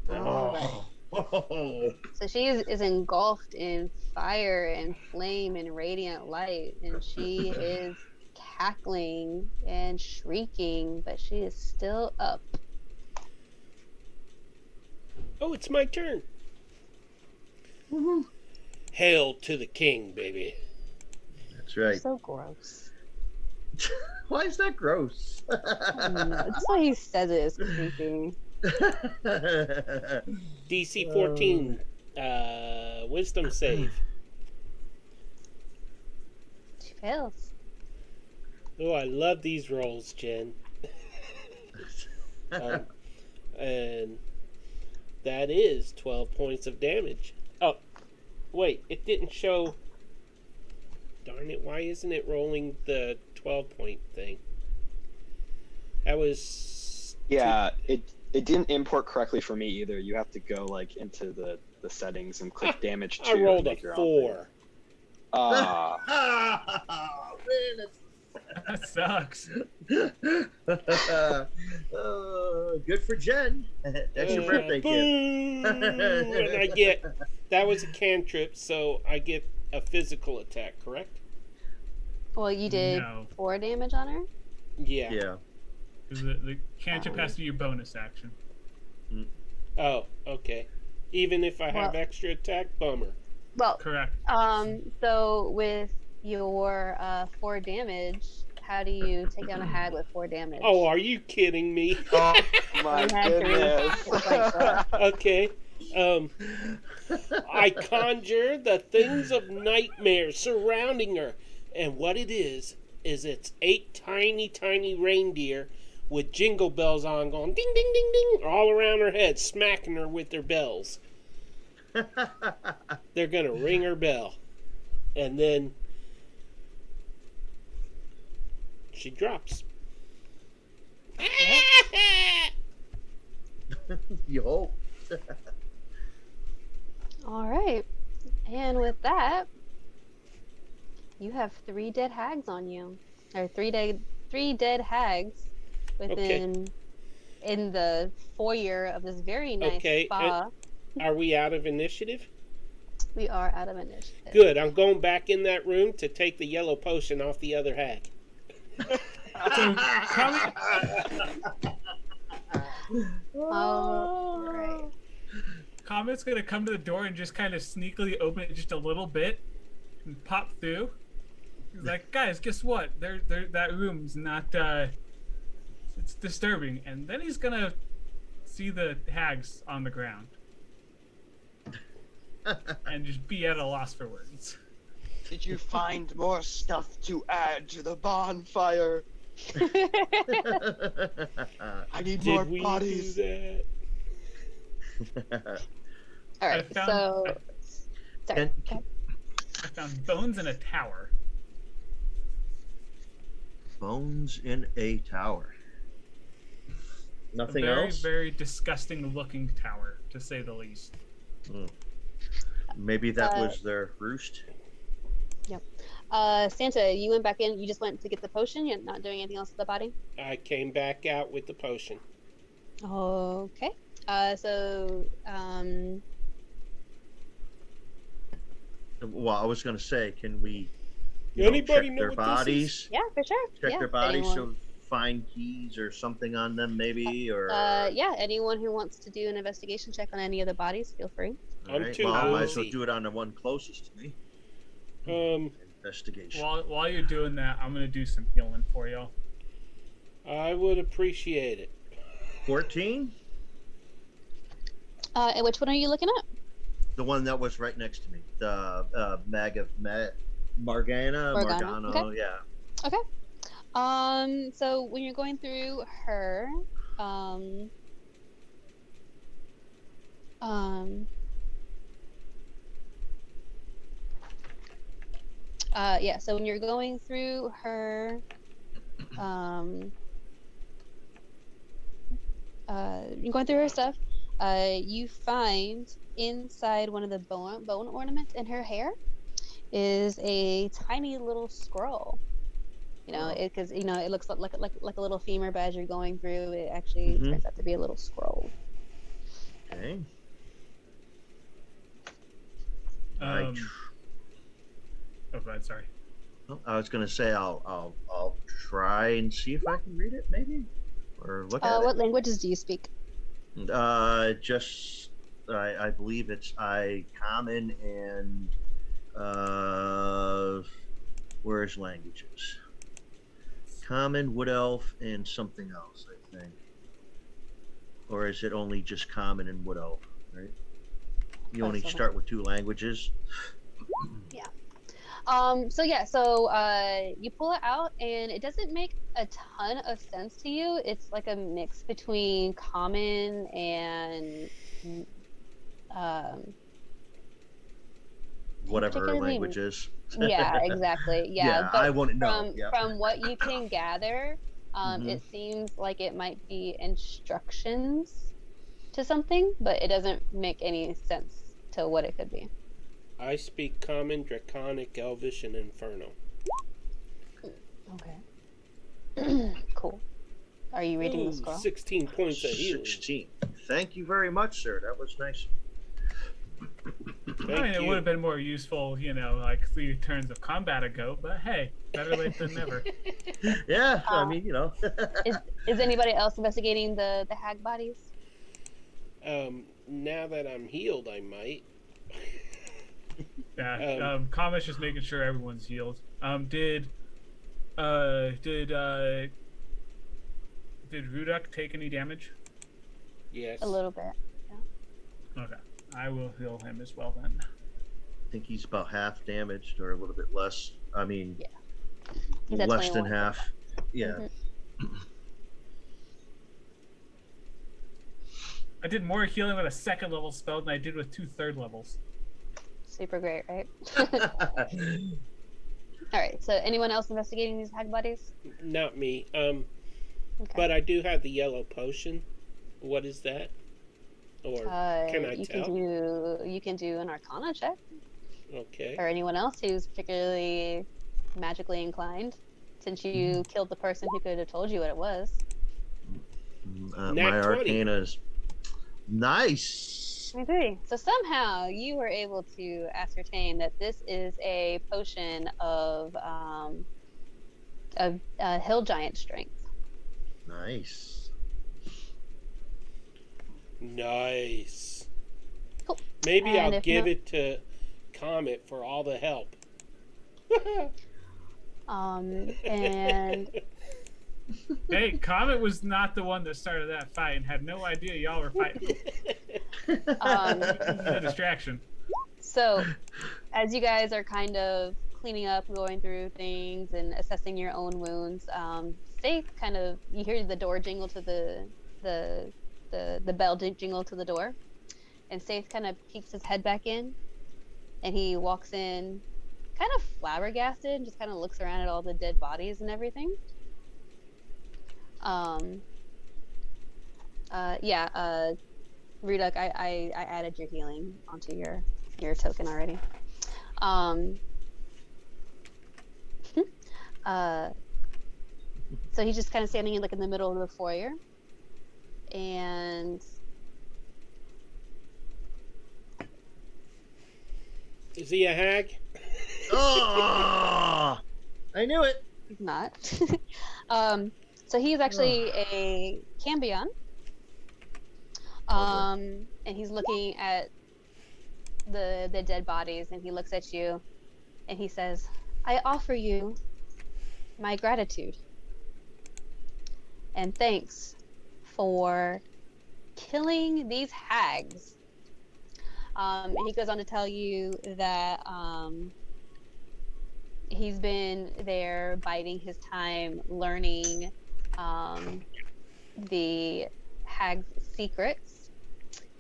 All right. Oh. So she is engulfed in fire and flame and radiant light, and she is cackling and shrieking, but she is still up. Oh, it's my turn. Hail to the king, baby. That's right. So gross. Why is that gross? I don't know. Just the way he says it is creepy. DC 14, wisdom save. She fails. Oh, I love these rolls, Jen. And that is 12 points of damage. Oh, wait, it didn't show. Darn it, why isn't it rolling the 12-point thing? That was... Yeah, it didn't import correctly for me either. You have to go like into the settings and click damage 2. I rolled to a make your 4. Ah. Man, That sucks. good for Jen. That's your birthday gift. Boom! And I get... That was a cantrip, so I get a physical attack, correct? Well, you did No. 4 damage on her. Yeah. Yeah. Because the cantrip has to be your bonus action. Oh, okay. Even if I have Well- extra attack, bummer. Well, Correct. so with your 4 damage, how do you take down a hag with 4 damage? Oh, are you kidding me? Oh my You had to goodness. It's like that. Okay. I conjure the things of nightmare surrounding her. And what it is it's 8 tiny, tiny reindeer with jingle bells on going ding, ding, ding, ding, all around her head, smacking her with their bells. They're going to ring her bell. And then she drops. You hope. All right. And with that, you have 3 dead hags on you. Or 3 dead hags within in the foyer of this very nice Okay, spa. Are we out of initiative? We are out of initiative. Good. I'm going back in that room to take the yellow potion off the other hag. So Comet, All right. Comet's gonna come to the door and just kind of sneakily open it just a little bit and pop through. He's like, guys, guess what? That room's not. It's disturbing. And then he's gonna see the hags on the ground and just be at a loss for words. Did you find more stuff to add to the bonfire? I need more Did we bodies. do that? All right. I found- So, sorry. And- Okay. I found bones in a tower. Bones in a tower. A Nothing very, else? very disgusting looking tower, to say the least. Maybe that was their roost. Yep. Santa, you went back in. You just went to get the potion. You're not doing anything else with the body. I came back out with the potion. Okay. Well, I was going to say, can we Anybody check know their what this bodies? Yeah, for sure. Check Yeah, their bodies, anyone. so find keys or something on them, maybe, or. Yeah, anyone who wants to do an investigation check on any of the bodies, feel free. All I'm right. too Well, might as well woozy. do it on the one closest to me. Investigation. While you're doing that, I'm gonna do some healing for you. I would appreciate it. 14? And which one are you looking at? The one that was right next to me. The Morgana. Okay. Yeah. Okay. So when you're going through her, yeah, so when you're going through her, you're going through her stuff, you find inside one of the bone ornaments in her hair is a tiny little scroll. Because it looks like a little femur, but as you're going through, it actually turns out to be a little scroll. Okay. Oh, bad. Sorry. I was gonna say I'll try and see if I can read it, maybe, or look at What languages do you speak? it. Just I believe it's common and where's languages? Common, Wood Elf, and something else, I think. Or is it only just Common and Wood Elf? Right. You only start with 2 languages. Yeah. You pull it out, and it doesn't make a ton of sense to you. It's like a mix between common and whatever her language is. Yeah, exactly. Yeah, but I wouldn't know. From what you can gather, it seems like it might be instructions to something, but it doesn't make any sense to what it could be. I speak Common, Draconic, Elvish, and Infernal. Okay. Cool. Are you reading the scroll? 16 points of healing. 16. Thank you very much, sir. That was nice. It would have been more useful, like 3 turns of combat ago, but hey, better late than never. Yeah, Is anybody else investigating the hag bodies? Now that I'm healed, I might. Yeah, Comet's just making sure everyone's healed. Did Rudok take any damage? Yes. A little bit. Yeah. Okay, I will heal him as well then. I think he's about half damaged, or a little bit less. I mean, yeah. Less than half. Yeah. Mm-hmm. I did more healing with a 2nd level spell than I did with 2 3rd levels. Super great, right? All right. So, anyone else investigating these hag bodies? Not me. Okay. But I do have the yellow potion. What is that? Or can I tell? You can do an Arcana check. Okay. Or anyone else who's particularly magically inclined, since you killed the person who could have told you what it was. My Arcana is nice. Okay. So somehow you were able to ascertain that this is a potion of hill giant strength. Nice. Nice. Cool. Maybe I'll give it to Comet for all the help. And hey, Comet was not the one that started that fight and had no idea y'all were fighting. A distraction. So, as you guys are kind of cleaning up, going through things, and assessing your own wounds, Faith you hear the door jingle to the bell jingle to the door, and Faith kind of peeks his head back in, and he walks in, kind of flabbergasted, and just kind of looks around at all the dead bodies and everything, Um, yeah, Rudok, I added your healing onto your token already. Um, uh, so he's just kind of standing like in the middle of the foyer, and Is he a hag? Oh, I knew it. he's not. So he's actually a Cambion. And he's looking at the dead bodies, and he looks at you, and he says, "I offer you my gratitude and thanks for killing these hags." And he goes on to tell you that he's been there biding his time, learning the hags' secrets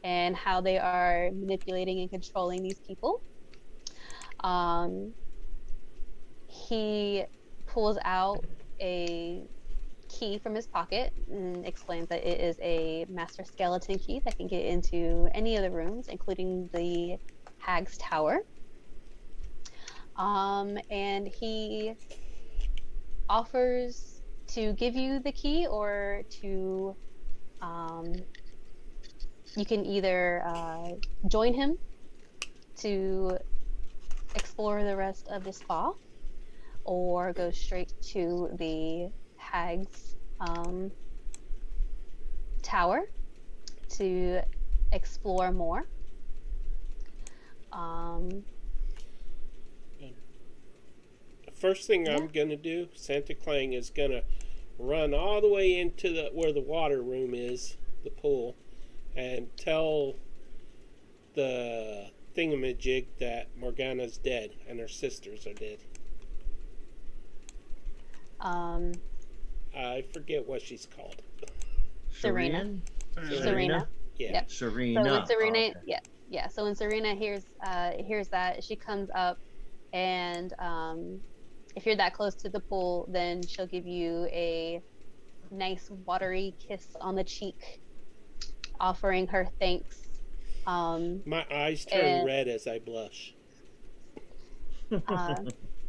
and how they are manipulating and controlling these people. He pulls out a key from his pocket and explains that it is a master skeleton key that can get into any of the rooms, including the Hag's Tower. And he offers to give you the key, or to you can either join him to explore the rest of the spa, or go straight to the Hag's Tower to explore more. The first thing I'm gonna do, Santa Clang is gonna run all the way into where the water room is, the pool, and tell the thingamajig that Morgana's dead and her sisters are dead. I forget what she's called. Serena. Serena. Yeah. Yep. Serena. So when Serena, Oh, okay. yeah. So when Serena hears that, she comes up, and if you're that close to the pool, then she'll give you a nice watery kiss on the cheek, offering her thanks. My eyes turn red as I blush.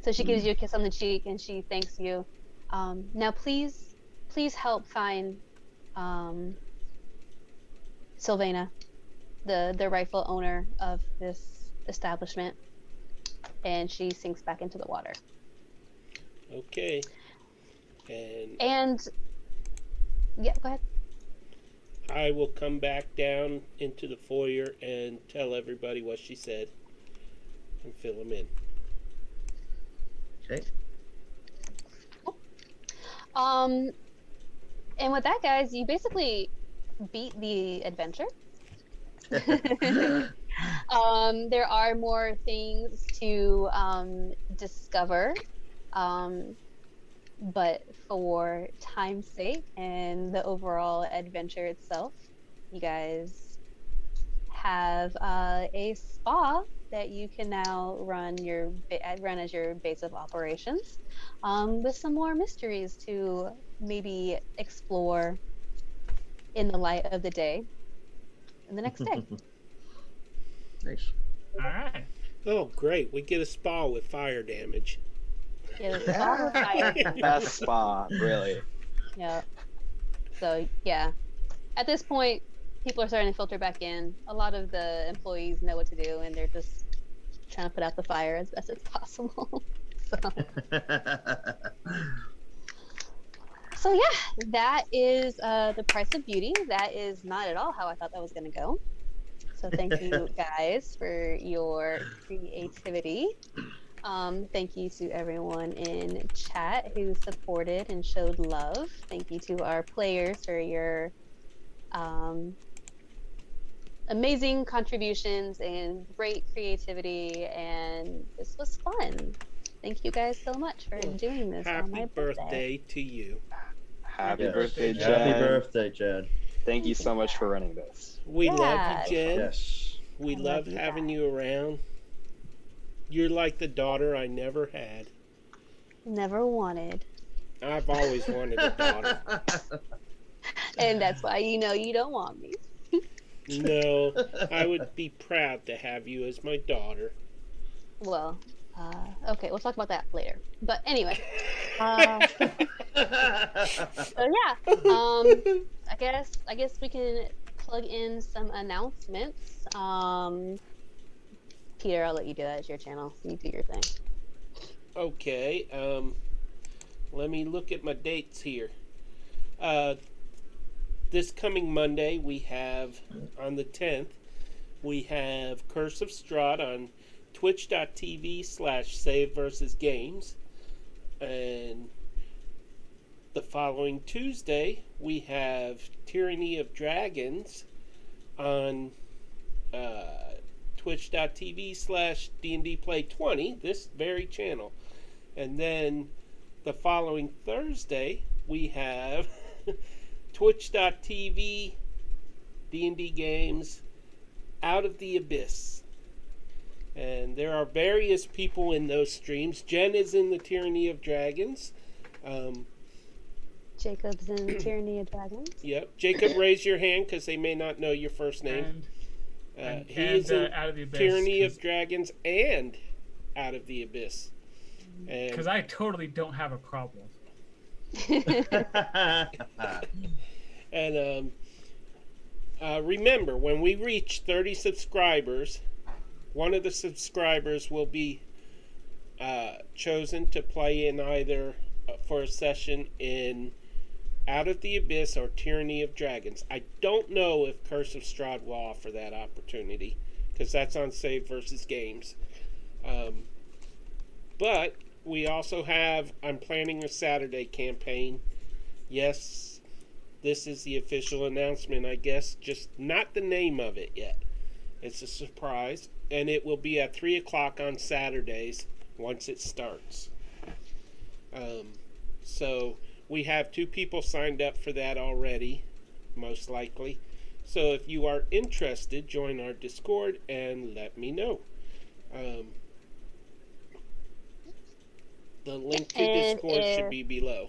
So she gives you a kiss on the cheek, and she thanks you. Now please help find Sylvana, the rightful owner of this establishment. And she sinks back into the water. Okay. And yeah, go ahead. I will come back down into the foyer and tell everybody what she said and fill them in. Okay. And with that, guys, you basically beat the adventure. There are more things to discover, but for time's sake and the overall adventure itself, you guys have a spa that you can now run as your base of operations, with some more mysteries to maybe explore in the light of the day and the next day. Nice. All right. Oh, great. We get a spa with fire damage. Yeah, the spa with fire. Best spa, really. Yeah. So yeah, at this point, people are starting to filter back in. A lot of the employees know what to do, and they're just trying to put out the fire as best as possible. So yeah, that is the price of beauty. That is not at all how I thought that was going to go. So thank you guys for your creativity. Thank you to everyone in chat who supported and showed love. Thank you to our players for your amazing contributions and great creativity. And this was fun. Thank you guys so much for doing this on my Happy birthday to you. Happy birthday, Jen. Happy birthday, Jen. Thank you so much for running this. We love you, Jen. Yes. We I love love you having guys. you around. You're like the daughter I never had. Never wanted. I've always wanted a daughter. And that's why you don't want me. No, I would be proud to have you as my daughter. Well, okay, we'll talk about that later. But anyway, so yeah, I guess we can plug in some announcements. Peter, I'll let you do that. It's your channel. You do your thing. Okay, let me look at my dates here. Uh, this coming Monday, we have, on the 10th, we have Curse of Strahd on twitch.tv/save versus games. And the following Tuesday, we have Tyranny of Dragons on twitch.tv/D&D Play 20, this very channel. And then the following Thursday, we have twitch.tv D&D Games Out of the Abyss. And there are various people in those streams. Jen is in the Tyranny of Dragons. Jacob's in Tyranny of Dragons. Yep. Jacob, raise your hand because they may not know your first name. He is in Out of the Abyss, Tyranny of Dragons and Out of the Abyss. Because I totally don't have a problem. And remember, when we reach 30 subscribers, one of the subscribers will be chosen to play in either for a session in Out of the Abyss or Tyranny of Dragons. I don't know if Curse of Strahd will offer that opportunity because that's on Save versus Games. But we also have, I'm planning a Saturday campaign. Yes, this is the official announcement, I guess, just not the name of it yet. It's a surprise, and it will be at 3 o'clock on Saturdays once it starts. So we have 2 people signed up for that already, most likely. So if you are interested, join our Discord and let me know. The link to Discord should be below.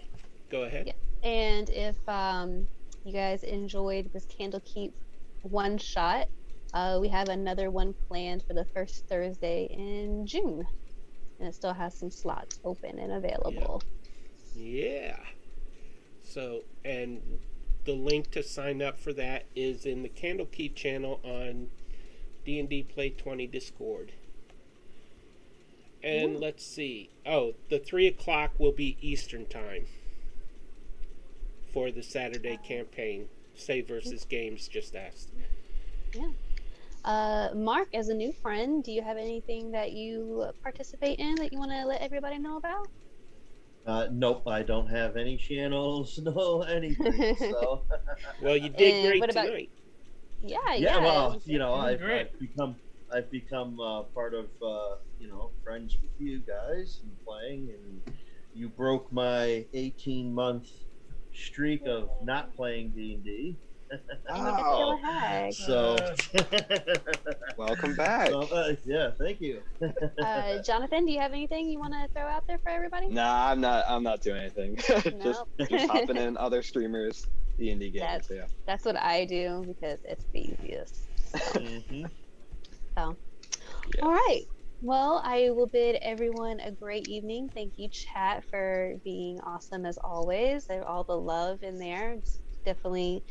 Go ahead. Yeah. And if you guys enjoyed this Candlekeep one shot, we have another one planned for the first Thursday in June. And it still has some slots open and available. Yeah. So, and the link to sign up for that is in the Candlekeep channel on D&D Play 20 Discord. And let's see. Oh, the 3 o'clock will be Eastern Time for the Saturday campaign. Save versus Games just asked. Yeah. Mark, as a new friend, do you have anything that you participate in that you want to let everybody know about? Nope, I don't have any channels, no anything. So. Well, you did And great what about- tonight. Yeah. Well, I've great. become part of friends with you guys and playing, and you broke my 18-month streak of not playing D&D. Oh, So, welcome back. so, yeah, thank you. Jonathan, do you have anything you want to throw out there for everybody? Nah, I'm not doing anything. just hopping in other streamers D&D games. That's what I do because it's the easiest. So, Yeah. all right. Well, I will bid everyone a great evening. Thank you, chat, for being awesome as always. All the love in there. It's definitely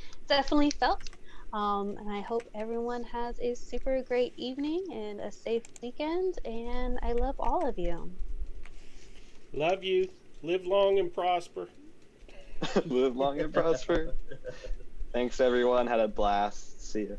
felt. And I hope everyone has a super great evening and a safe weekend. And I love all of you. Love you. Live long and prosper. Live long and prosper. Thanks, everyone. Had a blast. See ya.